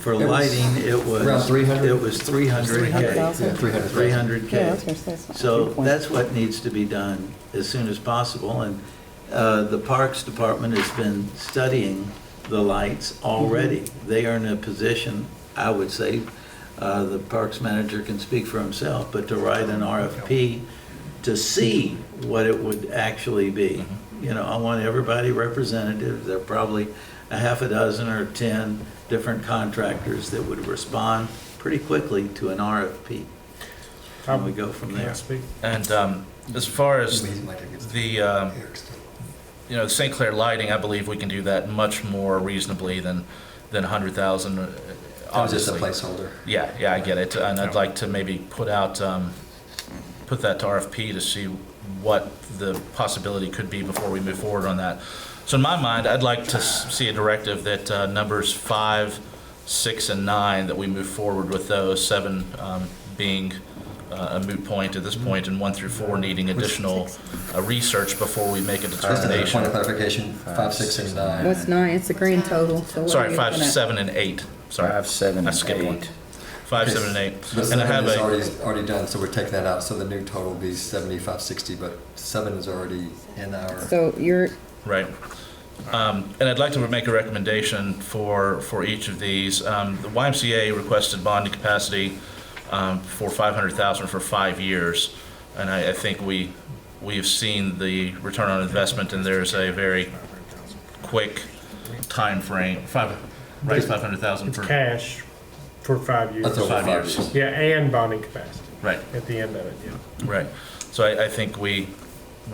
S11: For lighting, it was.
S3: Around 300?
S11: It was 300K.
S3: Yeah, 300.
S11: 300K.
S7: Yeah, I was gonna say, it's not
S11: So
S7: 3.5.
S11: that's what needs to be done as soon as possible. And the Parks Department has been studying the lights already. They are in a position, I would say, the Parks Manager can speak for himself, but to write an RFP to see what it would actually be. You know, I want everybody represented. There are probably a half a dozen or 10 different contractors that would respond pretty quickly to an RFP. And we go from there.
S8: And as far as the, the St. Clair lighting, I believe we can do that much more reasonably than 100,000.
S3: That was just a
S8: Obviously.
S3: placeholder.
S8: Yeah, I get it. And I'd like to maybe put that to RFP to see what the possibility could be before we move forward on that. So in my mind, I'd like to see a directive that numbers 5, 6, and 9, that we move forward with those, 7 being a moot point at this point, and 1 through 4 needing additional research before we make a
S3: Just a point
S8: determination.
S3: of clarification, 5, 6, and 9.
S7: What's 9? It's a grand total, so what are
S8: Sorry,
S7: you
S8: 5,
S7: looking at?
S8: 7, and 8. Sorry,
S2: 5, 7,
S8: I
S2: and
S8: skipped one.
S2: 8.
S8: 5, 7, and 8.
S3: But
S8: And I
S3: 7
S8: have
S3: is already done, so we're taking that out, so the new total will be 75, 60, but 7 is already in our.
S7: So you're,
S8: Right. And I'd like to make a recommendation for each of these. The YMCA requested bonding capacity for $500,000 for 5 years. And I think we have seen the return on investment, and there's a very quick time frame. Raise 500,000
S9: It's
S8: for,
S9: cash for 5 years.
S3: That's over
S8: 5
S3: 5
S8: years.
S3: years.
S9: Yeah, and bonding capacity
S8: right.
S9: at the end of it, yeah.
S8: Right. So I think we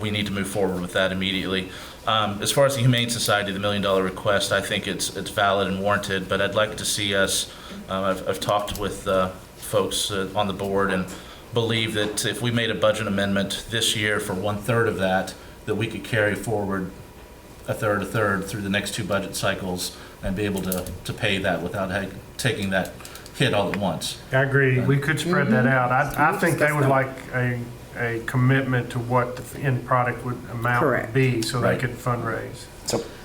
S8: need to move forward with that immediately. As far as the Humane Society, the $1 million request, I think it's valid and warranted, but I'd like to see us, I've talked with folks on the board and believe that if we made a budget amendment this year for 1/3 of that we could carry forward a third through the next 2 budget cycles and be able to pay that without taking that hit all at once.
S9: I agree, we could spread that out. I think they would like a commitment to what the end product would amount would
S7: Correct.
S9: be, so they
S8: Right.
S9: could fundraise.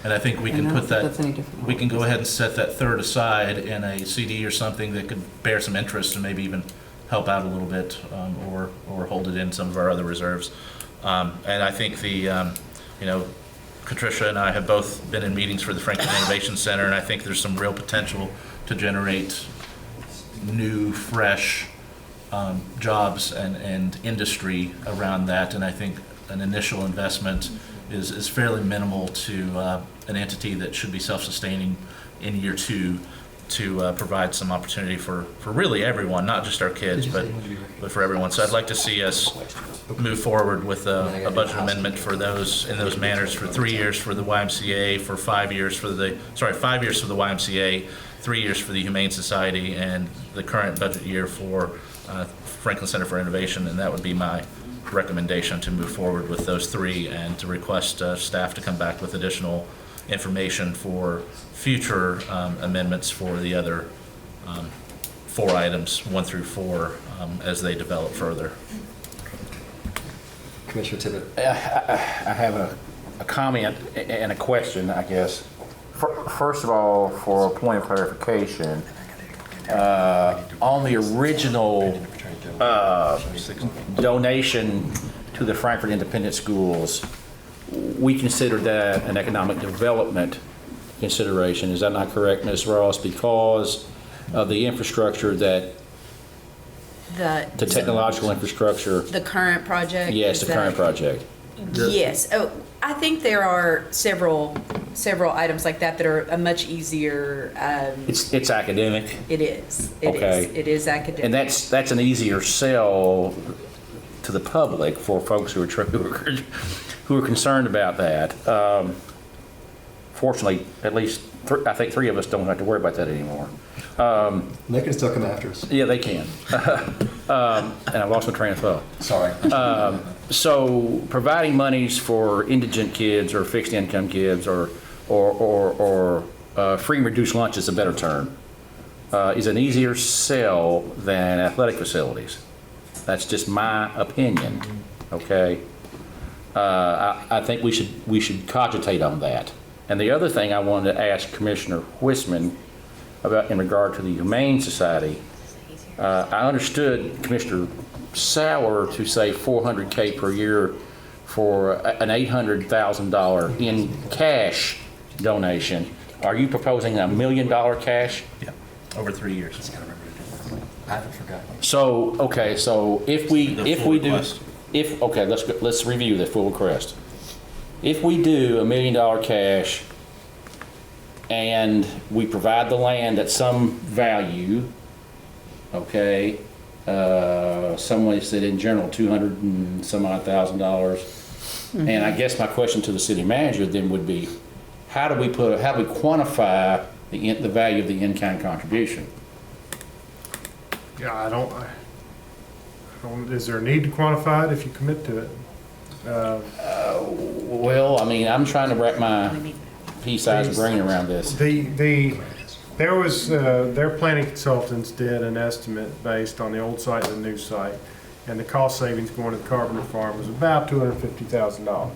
S8: And I think we
S7: And
S8: can
S7: I
S8: put
S7: don't think that's any
S8: that,
S7: different.
S8: we can go ahead and set that third aside in a CD or something that could bear some interest and maybe even help out a little bit, or hold it in some of our other reserves. And I think Patricia and I have both been in meetings for the Frankfort Innovation Center, and I think there's some real potential to generate new, fresh jobs and industry around that. And I think an initial investment is fairly minimal to an entity that should be self-sustaining in year 2 to provide some opportunity for really everyone, not just our kids, but for everyone. So I'd like to see us move forward with a budget amendment for those, in those manners, for 3 years for the YMCA, for 5 years for the, 5 years for the YMCA, 3 years for the Humane Society, and the current budget year for Franklin Center for Innovation. And that would be my recommendation, to move forward with those 3 and to request staff to come back with additional information for future amendments for the other 4 items, 1 through 4, as they develop further.
S3: Commissioner Tippett.
S2: I have a comment and a question, I guess. First of all, for a point of clarification, on the original donation to the Frankfort Independent Schools, we considered that an economic development consideration. Is that not correct, Ms. Ross? Because of the infrastructure that, the technological infrastructure.
S15: The current project?
S2: Yes, the current project.
S15: Yes. Oh, I think there are several several items like that that are a much easier.
S2: It's academic.
S15: It is.
S2: Okay.
S15: It is academic.
S2: And that's an easier sell to the public for folks who are concerned about that. Fortunately, at least I think 3 of us don't have to worry about that anymore.
S3: They can still come after us.
S2: Yeah, they can. And I've lost my train of thought.
S3: Sorry.
S2: So providing monies for indigent kids or fixed income kids or free and reduced lunch is a better term, is an easier sell than athletic facilities. That's just my opinion, okay? I think we should cogitate on that. And the other thing I wanted to ask Commissioner Huisman about in regard to the Humane Society, I understood Commissioner Sauer to say $400K per year for an $800,000 in cash donation. Are you proposing $1 million cash?
S8: Yeah, over 3 years.
S3: I haven't forgotten.
S2: So, okay, so if we do, okay, let's review the full request. If we do $1 million cash and we provide the land at some value, okay, someone said in general $200 and some odd thousand dollars. Mm-hmm. And I guess my question to the city manager then would be, how do we quantify the value of the in-kind contribution?
S9: Yeah, I don't, is there a need to quantify it if you commit to it?
S2: Well, I mean, I'm trying to wrap my pea-sized brain around this.
S9: There was, their planning consultants did an estimate based on the old site and the new site, and the cost savings going to the Carpenter Farm was about $250,000.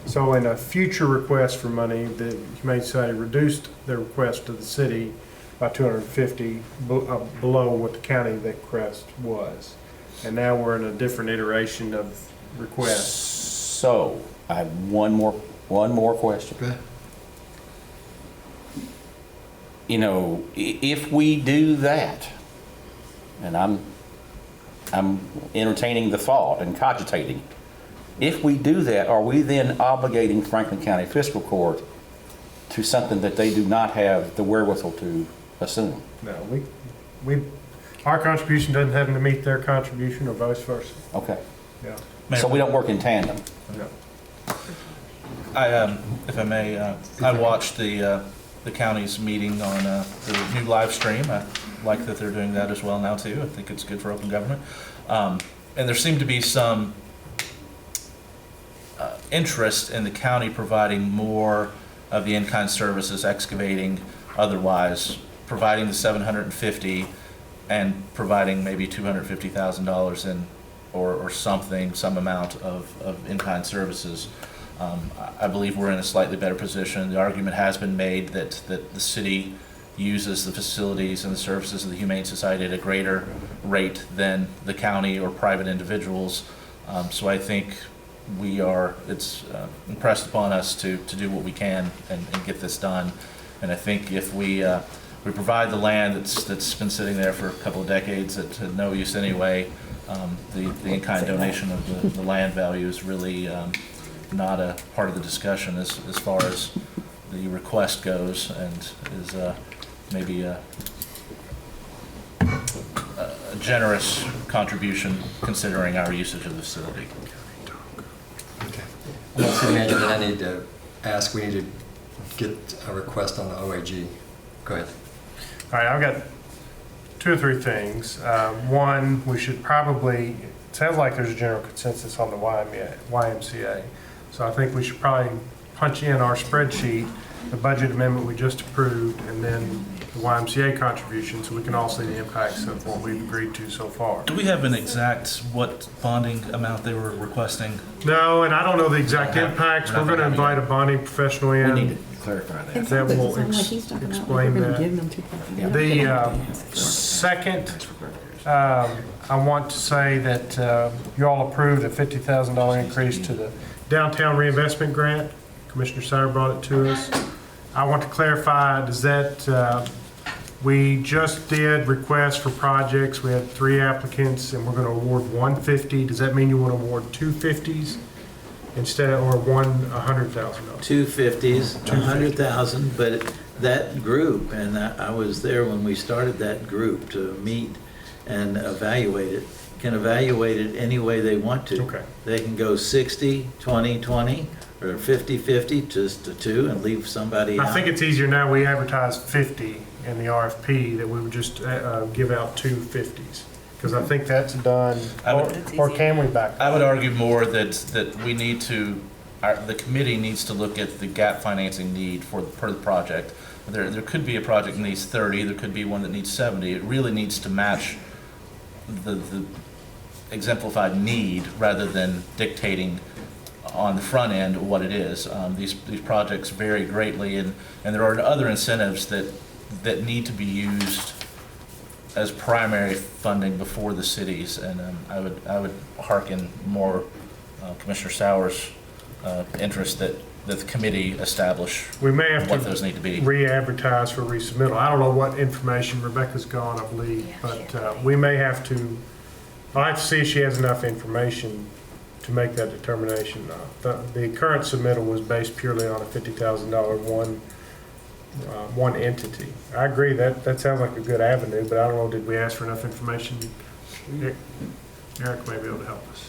S9: So in a future request for money, the Humane Society reduced their request to the city by $250 below what the county request was. And now we're in a different iteration of requests.
S2: So I have one more question.
S3: Go ahead.
S2: You know, if we do that, and I'm entertaining the thought and cogitating, if we do that, are we then obligating Franklin County Fiscal Court to something that they do not have the wherewithal to assume?
S9: No, our contribution doesn't have to meet their contribution or vice versa.
S2: Okay.
S9: Yeah.
S2: So we don't work in tandem.
S9: No.
S8: If I may, I watched the county's meeting on the new live stream. I like that they're doing that as well now too. I think it's good for open government. And there seemed to be some interest in the county providing more of the in-kind services, excavating, otherwise, providing the $750 and providing maybe $250,000 in or something, some amount of in-kind services. I believe we're in a slightly better position. The argument has been made that the city uses the facilities and the services of the Humane Society at a greater rate than the county or private individuals. So I think it's impressed upon us to do what we can and get this done. And I think if we provide the land that's been sitting there for a couple of decades that had no use anyway, the in-kind donation of the land value is really not a part of the discussion as far as the request goes, and is maybe a generous contribution considering our usage of the facility.
S3: Okay. I'm not city manager that I need to ask. We need to get a request on the OAG. Go ahead.
S9: All right, I've got 2 or 3 things. One, we should probably, it sounds like there's a general consensus on the YMCA. So I think we should probably punch in our spreadsheet, the budget amendment we just approved, and then the YMCA contribution, so we can all see the impacts of what we've agreed to so far.
S8: Do we have an exact what bonding amount they were requesting?
S9: No, and I don't know the exact impacts. We're going to invite a bonding professional in.
S2: We need to clarify that.
S9: That will explain that. The second, I want to say that you all approved a $50,000 increase to the downtown reinvestment grant. Commissioner Sauer brought it to us. I want to clarify, does that, we just did requests for projects. We had 3 applicants and we're going to award 150. Does that mean you want to award 250s? instead of, or $100,000?
S11: 250s, 100,000, but that group, and I was there when we started that group to meet and evaluate it, can evaluate it any way they want to.
S9: Okay.
S11: They can go 60, 20, 20, or 50, 50, just to 2 and leave somebody out.
S9: I think it's easier now, we advertise 50 in the RFP, that we would just give out 2 50s. Because I think that's done, or can we back?
S8: I would argue more that we need to, the committee needs to look at the gap financing need per the project. There could be a project that needs 30, there could be one that needs 70. It really needs to match the exemplified need rather than dictating on the front end what it is. These projects vary greatly, and there are other incentives that need to be used as primary funding before the cities, and I would hearken more Commissioner Sauer's interest that the committee establish
S9: We may have
S8: what those need to be.
S9: to re-advertise for resubmittal. I don't know what information, Rebecca's gone, I believe, but we may have to, I'll have to see if she has enough information to make that determination. The current submittal was based purely on a $50,000 one entity. I agree, that sounds like a good avenue, but I don't know, did we ask for enough information? Eric may be able to help us.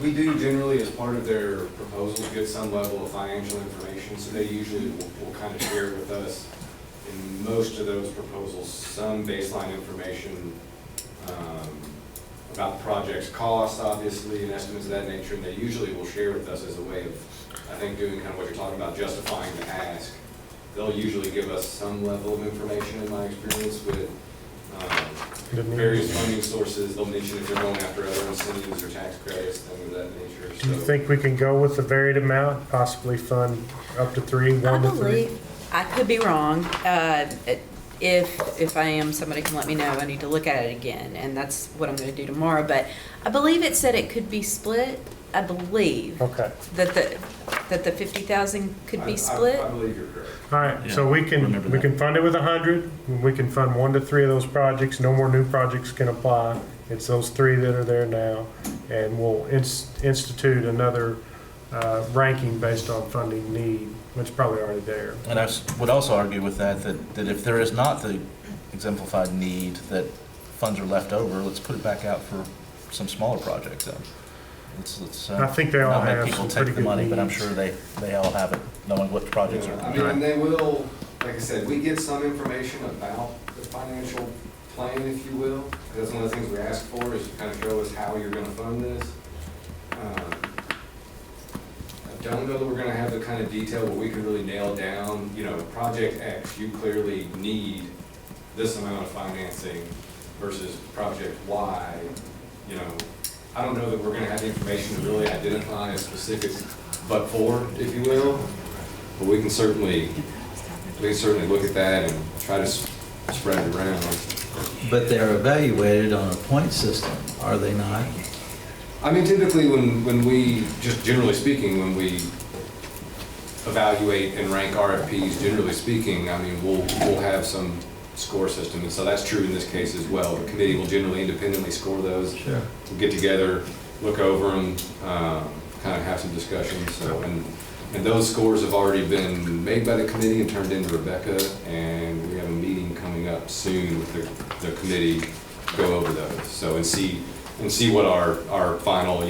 S16: We do generally, as part of their proposals, get some level of financial information, so they usually will kind of share with us in most of those proposals some baseline information about the project's cost, obviously, and estimates of that nature, and they usually will share with us as a way of, I think, doing kind of what you're talking about, justifying the ask. They'll usually give us some level of information, in my experience, with various funding sources. They'll mention if they're going after other incentives or tax credits, things of that nature.
S9: Do you think we can go with the varied amount, possibly fund up to 3, 1 to 3?
S15: I could be wrong. If I am, somebody can let me know. I need to look at it again, and that's what I'm going to do tomorrow. But I believe it said it could be split. I believe that the 50,000 could be split.
S16: I believe you're correct.
S9: All right, so we can fund it with 100. We can fund 1 to 3 of those projects. No more new projects can apply. It's those 3 that are there now, and we'll institute another ranking based on funding need, which is probably already there.
S8: And I would also argue with that if there is not the exemplified need, that funds are left over, let's put it back out for some smaller projects then.
S9: I think they all
S8: not make
S9: have
S8: people
S9: some
S8: take
S9: pretty
S8: the
S9: good
S8: money, but I'm
S9: needs.
S8: sure they all have it, knowing what projects are.
S16: I mean, and they will, like I said, we get some information about the financial plan, if you will. That's one of the things we ask for, is to kind of show us how you're going to fund this. I don't know that we're going to have the kind of detail where we can really nail down, project X, you clearly need this amount of financing versus project Y. I don't know that we're going to have the information to really identify a specific but for, if you will, but we can certainly look at that and try to spread it around.
S11: But they're evaluated on a point system, are they not?
S16: I mean, typically when we, just generally speaking, when we evaluate and rank RFPs, generally speaking, I mean, we'll have some score system, and so that's true in this case as well. The committee will generally independently score those.
S11: Sure.
S16: We'll get together, look over them, kind of have some discussions. So, and those scores have already been made by the committee and turned into Rebecca, and we have a meeting coming up soon with the committee to go over those. So and see what our final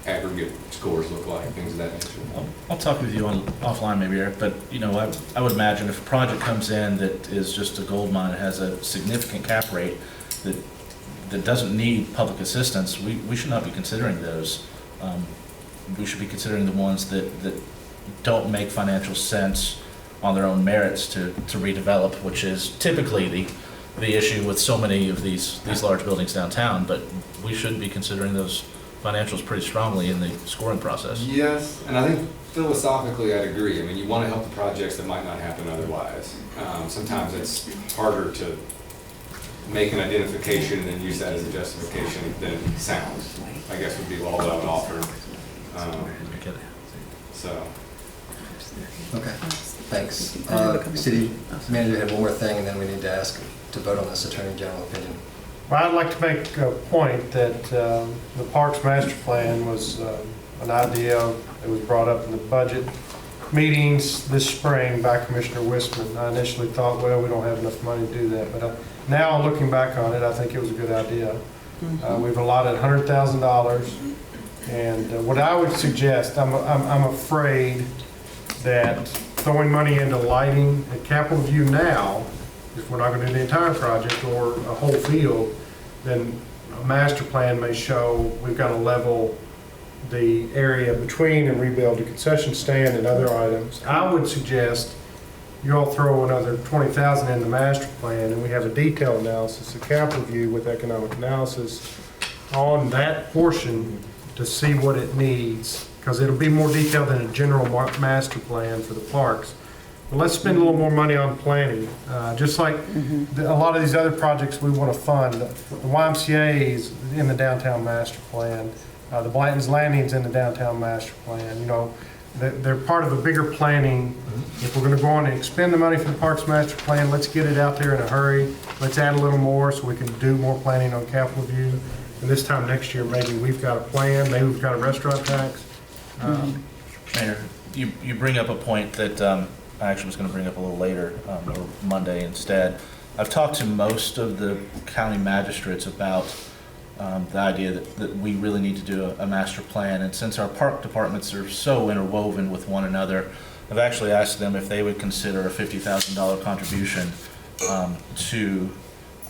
S16: aggregate scores look like, things of that nature.
S8: I'll talk with you offline maybe, Eric, but I would imagine if a project comes in that is just a gold mine, it has a significant cap rate that doesn't need public assistance, we should not be considering those. We should be considering the ones that don't make financial sense on their own merits to redevelop, which is typically the issue with so many of these large buildings downtown, but we should be considering those financials pretty strongly in the scoring process.
S16: Yes, and I think philosophically I'd agree. I mean, you want to help the projects that might not happen otherwise. Sometimes it's harder to make an identification and then use that as a justification than it sounds, I guess would be all that I would offer. So.
S3: Okay, thanks. City manager had one more thing, and then we need to ask to vote on this attorney general opinion.
S9: Well, I'd like to make a point that the Parks Master Plan was an idea that was brought up in the budget meetings this spring by Commissioner Wissman. I initially thought, well, we don't have enough money to do that, but now looking back on it, I think it was a good idea. We've allotted $100,000, and what I would suggest, I'm afraid that throwing money into lighting at Capitol View now, if we're not going to do the entire project or a whole field, then a master plan may show we've got to level the area between and rebuild a concession stand and other items. I would suggest you all throw another $20,000 in the master plan, and we have a detailed analysis of Capitol View with economic analysis on that portion to see what it needs, because it'll be more detailed than a general master plan for the parks. But let's spend a little more money on planning, just like a lot of these other projects we want to fund. The YMCA is in the downtown master plan. The Blanton's Landing's in the downtown master plan. You know, they're part of a bigger planning. If we're going to go on and expend the money from the Parks Master Plan, let's get it out there in a hurry. Let's add a little more so we can do more planning on Capitol View. And this time next year, maybe we've got a plan, maybe we've got a restaurant tax.
S8: Mayor, you bring up a point that I actually was going to bring up a little later, or Monday instead. I've talked to most of the county magistrates about the idea that we really need to do a master plan. And since our park departments are so interwoven with one another, I've actually asked them if they would consider a $50,000 contribution to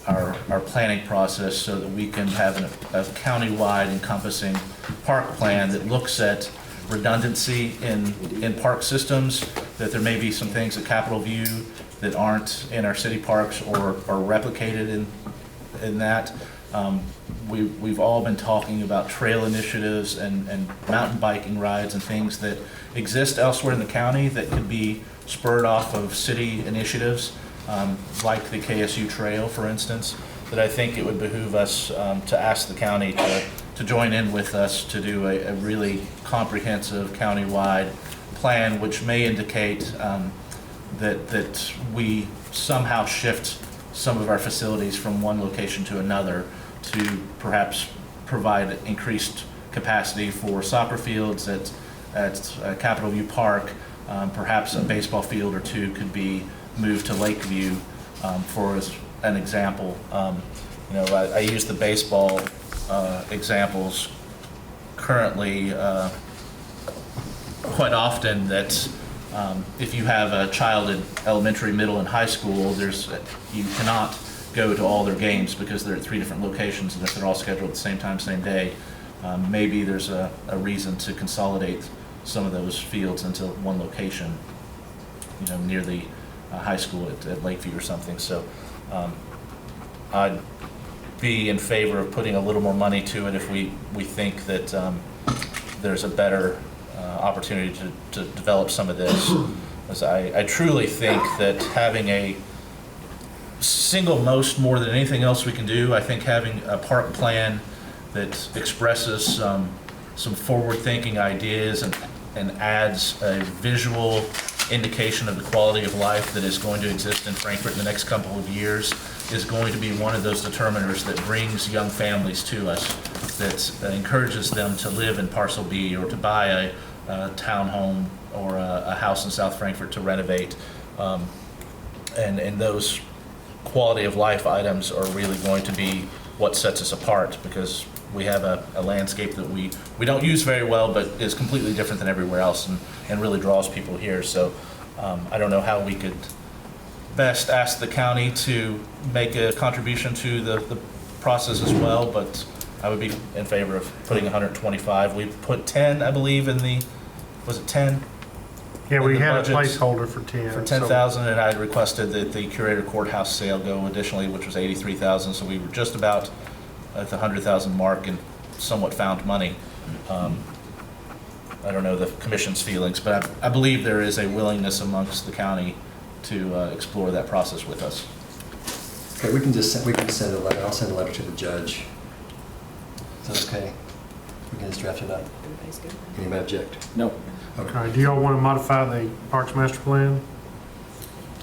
S8: our planning process so that we can have a county-wide encompassing park plan that looks at redundancy in park systems, that there may be some things at Capitol View that aren't in our city parks or replicated in that. We've all been talking about trail initiatives and mountain biking rides and things that exist elsewhere in the county that could be spurred off of city initiatives, like the KSU Trail, for instance, that I think it would behoove us to ask the county to join in with us to do a really comprehensive county-wide plan, which may indicate that we somehow shift some of our facilities from one location to another to perhaps provide increased capacity for soccer fields at Capitol View Park. Perhaps a baseball field or two could be moved to Lakeview, for an example. I use the baseball examples currently quite often, that if you have a child in elementary, middle, and high school, you cannot go to all their games because they're at 3 different locations, and if they're all scheduled at the same time, same day, maybe there's a reason to consolidate some of those fields into one location, near the high school at Lakeview or something. So I'd be in favor of putting a little more money to it if we think that there's a better opportunity to develop some of this. As I truly think that having a single most more than anything else we can do, I think having a park plan that expresses some forward-thinking ideas and adds a visual indication of the quality of life that is going to exist in Frankfort in the next couple of years is going to be one of those determiners that brings young families to us, that encourages them to live in Parcel B or to buy a townhome or a house in South Frankfort to renovate. And those quality of life items are really going to be what sets us apart, because we have a landscape that we don't use very well, but is completely different than everywhere else and really draws people here. So I don't know how we could best ask the county to make a contribution to the process as well, but I would be in favor of putting 125. We put 10, I believe, was it 10?
S9: Yeah, we had a placeholder for 10.
S8: For 10,000, and I requested that the Curator Courthouse sale go additionally, which was 83,000. So we were just about at the 100,000 mark and somewhat found money. I don't know the commission's feelings, but I believe there is a willingness amongst the county to explore that process with us.
S3: Okay, we can send a letter. I'll send a letter to the judge. Is that okay? We can just draft it up.
S7: Everybody's good.
S3: Anybody object?
S11: No.
S9: Okay, do y'all want to modify the Parks Master Plan?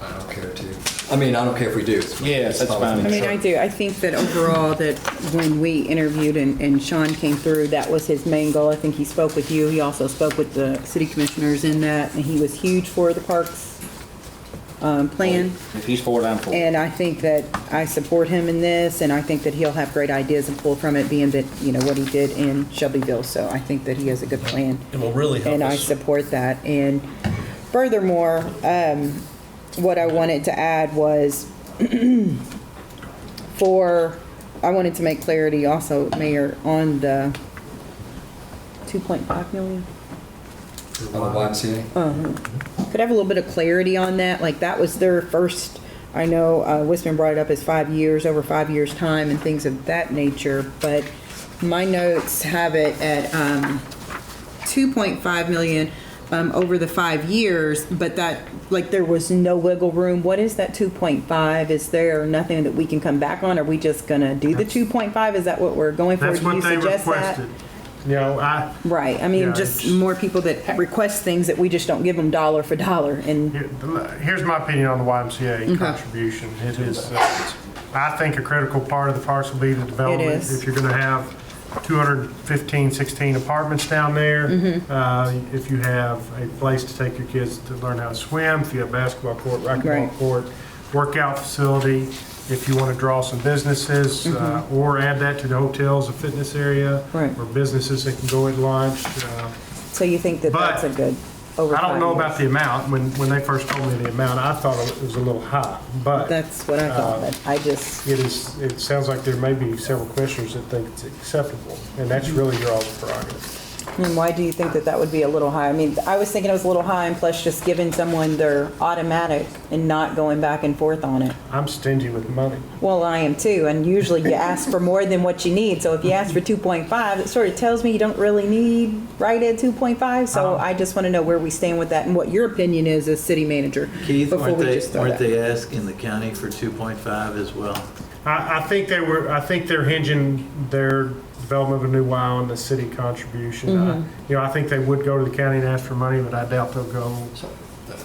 S3: I don't care to. I mean, I don't care if we do.
S2: Yes, that's fine.
S7: I mean, I do. I think that overall, that when we interviewed and Sean came through, that was his main goal. I think he spoke with you. He also spoke with the city commissioners in that, and he was huge for the parks plan.
S2: If he's for it, I'm for it.
S7: And I think that I support him in this, and I think that he'll have great ideas and pull from it, being that, you know, what he did in Shelbyville. So I think that he has a good plan.
S13: It will really help
S7: And I
S13: us.
S7: support that. And furthermore, what I wanted to add was I wanted to make clarity also, Mayor, on the 2.5 million.
S3: On the YMCA?
S7: Could I have a little bit of clarity on that? Like, that was their first, I know Wisman brought it up as 5 years, over 5 years' time and things of that nature, but my notes have it at 2.5 million over the 5 years, but that, like, there was no wiggle room. What is that 2.5? Is there nothing that we can come back on? Are we just gonna do the 2.5? Is that what we're going for?
S9: That's
S7: Do you
S9: what they
S7: suggest that?
S9: requested. You know,
S7: Right, I mean,
S9: Yeah,
S7: just
S9: it's-
S7: more people that request things that we just don't give them dollar for dollar, and
S9: here's my opinion on the YMCA contribution. It is, I think a critical part of the parks will be the development.
S7: is.
S9: If you're gonna have 215, 16 apartments down there, if you have a place to take your kids to learn how to swim, if you have basketball court, racquetball
S7: Right.
S9: court, workout facility, if you want to draw some businesses, or add that to the hotels, a fitness area,
S7: Right.
S9: or businesses that can go at lunch.
S7: so you think that
S9: But
S7: that's a good over
S9: I don't
S7: 5
S9: know
S7: years.
S9: about the amount. When they first told me the amount, I thought it was a little high, but
S7: That's what I thought, but I just,
S9: it sounds like there may be several commissioners that think it's acceptable, and that's really your all's prerogative.
S7: and why do you think that that would be a little high? I mean, I was thinking it was a little high, and plus just giving someone their automatic and not going back and forth on it.
S9: I'm stingy with money.
S7: Well, I am too, and usually you ask for more than what you need, so if you ask for 2.5, it sort of tells me you don't really need right at 2.5, so I just want to know where we stand with that and what your opinion is as city manager.
S11: Keith,
S7: before we just throw
S11: weren't
S7: that.
S11: they asking the county for 2.5 as well?
S9: I think they're hinging their development of a new Y on the city contribution. You know, I think they would go to the county and ask for money, but I doubt they'll go.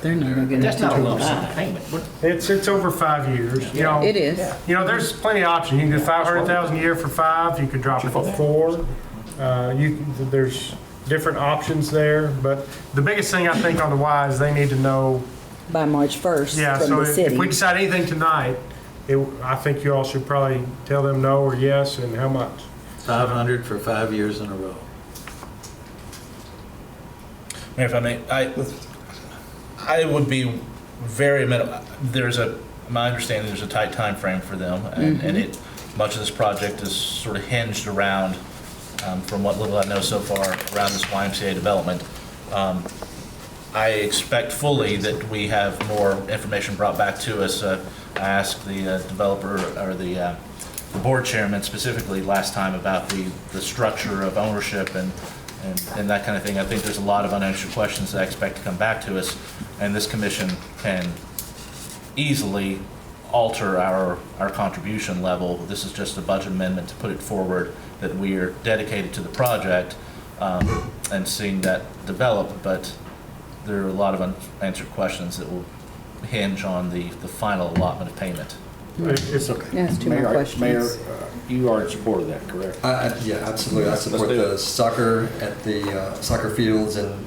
S7: They're not going to.
S2: That's not a lump sum payment.
S9: It's over 5 years. You know,
S7: It is.
S9: You know, there's plenty of options. You can do 500,000 a year for 5. You could drop it to 4. There's different options there. But the biggest thing I think on the Y is they need to know.
S7: By March 1st
S9: Yeah.
S7: from
S9: So
S7: the
S9: if
S7: city.
S9: we decide anything tonight, I think you all should probably tell them no or yes and how much.
S11: 500 for 5 years in a row.
S13: Mayor, if I may, I would be very minimal. My understanding, there's a tight time frame for them, and much of this project is sort of hinged around, from what little I know so far, around this YMCA development. I expect fully that we have more information brought back to us. I asked the developer, or the board chairman specifically last time about the structure of ownership and that kind of thing. I think there's a lot of unanswered questions that I expect to come back to us, and this commission can easily alter our contribution level. This is just a budget amendment to put it forward that we are dedicated to the project, and seeing that develop, but there are a lot of unanswered questions that will hinge on the final allotment of payment.
S9: It's okay.
S7: Yes, two more questions.
S2: Mayor, you are in support of that, correct?
S3: Yeah, absolutely. I support
S2: do
S3: the soccer at the soccer fields and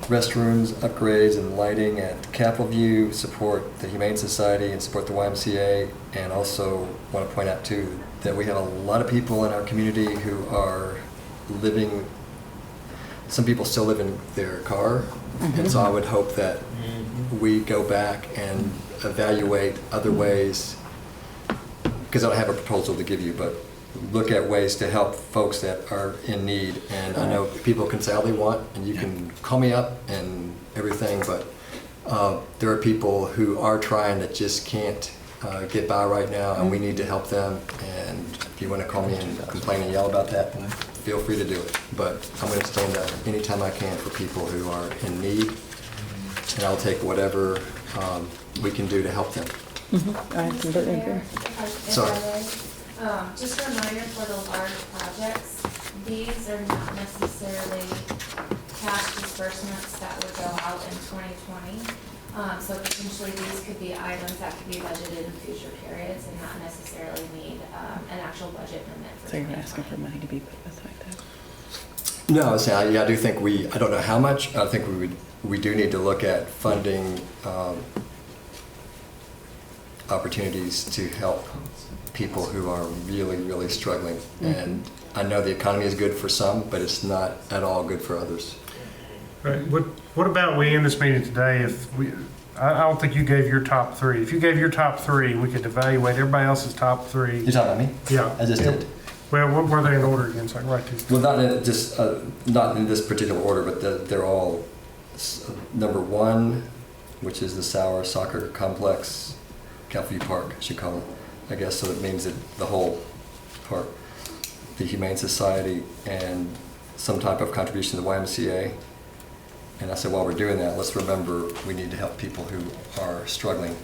S3: restrooms upgrades and lighting at Capitol View, support the Humane Society and support the YMCA, and also want to point out too that we have a lot of people in our community who are living, some people still live in their car, and so I would hope that we go back and evaluate other ways, because I don't have a proposal to give you, but look at ways to help folks that are in need. And I know people can say all they want, and you can call me up and everything, but there are people who are trying that just can't get by right now, and we need to help them. And if you want to call me and complain and yell about that, then feel free to do it. But I'm going to stand up anytime I can for people who are in need, and I'll take whatever we can do to help them.
S7: I completely agree.
S3: Sorry.
S10: Just a reminder for the large projects, these are not necessarily cash disbursements that would go out in 2020. So potentially these could be items that could be budgeted in future periods and not necessarily need an actual budget amendment for
S7: So you're
S10: 2020.
S7: asking for money to be put aside though?
S3: No, I was saying, I do think I don't know how much, I think we do need to look at funding opportunities to help people who are really, really struggling. And I know the economy is good for some, but it's not at all good for others.
S9: Right. What about we end this meeting today if I don't think you gave your top three. If you gave your top three, we could evaluate everybody else's top three.
S3: You're talking about me?
S9: Yeah.
S3: I just did.
S9: Well, what were they in order again, so I can write these?
S3: Well, not in this particular order, but they're all number one, which is the Sauer Soccer Complex, Calview Park, I should call it, I guess, so it means that the whole park. The Humane Society and some type of contribution to the YMCA. And I said, while we're doing that, let's remember we need to help people who are struggling.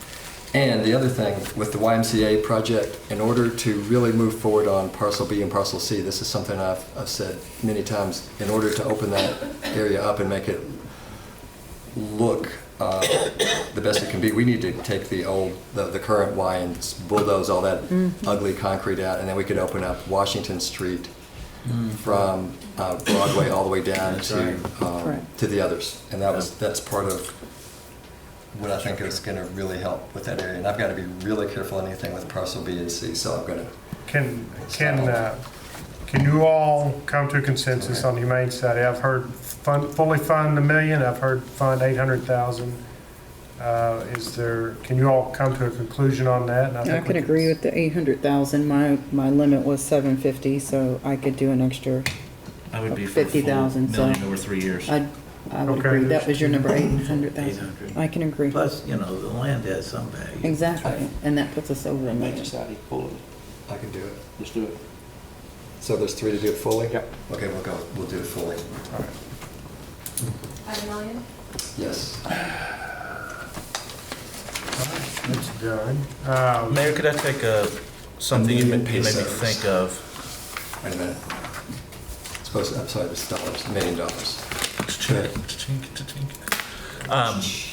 S3: And the other thing with the YMCA project, in order to really move forward on Parcel B and Parcel C, this is something I've said many times, in order to open that area up and make it look the best it can be, we need to take the current Y and bulldoze all that ugly concrete out, and then we could open up Washington Street from Broadway all the way down to the others. And that's part of what I think is going to really help with that area. And I've got to be really careful on anything with Parcel B and C, so I'm going to...
S9: Can you all come to a consensus on the Humane Society? I've heard fully fund $1 million. I've heard fund $800,000. Can you all come to a conclusion on that? And
S7: I can agree with the 800,000. My limit was 750, so I could do an extra
S13: I would be for the full
S7: 50,000.
S13: million over 3 years.
S7: I would agree. That was your number, 800,000.
S11: 800.
S7: I can agree.
S11: Plus, the land has some value.
S7: Exactly, and that puts us over $1 million.
S3: I can do it.
S2: Let's do it.
S3: So there's three to do it fully?
S2: Yep.
S3: Okay, we'll do it fully.
S9: All right.
S10: $5 million?
S3: Yes.
S9: That's done.
S13: Mayor, could I take something you made me think of?
S3: Wait a minute. I'm sorry, it's dollars, $1 million.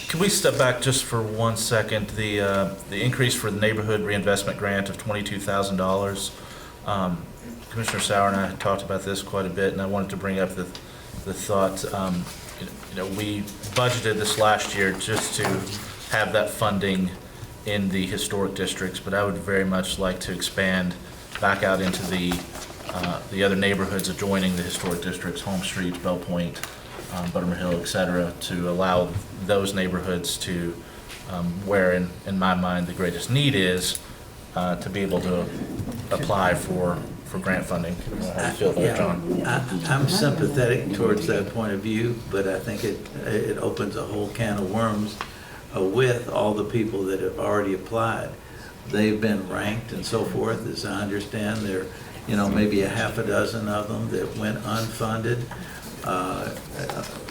S13: Can we step back just for 1 second? The increase for the neighborhood reinvestment grant of $22,000. Commissioner Sauer and I had talked about this quite a bit, and I wanted to bring up the thought. We budgeted this last year just to have that funding in the historic districts, but I would very much like to expand back out into the other neighborhoods adjoining the historic districts, Home Street, Bell Point, Buttermere Hill, et cetera, to allow those neighborhoods to, where in my mind the greatest need is, to be able to apply for grant funding. How do you feel about it, John?
S11: I'm sympathetic towards that point of view, but I think it opens a whole can of worms with all the people that have already applied. They've been ranked and so forth, as I understand. There, maybe a half a dozen of them that went unfunded.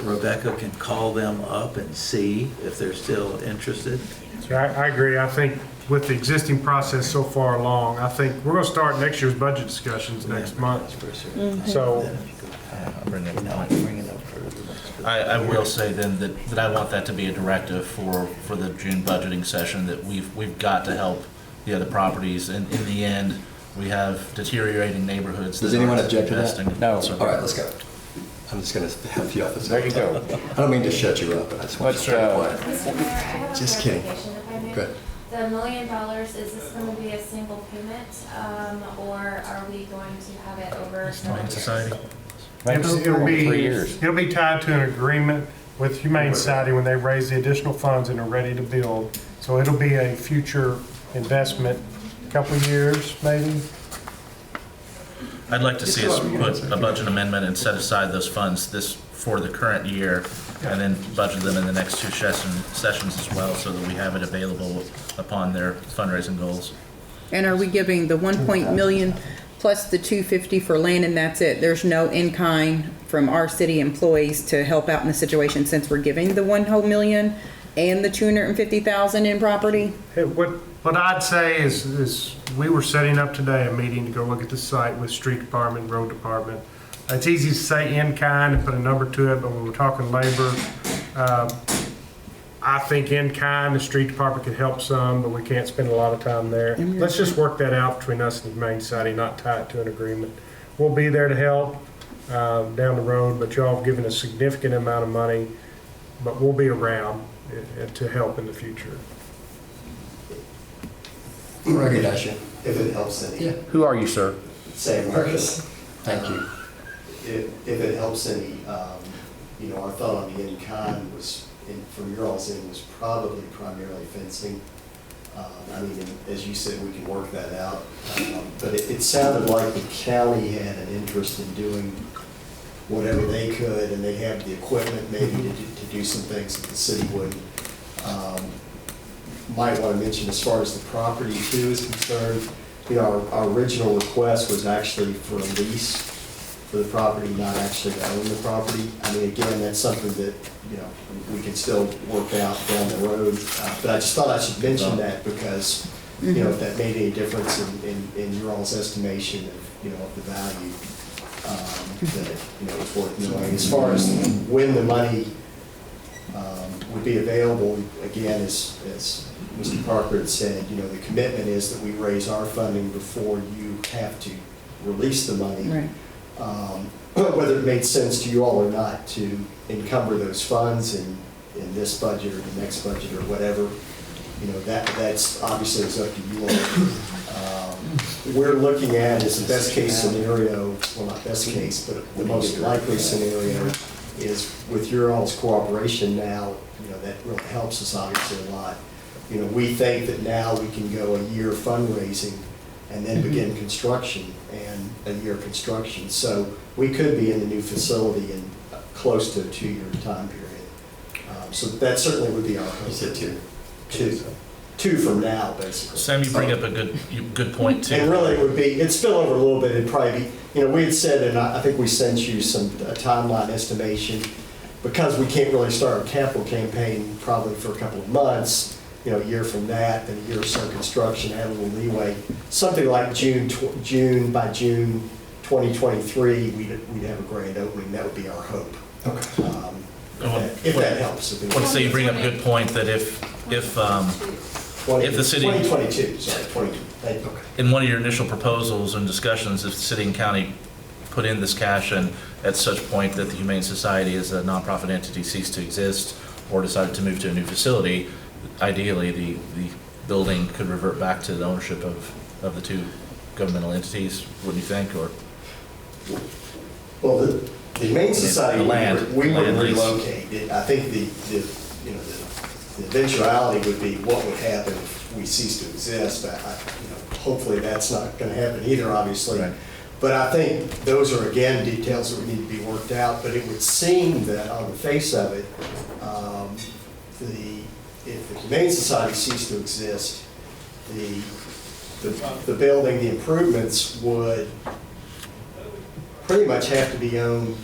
S11: Rebecca can call them up and see if they're still interested.
S9: I agree. I think with the existing process so far along, I think we're going to start next year's budget discussions next month. So
S13: I will say then that I want that to be a directive for the June budgeting session, that we've got to help the other properties. And in the end, we have deteriorating neighborhoods.
S3: Does anyone object to that?
S2: No.
S3: All right, let's go. I'm just going to help you off this.
S2: There you go.
S3: I don't mean to shut you up, but I just want you to be quiet.
S10: Mr. Mayor, I have
S3: Just
S10: a
S3: kidding.
S10: clarification if I may.
S3: Good.
S10: The $1 million, is this going to be a single payment, or are we going to have it over several
S13: Humane
S10: years?
S13: Society.
S9: it'll be tied to an agreement with Humane Society when they raise the additional funds and are ready to build. So it'll be a future investment, a couple of years maybe.
S13: I'd like to see us put a budget amendment and set aside those funds for the current year, and then budget them in the next two sessions as well, so that we have it available upon their fundraising goals.
S7: And are we giving the 1 million plus the 250 for land and that's it? There's no in-kind from our city employees to help out in the situation, since we're giving the $1 million and the 250,000 in property?
S9: What I'd say is we were setting up today a meeting to go look at the site with street department, road department. It's easy to say in kind and put a number to it, but when we're talking labor, I think in kind, the street department could help some, but we can't spend a lot of time there. Let's just work that out between us and the Humane Society, not tie it to an agreement. We'll be there to help down the road, but y'all have given a significant amount of money, but we'll be around to help in the future.
S3: Recognize you.
S17: If it helps any.
S3: Yeah.
S2: Who are you, sir?
S17: Sam Marcus.
S3: Thank you.
S17: If it helps any, our thought on the in-kind was, from your all's end, was probably primarily fencing. As you said, we can work that out. But it sounded like the county had an interest in doing whatever they could, and they have the equipment maybe to do some things that the city wouldn't. Might want to mention, as far as the property too is concerned, our original request was actually for a lease for the property, not actually to own the property. Again, that's something that, we can still work out down the road. But I just thought I should mention that because, if that made any difference in your all's estimation of the value, that, it's worth knowing. As far as when the money would be available, again, as Mr. Parker had said, the commitment is that we raise our funding before you have to release the money.
S7: Right.
S17: Whether it made sense to you all or not to encumber those funds in this budget or the next budget or whatever, that's obviously is up to you all. We're looking at is the best case scenario, well, not best case, but the most likely scenario is with your all's cooperation now, that really helps us obviously a lot. We think that now we can go a year fundraising and then begin construction and a year construction. So we could be in the new facility in close to a 2-year time period. So that certainly would be our hope. You said two from now, basically.
S8: Sam, you bring up a good point too.
S17: And really, it'd spill over a little bit. It'd probably be, we had said, and I think we sent you a timeline estimation, because we can't really start a capital campaign probably for a couple of months. A year from that, then a year or so construction, add a little leeway. Something like June 2023, we'd have a grand opening. That would be our hope. Okay. If that helps.
S8: I want to say you bring up a good point that if the city
S17: 2022, sorry, 22. Thank you.
S8: In one of your initial proposals and discussions, if the city and county put in this cash and at such point that the Humane Society as a nonprofit entity ceased to exist or decided to move to a new facility, ideally, the building could revert back to the ownership of the two governmental entities, wouldn't you think? Or
S17: well, the Humane Society, we would
S8: lease.
S17: relocate it. I think the eventuality would be what would happen if we cease to exist. Hopefully that's not going to happen either, obviously. Right. But I think those are, again, details that would need to be worked out. But it would seem that on the face of it, if the Humane Society ceased to exist, the building, the improvements would pretty much have to be owned,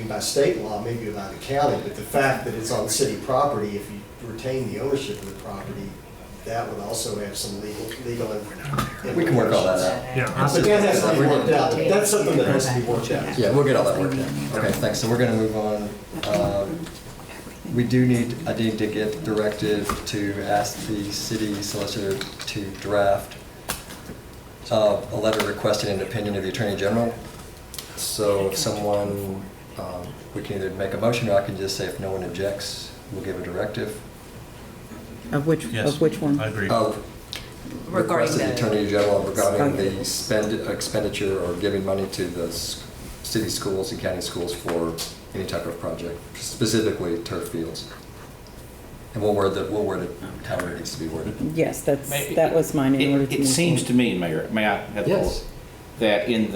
S17: by state law, maybe by the county, but the fact that it's on city property, if you retain the ownership of the property, that would also have some legal implications.
S3: We can work all that out.
S9: Yeah.
S17: But that has to be worked out. That's something that has to be worked out.
S3: Yeah, we'll get all that worked out. Okay, thanks. So we're going to move on. I need to get directive to ask the city solicitor to draft a letter requesting an opinion of the Attorney General. So if someone, we can either make a motion or I can just say if no one objects, we'll give a directive.
S7: Of which one?
S8: I agree.
S3: Request of the Attorney General regarding the expenditure or giving money to the city schools and county schools for any type of project, specifically turf fields. And we'll word it however it needs to be worded.
S7: Yes, that was mine.
S2: It seems to me, Mayor, may I have the
S3: Yes.
S2: floor? That in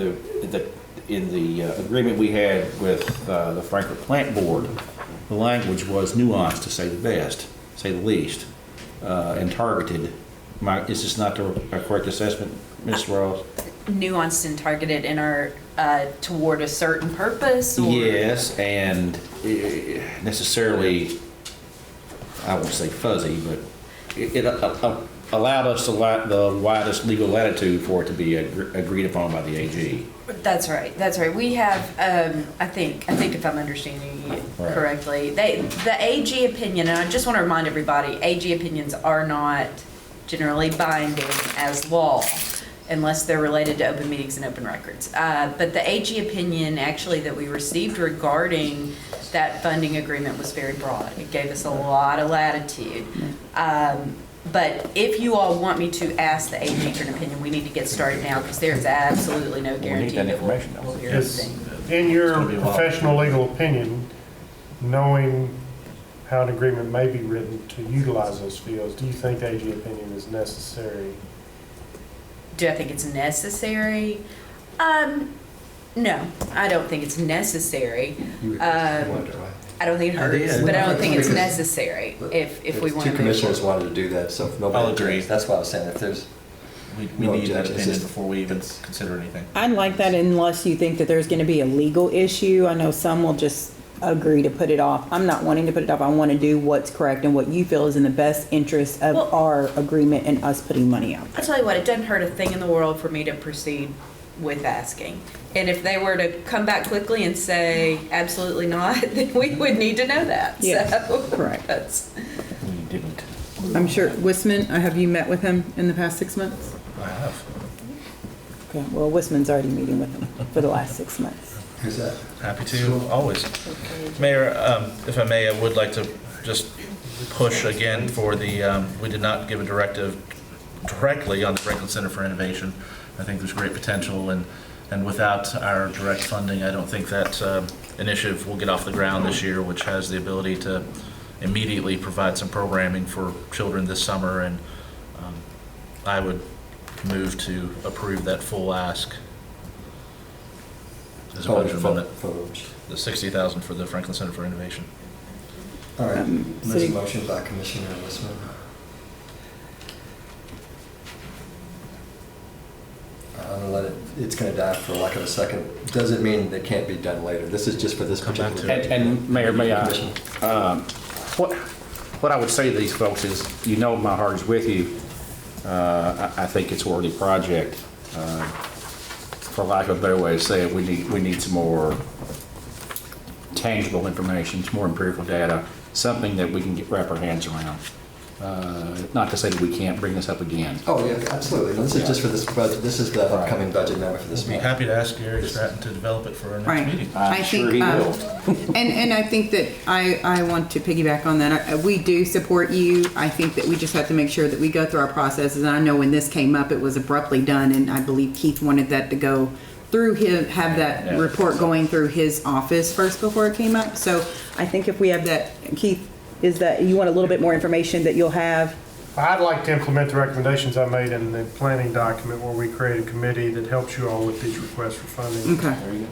S2: the agreement we had with the Frankfort Plant Board, the language was nuanced, to say the least, and targeted. Is this not a correct assessment, Ms. Ross?
S15: Nuanced and targeted in our toward a certain purpose? Or?
S2: Yes, and necessarily, I won't say fuzzy, but allowed us the widest legal latitude for it to be agreed upon by the AG.
S15: That's right, that's right. We have, I think if I'm understanding you
S2: Right.
S15: correctly, the AG opinion, and I just want to remind everybody, AG opinions are not generally binding as law unless they're related to open meetings and open records. But the AG opinion actually that we received regarding that funding agreement was very broad. It gave us a lot of latitude. But if you all want me to ask the AG for an opinion, we need to get started now because there's absolutely no guarantee
S2: that
S15: that
S2: information,
S15: we'll hear
S9: Is,
S15: anything.
S9: in your
S8: It's gonna be a while.
S9: professional legal opinion, knowing how an agreement may be written to utilize those fields, do you think the AG opinion is necessary?
S15: Do I think it's necessary? No, I don't think it's necessary.
S3: You wanted it, right?
S15: I don't think it
S11: I
S15: hurts,
S11: did.
S15: but I don't think it's
S3: Because
S15: necessary if we want to
S3: Two commissioners wanted to do that, so if nobody
S8: I'll agree.
S3: objects, that's why I was saying, if there's,
S8: We
S3: No
S8: need that
S3: objection, it's
S8: opinion
S3: just-
S8: before we even consider anything.
S7: I'd like that unless you think that there's going to be a legal issue. I know some will just agree to put it off. I'm not wanting to put it off. I want to do what's correct and what you feel is in the best interest of
S15: Well-
S7: our agreement and us putting money out.
S15: I'll tell you what, it doesn't hurt a thing in the world for me to proceed with asking. And if they were to come back quickly and say, absolutely not, then we would need to know that.
S7: Yes,
S15: So,
S7: correct.
S15: that's-
S2: We didn't.
S7: I'm sure, Wisman, have you met with him in the past 6 months?
S8: I have.
S7: Okay, well, Wisman's already meeting with him for the last 6 months.
S3: who's that?
S8: Happy to, always. Mayor, if I may, I would like to just push again for the, we did not give a directive directly on the Franklin Center for Innovation. I think there's great potential, and without our direct funding, I don't think that initiative will get off the ground this year, which has the ability to immediately provide some programming for children this summer, and I would move to approve that full ask. As a budget amendment, the 60,000 for the Franklin Center for Innovation.
S3: All right, there's a
S7: City-
S3: motion by Commissioner Lissman. I'm gonna let it, it's gonna die for lack of a second. Doesn't mean they can't be done later. This is just for this
S8: Come back
S3: particular.
S8: to
S2: And Mayor, may I,
S3: Commission.
S2: what I would say to these folks is, you know my heart is with you. I think it's a worthy project. For lack of a better way to say it, we need some more tangible information, some more empirical data, something that we can wrap our hands around. Not to say that we can't bring this up again.
S3: Oh, yeah, absolutely. This is just for this budget, this is the upcoming budget number for this
S8: I'd be
S3: month.
S8: happy to ask Gary Stratton to develop it for our
S7: Right.
S8: next meeting.
S2: I'm sure he will.
S7: And I think that I want to piggyback on that. We do support you. I think that we just have to make sure that we go through our processes. And I know when this came up, it was abruptly done, and I believe Keith wanted that to go through his, have that
S2: Yeah.
S7: report going through his office first before it came up. So I think if we have that, Keith, is that, you want a little bit more information that you'll have?
S9: I'd like to implement the recommendations I made in the planning document where we create a committee that helps you all with these requests for funding.
S7: Okay.
S2: There you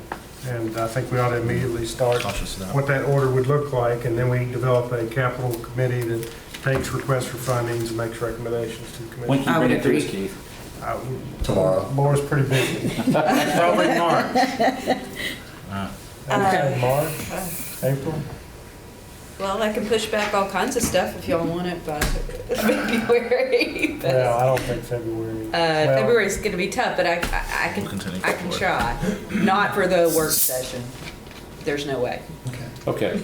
S2: go.
S9: And I think we ought to immediately start
S8: Cautious of that.
S9: what that order would look like, and then we develop a capital committee that takes requests for fundings and makes recommendations to the
S2: When
S9: committee.
S2: can
S7: I
S2: you
S7: would
S2: bring it to us,
S7: agree.
S2: Keith?
S3: Tomorrow.
S9: Laura's pretty busy. Probably March. Okay, March, April.
S15: Well, I can push back all kinds of stuff if y'all want it by February. but,
S9: Well, I don't think February. Well,
S15: February's gonna be tough, but I
S8: We'll continue
S15: I can
S8: forward.
S15: try. Not for the work session. There's no way.
S2: Okay.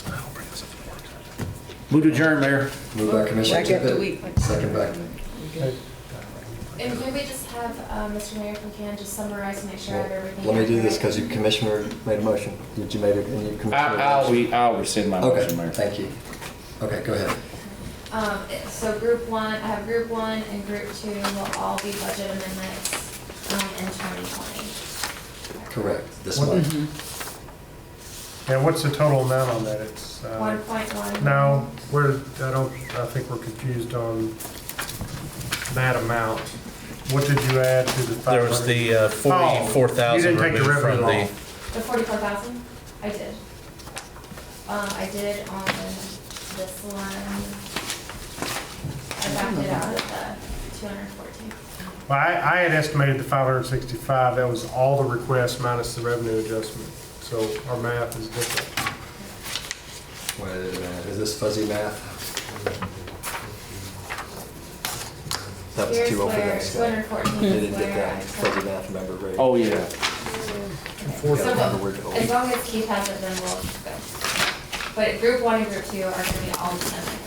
S8: I'll bring this up at the work session.
S2: Move to adjourn, Mayor.
S3: Moved by Commissioner
S15: Second.
S3: Tippett, second by
S10: And can we just have, Mr. Mayor, if we can, just summarize and make sure I have everything.
S3: Let me do this
S10: accurate?
S3: because you commissioner made a motion. Did you make it? And you commissioner?
S2: I'll rescind my motion, Mayor.
S3: Okay, thank you. Okay, go ahead.
S10: So group one, I have group one and group two will all be budget amendments, in 2020.
S3: Correct, this
S9: What-
S3: month.
S9: And what's the total amount on that? It's,
S10: 1.1.
S9: no, I think we're confused on that amount. What did you add to the 500?
S8: There was the 44,000
S9: You didn't take the
S8: removed from
S9: revenue
S8: the,
S9: off.
S10: The 44,000? I did. I did on this one. I backed it out of the 214.
S9: Well, I had estimated the 565, that was all the requests minus the revenue adjustment. So our math is different.
S3: Wait a minute, is this fuzzy math? That was
S10: Here's
S3: too old for
S10: where
S3: them, Scott.
S10: 214
S3: They
S10: is
S3: didn't get
S10: where
S3: that
S10: I
S3: fuzzy
S10: took.
S3: math number right.
S2: Oh, yeah.
S3: You gotta remember we're old.
S10: As long as Keith has it, then we'll go. But group 1 and group 2 are gonna be all attendance.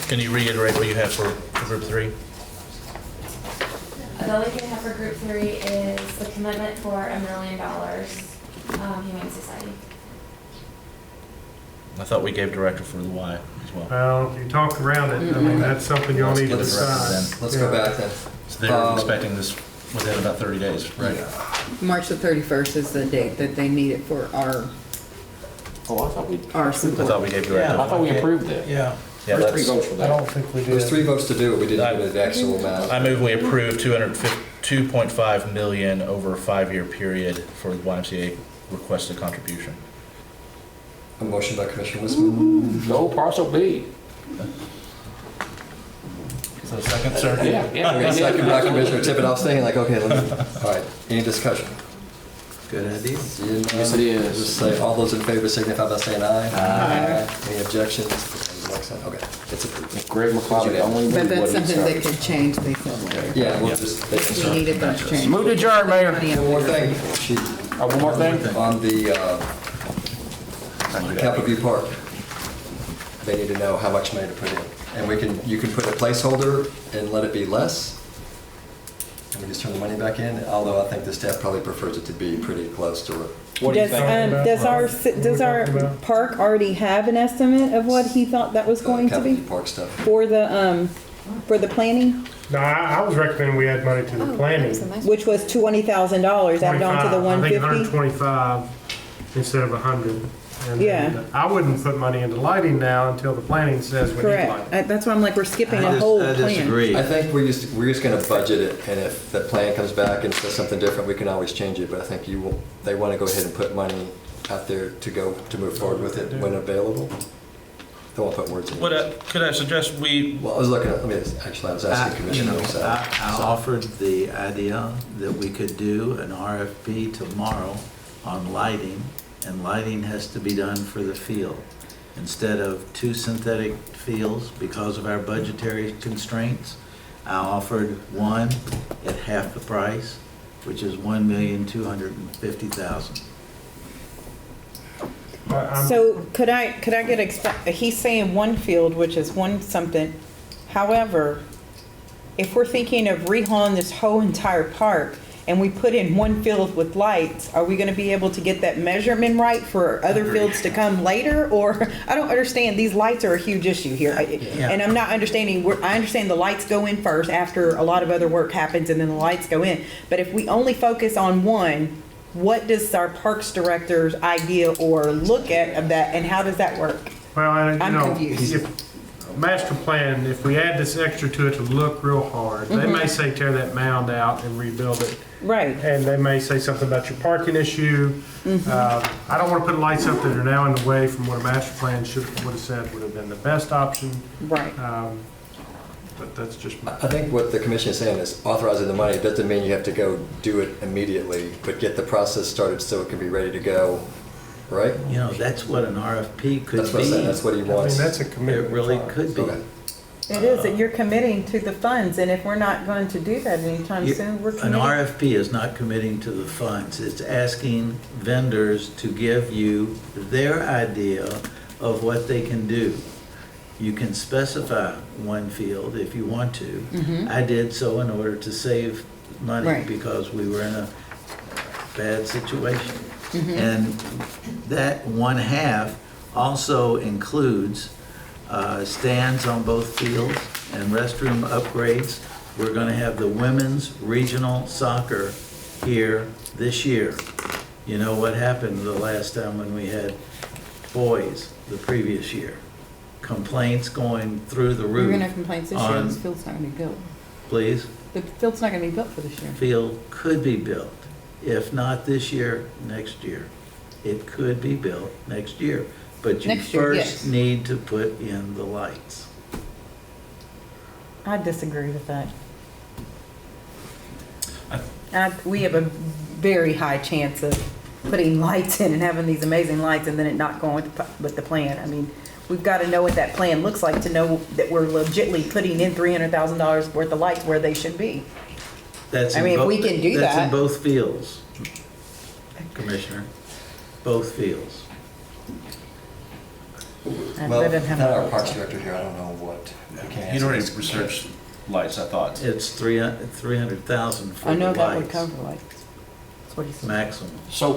S13: Can you reiterate what you have for group 3?
S10: The only thing I have for group 3 is the commitment for $1 million, Humane Society.
S13: I thought we gave director for the Y as well.
S9: Well, if you talk around it, I mean, that's something y'all need to
S13: Let's give it director
S9: decide.
S13: then.
S3: Let's go back then.
S13: So they're expecting this within about 30 days, right?
S7: March the 31st is the date that they need it for our
S2: Oh, I thought we,
S7: our
S13: I
S7: support.
S13: thought we gave director.
S2: I thought we approved that.
S11: Yeah.
S13: Yeah,
S2: There's 3
S13: let's,
S2: votes for
S9: I
S2: that.
S9: don't think we
S3: There was
S9: did.
S3: 3 votes to do it, we didn't give it the actual amount.
S13: I move we approve 2.5 million over a 5-year period for the YMCA requested contribution.
S3: A motion by Commissioner Wiseman.
S2: No, parcel B.
S13: Is that a second, sir?
S2: Yeah.
S3: Okay, second by Commissioner Tippett. I was thinking like, okay, all right, any discussion?
S11: Good idea.
S3: Seeing none,
S2: Yes, it is.
S3: Just say, all those in favor signify by saying aye. Aye. Any objections? Like sign. Okay, it's approved.
S2: Greg McLeod only
S7: But
S2: moved
S7: that's
S2: what he
S7: something that
S2: started.
S7: could change, they said later.
S3: Yeah, we'll just, they can
S7: We
S3: start.
S7: needed those changes.
S2: Move to adjourn, Mayor.
S3: One more thing, she,
S2: Oh, one more thing?
S3: on the Capital View Park, they need to know how much money to put in. And you can put a placeholder and let it be less, and we just turn the money back in, although I think the staff probably prefers it to be pretty close to it.
S2: What do you
S9: Does,
S2: think?
S9: Does our
S7: park already have an estimate of what he thought that was
S3: Capital View Park stuff.
S7: for the planning,
S9: No, I was recommending we add money to the planning.
S7: which was $20,000 added on to the
S9: 25, I think
S7: 150?
S9: 125 instead of 100. And
S7: Yeah.
S9: then I wouldn't put money into lighting now until the planning says we need lighting.
S7: Correct. That's why I'm like, we're skipping a whole
S11: I
S7: plan.
S11: disagree.
S3: I think we're just gonna budget it, and if the plan comes back and says something different, we can always change it, but I think they wanna go ahead and put money out there to move forward with it when available. Don't want to put words in.
S13: Could I suggest we,
S3: Well, I was looking at, I was asking Commissioner.
S11: I offered the idea that we could do an RFP tomorrow on lighting, and lighting has to be done for the field. Instead of 2 synthetic fields, because of our budgetary constraints, I offered one at half the price, which is $1,250,000.
S7: So could I get, he's saying one field, which is one something. However, if we're thinking of rehauling this whole entire park and we put in one field with lights, are we gonna be able to get that measurement right for other fields to come later? Or, I don't understand, these lights are a huge issue here. And I'm not understanding, I understand the lights go in first after a lot of other work happens and then the lights go in. But if we only focus on one, what does our Parks Director's idea or look at of that, and how does that work?
S9: Well,
S7: I'm
S9: you know,
S7: confused.
S9: if master plan, if we add this extra to it to look real hard, they may say tear that mound out and rebuild it.
S7: Right.
S9: And they may say something about your parking issue. I don't want to put lights up that are now in the way from what a master plan would have said would have been the best option.
S7: Right.
S9: But that's just my.
S3: I think what the commission is saying is authorizing the money doesn't mean you have to go do it immediately, but get the process started so it can be ready to go, right?
S11: You know, that's what an RFP could be.
S3: That's what I'm saying, that's what he
S9: I mean,
S3: wants.
S9: that's a commitment.
S11: It really could be.
S3: Okay.
S7: It is, that you're committing to the funds, and if we're not going to do that anytime soon, we're
S11: An
S7: committing.
S11: RFP is not committing to the funds. It's asking vendors to give you their idea of what they can do. You can specify one field if you want to. I did so in order to save money
S7: Right.
S11: because we were in a bad situation. And that one half also includes stands on both fields and restroom upgrades. We're going to have the women's regional soccer here this year. You know what happened the last time when we had boys the previous year? Complaints going through the roof.
S7: We're gonna have complaints this year,
S11: on-
S7: this field's not gonna be built.
S11: Please?
S7: The field's not gonna be built for this year.
S11: Field could be built. If not this year, next year. It could be built next year. But you
S7: Next year, yes.
S11: first need to put in the lights.
S7: I disagree with that. We have a very high chance of putting lights in and having these amazing lights and then it not going with the plan. I mean, we've got to know what that plan looks like to know that we're legitimately putting in $300,000 worth of lights where they should be.
S11: That's
S7: I
S11: in
S7: mean, if
S11: both-
S7: we can do
S11: That's in
S7: that.
S11: both fields, Commissioner, both fields.
S3: Well,
S7: That doesn't have-
S3: not our parks director here, I don't know what we can
S8: He'd
S3: answer
S8: already
S3: this.
S8: researched lights, I thought.
S11: It's 300,000 for
S7: I
S11: the
S7: know that would
S11: lights,
S7: cover lights. That's what he said.
S11: maximum.
S2: So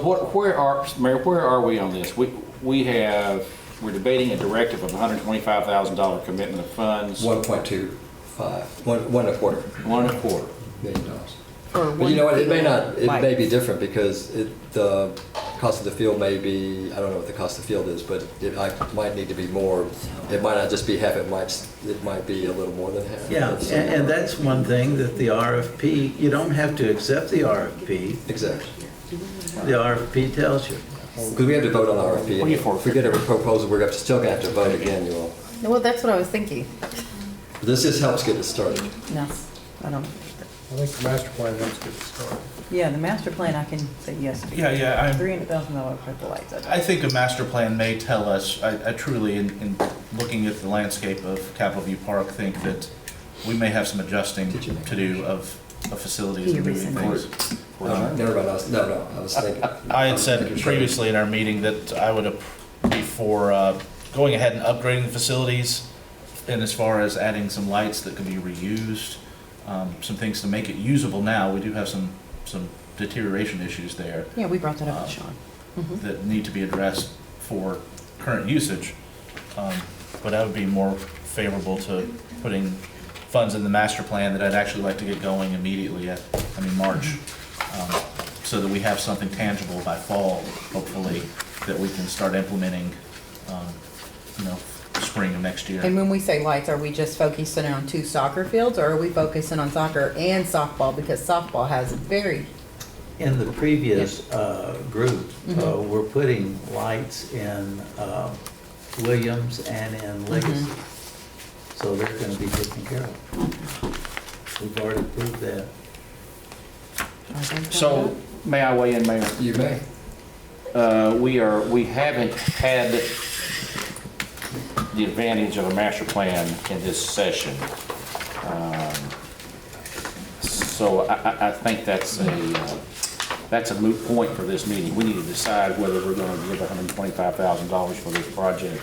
S2: Mayor, where are we on this? We're debating a directive of $125,000 commitment of funds.
S3: 1.25, one and a quarter
S2: $1.25
S3: million dollars.
S7: For
S3: But you know what, it may not, it may be
S7: lights.
S3: different because the cost of the field may be, I don't know what the cost of the field is, but might need to be more. It might not just be half, it might be a little more than half.
S11: Yeah, and that's one thing that the RFP, you don't have to accept the RFP.
S3: Exactly.
S11: The RFP tells you.
S3: Because we have to vote on the RFP. and If we get a proposal, we're still going to have to vote again, you all.
S7: Well, that's what I was thinking.
S3: This just helps get it started.
S7: No, I don't.
S9: I think the master plan helps get it started.
S7: Yeah, the master plan, I can say yes to.
S8: Yeah, I'm-
S7: $300,000 for the lights.
S8: I think a master plan may tell us, I truly, in looking at the landscape of Capitol View Park, think that we may have some adjusting to do of facilities and moving things.
S3: Never mind, I was thinking.
S8: I had said previously in our meeting that I would be for going ahead and upgrading the facilities, and as far as adding some lights that could be reused, some things to make it usable now. We do have some deterioration issues there
S7: Yeah, we brought that up with Sean.
S8: that need to be addressed for current usage. But I would be more favorable to putting funds in the master plan that I'd actually like to get going immediately March. So that we have something tangible by fall, hopefully, that we can start implementing, spring of next year.
S7: And when we say lights, are we just focusing on 2 soccer fields, or are we focusing on soccer and softball? Because softball has a very,
S11: In the previous group,
S7: Mhm.
S11: we're putting lights in Williams and in Legacy. So they're going to be taken care of. We've already proved that.
S2: So, may I weigh in, Mayor?
S3: You may.
S2: We haven't had the advantage of a master plan in this session. So I think that's a moot point for this meeting. We need to decide whether we're going to give $125,000 for this project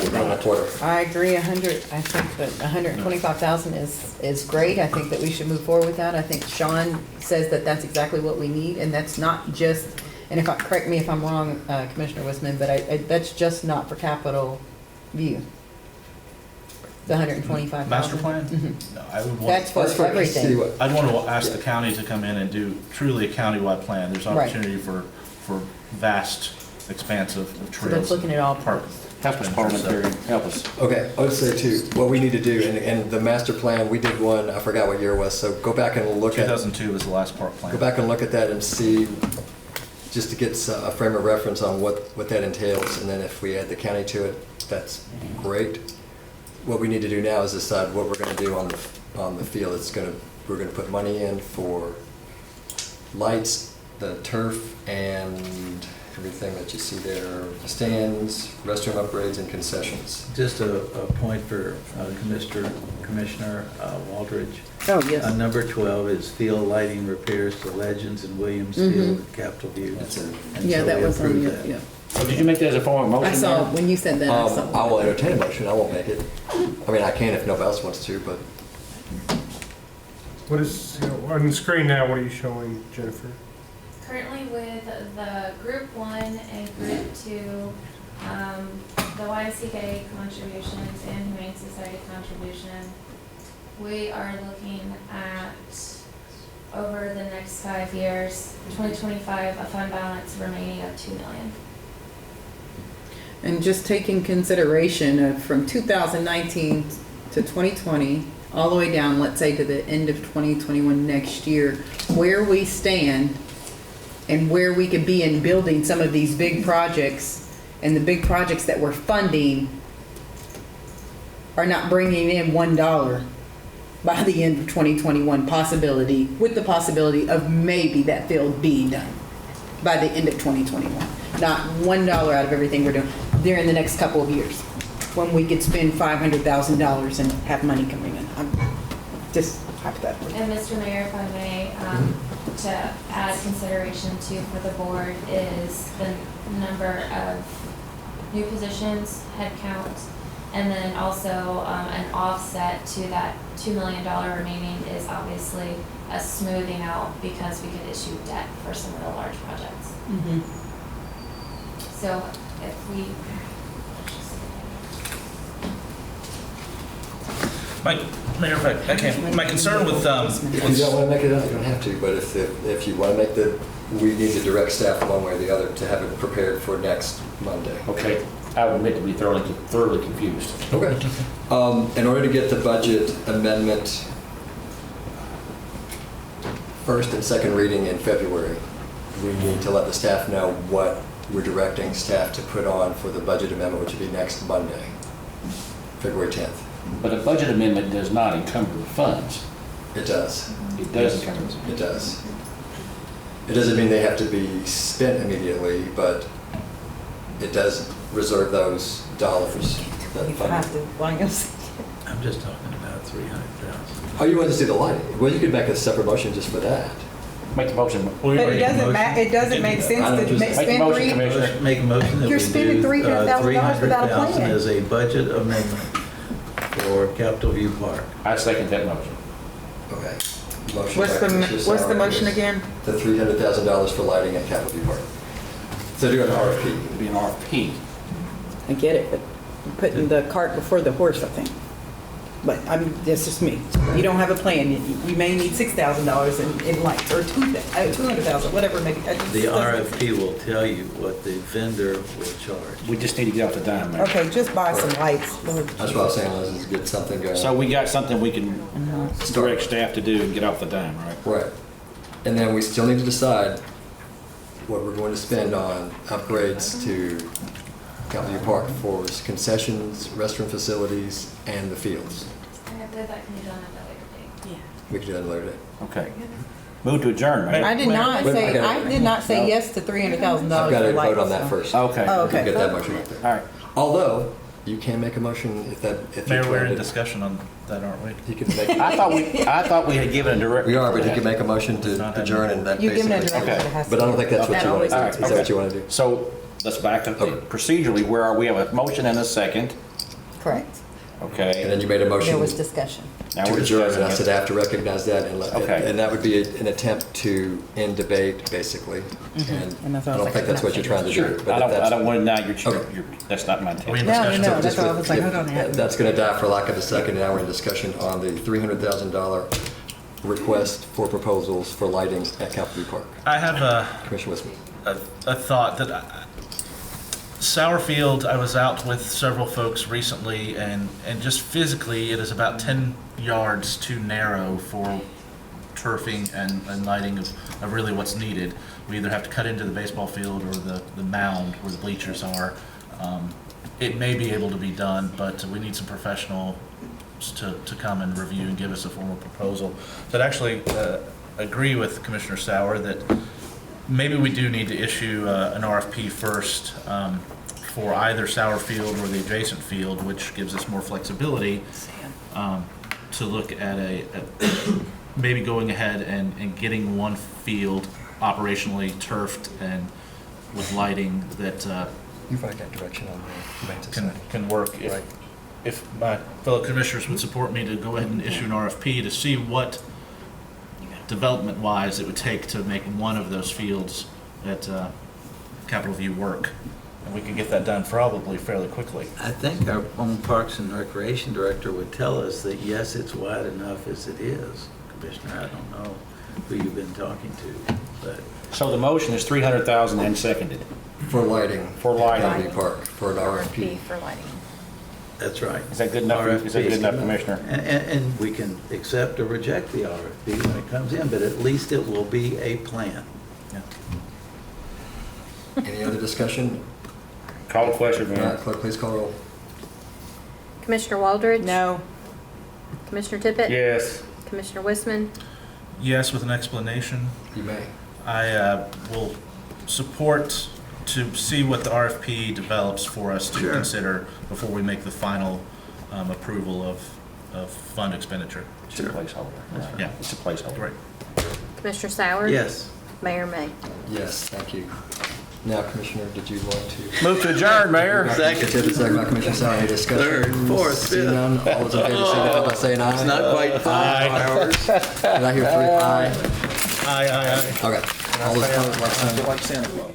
S2: or not.
S7: I agree, I think that 125,000 is great. I think that we should move forward with that. I think Sean says that that's exactly what we need, and that's not just, and correct me if I'm wrong, Commissioner Wisman, but that's just not for Capitol View. The 125,000.
S8: Master plan?
S7: Mhm.
S8: No, I would want.
S7: That's for everything.
S8: I'd want to ask the county to come in and do truly a countywide plan. There's
S7: Right.
S8: opportunity for vast expanse of
S7: So
S8: trails.
S7: that's looking at all
S8: park.
S2: Help us, parliamentarian, help us.
S3: Okay, I would say too, what we need to do, and the master plan, we did one, I forgot what year it was, so go back and look at.
S8: 2002 was the last park plan.
S3: Go back and look at that and see, just to get a frame of reference on what that entails, and then if we add the county to it, that's great. What we need to do now is decide what we're gonna do on the field. We're gonna put money in for lights, the turf, and everything that you see there, stands, restroom upgrades, and concessions.
S11: Just a point for Commissioner Waldridge.
S7: Oh, yes.
S11: Number 12 is field lighting repairs to Legends and Williams
S7: Mhm.
S11: Field at Capitol View. And
S7: Yeah,
S11: so
S7: that
S11: we
S7: was on,
S11: approved
S7: yeah,
S11: that.
S7: yeah.
S2: So did you make that as a form of motion?
S7: I saw,
S2: Mayor?
S7: when you said that, I saw.
S3: I will entertain a motion, I won't make it. I mean, I can if nobody else wants to, but
S9: What is, on the screen now, what are you showing, Jennifer?
S10: Currently with the Group 1 and Group 2, the YMCA contributions and Humane Society contribution, we are looking at, over the next 5 years, 2025, a fund balance remaining of $2 million.
S7: And just taking consideration of from 2019 to 2020, all the way down, let's say to the end of 2021 next year, where we stand and where we could be in building some of these big projects, and the big projects that we're funding are not bringing in $1 by the end of 2021 possibility, with the possibility of maybe that field being done by the end of 2021. Not $1 out of everything we're doing during the next couple of years. when we could spend $500,000 and have money coming in. I'm just hypothetically.
S10: And Mr. Mayor, if I may, to add consideration to for the board is the number of new positions, headcount, and then also an offset to that $2 million remaining is obviously a smoothing out because we could issue debt for some of the large projects. So if we,
S13: Mayor, if I can, my concern with,
S3: If you don't want to make it up, you don't have to, but if you want to make we need to direct staff one way or the other to have it prepared for next Monday.
S2: Okay, I will admit to be thoroughly confused.
S3: Okay. In order to get the budget amendment first and second reading in February, we need to let the staff know what we're directing staff to put on for the budget amendment, which will be next Monday, February 10th.
S2: But a budget amendment does not encumber the funds.
S3: It does.
S2: It does encumber them.
S3: It does. It doesn't mean they have to be spent immediately, but it does reserve those dollars.
S7: You have to,
S11: I'm just talking about 300,000.
S3: Oh, you want to see the lighting? Well, you could make a separate motion just for that.
S2: Make the motion.
S7: But it doesn't make sense to spend three.
S11: Make a motion that
S7: You're
S11: we
S7: spending
S11: do
S7: $300,000 without a plan.
S11: $300,000 as a budget amendment for Capitol View Park.
S2: I second that motion.
S3: Okay. Motion
S7: What's
S3: by
S7: the
S3: Commissioner
S7: what's the
S3: Sauer
S7: motion
S3: is
S7: again?
S3: The $300,000 for lighting at Capitol View Park. So do an RFP.
S2: It'd be an RFP.
S7: I get it, but you're putting the cart before the horse, I think. But that's just me. You don't have a plan. You may need $6,000 in lights, or $200,000, whatever maybe.
S11: The RFP will tell you what the vendor will charge.
S2: We just need to get off the dime, Mayor.
S7: Okay, just buy some lights. Lord.
S3: That's what I was saying, is get something going.
S2: So we got something we can direct staff to do and get off the dime, right?
S3: Right. And then we still need to decide what we're going to spend on upgrades to Capitol View Park for concessions, restroom facilities, and the fields.
S10: I believe that can be done another day.
S3: We can do that another day.
S2: Okay. Move to adjourn, Mayor.
S7: I did not
S3: Wait,
S7: say,
S3: I
S7: I did not say yes to $300,000 for lights.
S3: I've got to vote on that first.
S2: Okay.
S7: Oh,
S3: We can
S7: okay.
S3: get that motion out there.
S2: All right.
S3: Although, you can make a motion if you
S13: Mayor, we're in
S3: wanted.
S13: discussion on that, aren't we?
S3: He can make.
S2: I thought we had given a direct.
S3: We are, but he can make a motion to adjourn and that
S7: You give them a
S3: basically.
S7: direction.
S2: Okay.
S7: it has to
S3: But I don't think that's what
S7: That
S3: you want to
S7: always
S3: do.
S2: All right,
S3: Is that
S2: okay.
S3: what you want to do?
S2: So let's back up. Procedurally, where are we? Have a motion and a second.
S7: Correct.
S2: Okay.
S3: And then you made a motion
S7: There was discussion.
S2: Now
S3: to
S2: we're
S3: adjourn,
S2: discussing
S3: and I
S2: it.
S3: said I have to recognize that and let,
S2: Okay.
S3: and that would be an attempt to end debate, basically. And
S7: And
S3: I
S7: that's what I was
S3: don't
S7: like,
S3: think that's what you're trying to
S2: Sure.
S3: do.
S2: I
S3: But
S2: don't.
S3: that's-
S2: I don't want to. Now you're.
S3: Okay.
S2: That's not my
S13: Are we
S2: intent.
S13: in
S7: No,
S13: discussion?
S7: no, that's
S3: Just
S7: what I
S3: with-
S7: was like, hold on. I have-
S3: That's going to die for lack of a second. Now we're in discussion on the $300,000 request for proposals for lighting at Capitol View Park.
S13: I have
S3: Commissioner Wisman.
S13: a thought that Sourfield, I was out with several folks recently, and just physically, it is about 10 yards too narrow for turfing and lighting of really what's needed. We either have to cut into the baseball field or the mound where the bleachers are. It may be able to be done, but we need some professionals to come and review and give us a formal proposal. So I'd actually agree with Commissioner Sauer that maybe we do need to issue an RFP first for either Sauer Field or the adjacent field, which gives us more flexibility to look at maybe going ahead and getting one field operationally turfed and with lighting that
S3: You've already got direction on the maintenance side.
S13: can work. If my fellow commissioners would support me to go ahead and issue an RFP to see what development-wise it would take to make one of those fields at Capitol View work. And we could get that done probably fairly quickly.
S11: I think our own Parks and Recreation Director would tell us that, yes, it's wide enough as it is. Commissioner, I don't know who you've been talking to, but.
S2: So the motion is 300,000 and seconded.
S3: For lighting.
S2: For lighting.
S3: Capitol View Park, for an RFP.
S1: for lighting.
S11: That's right.
S2: Is that good enough? Is that good enough, Commissioner?
S11: And we can accept or reject the RFP when it comes in, but at least it will be a plan.
S3: Any other discussion?
S2: Call the question, Mayor.
S3: Clerk, please call roll.
S1: Commissioner Waldridge?
S7: No.
S1: Commissioner Tippett?
S2: Yes.
S1: Commissioner Wisman?
S13: Yes, with an explanation.
S3: You may.
S13: I will support
S8: to see what the RFP develops for us to consider before we make the final approval of fund expenditure.
S2: It's a placeholder.
S8: Yeah.
S2: It's a placeholder.
S8: Right.
S1: Commissioner Sauer?
S11: Yes.
S1: Mayor May?
S3: Yes, thank you. Now, Commissioner, did you want to?
S2: Move to adjourn, Mayor.
S3: Second. Second by Commissioner Sauer. Any discussion?
S11: Third, fourth,
S3: Seeing
S11: fifth.
S3: none, all those in favor signify by saying aye.
S11: It's not quite 5 hours.
S3: Did I hear 3? Aye.
S8: Aye.
S3: Okay. All those opposed, like sign.
S2: Like Santa Claus.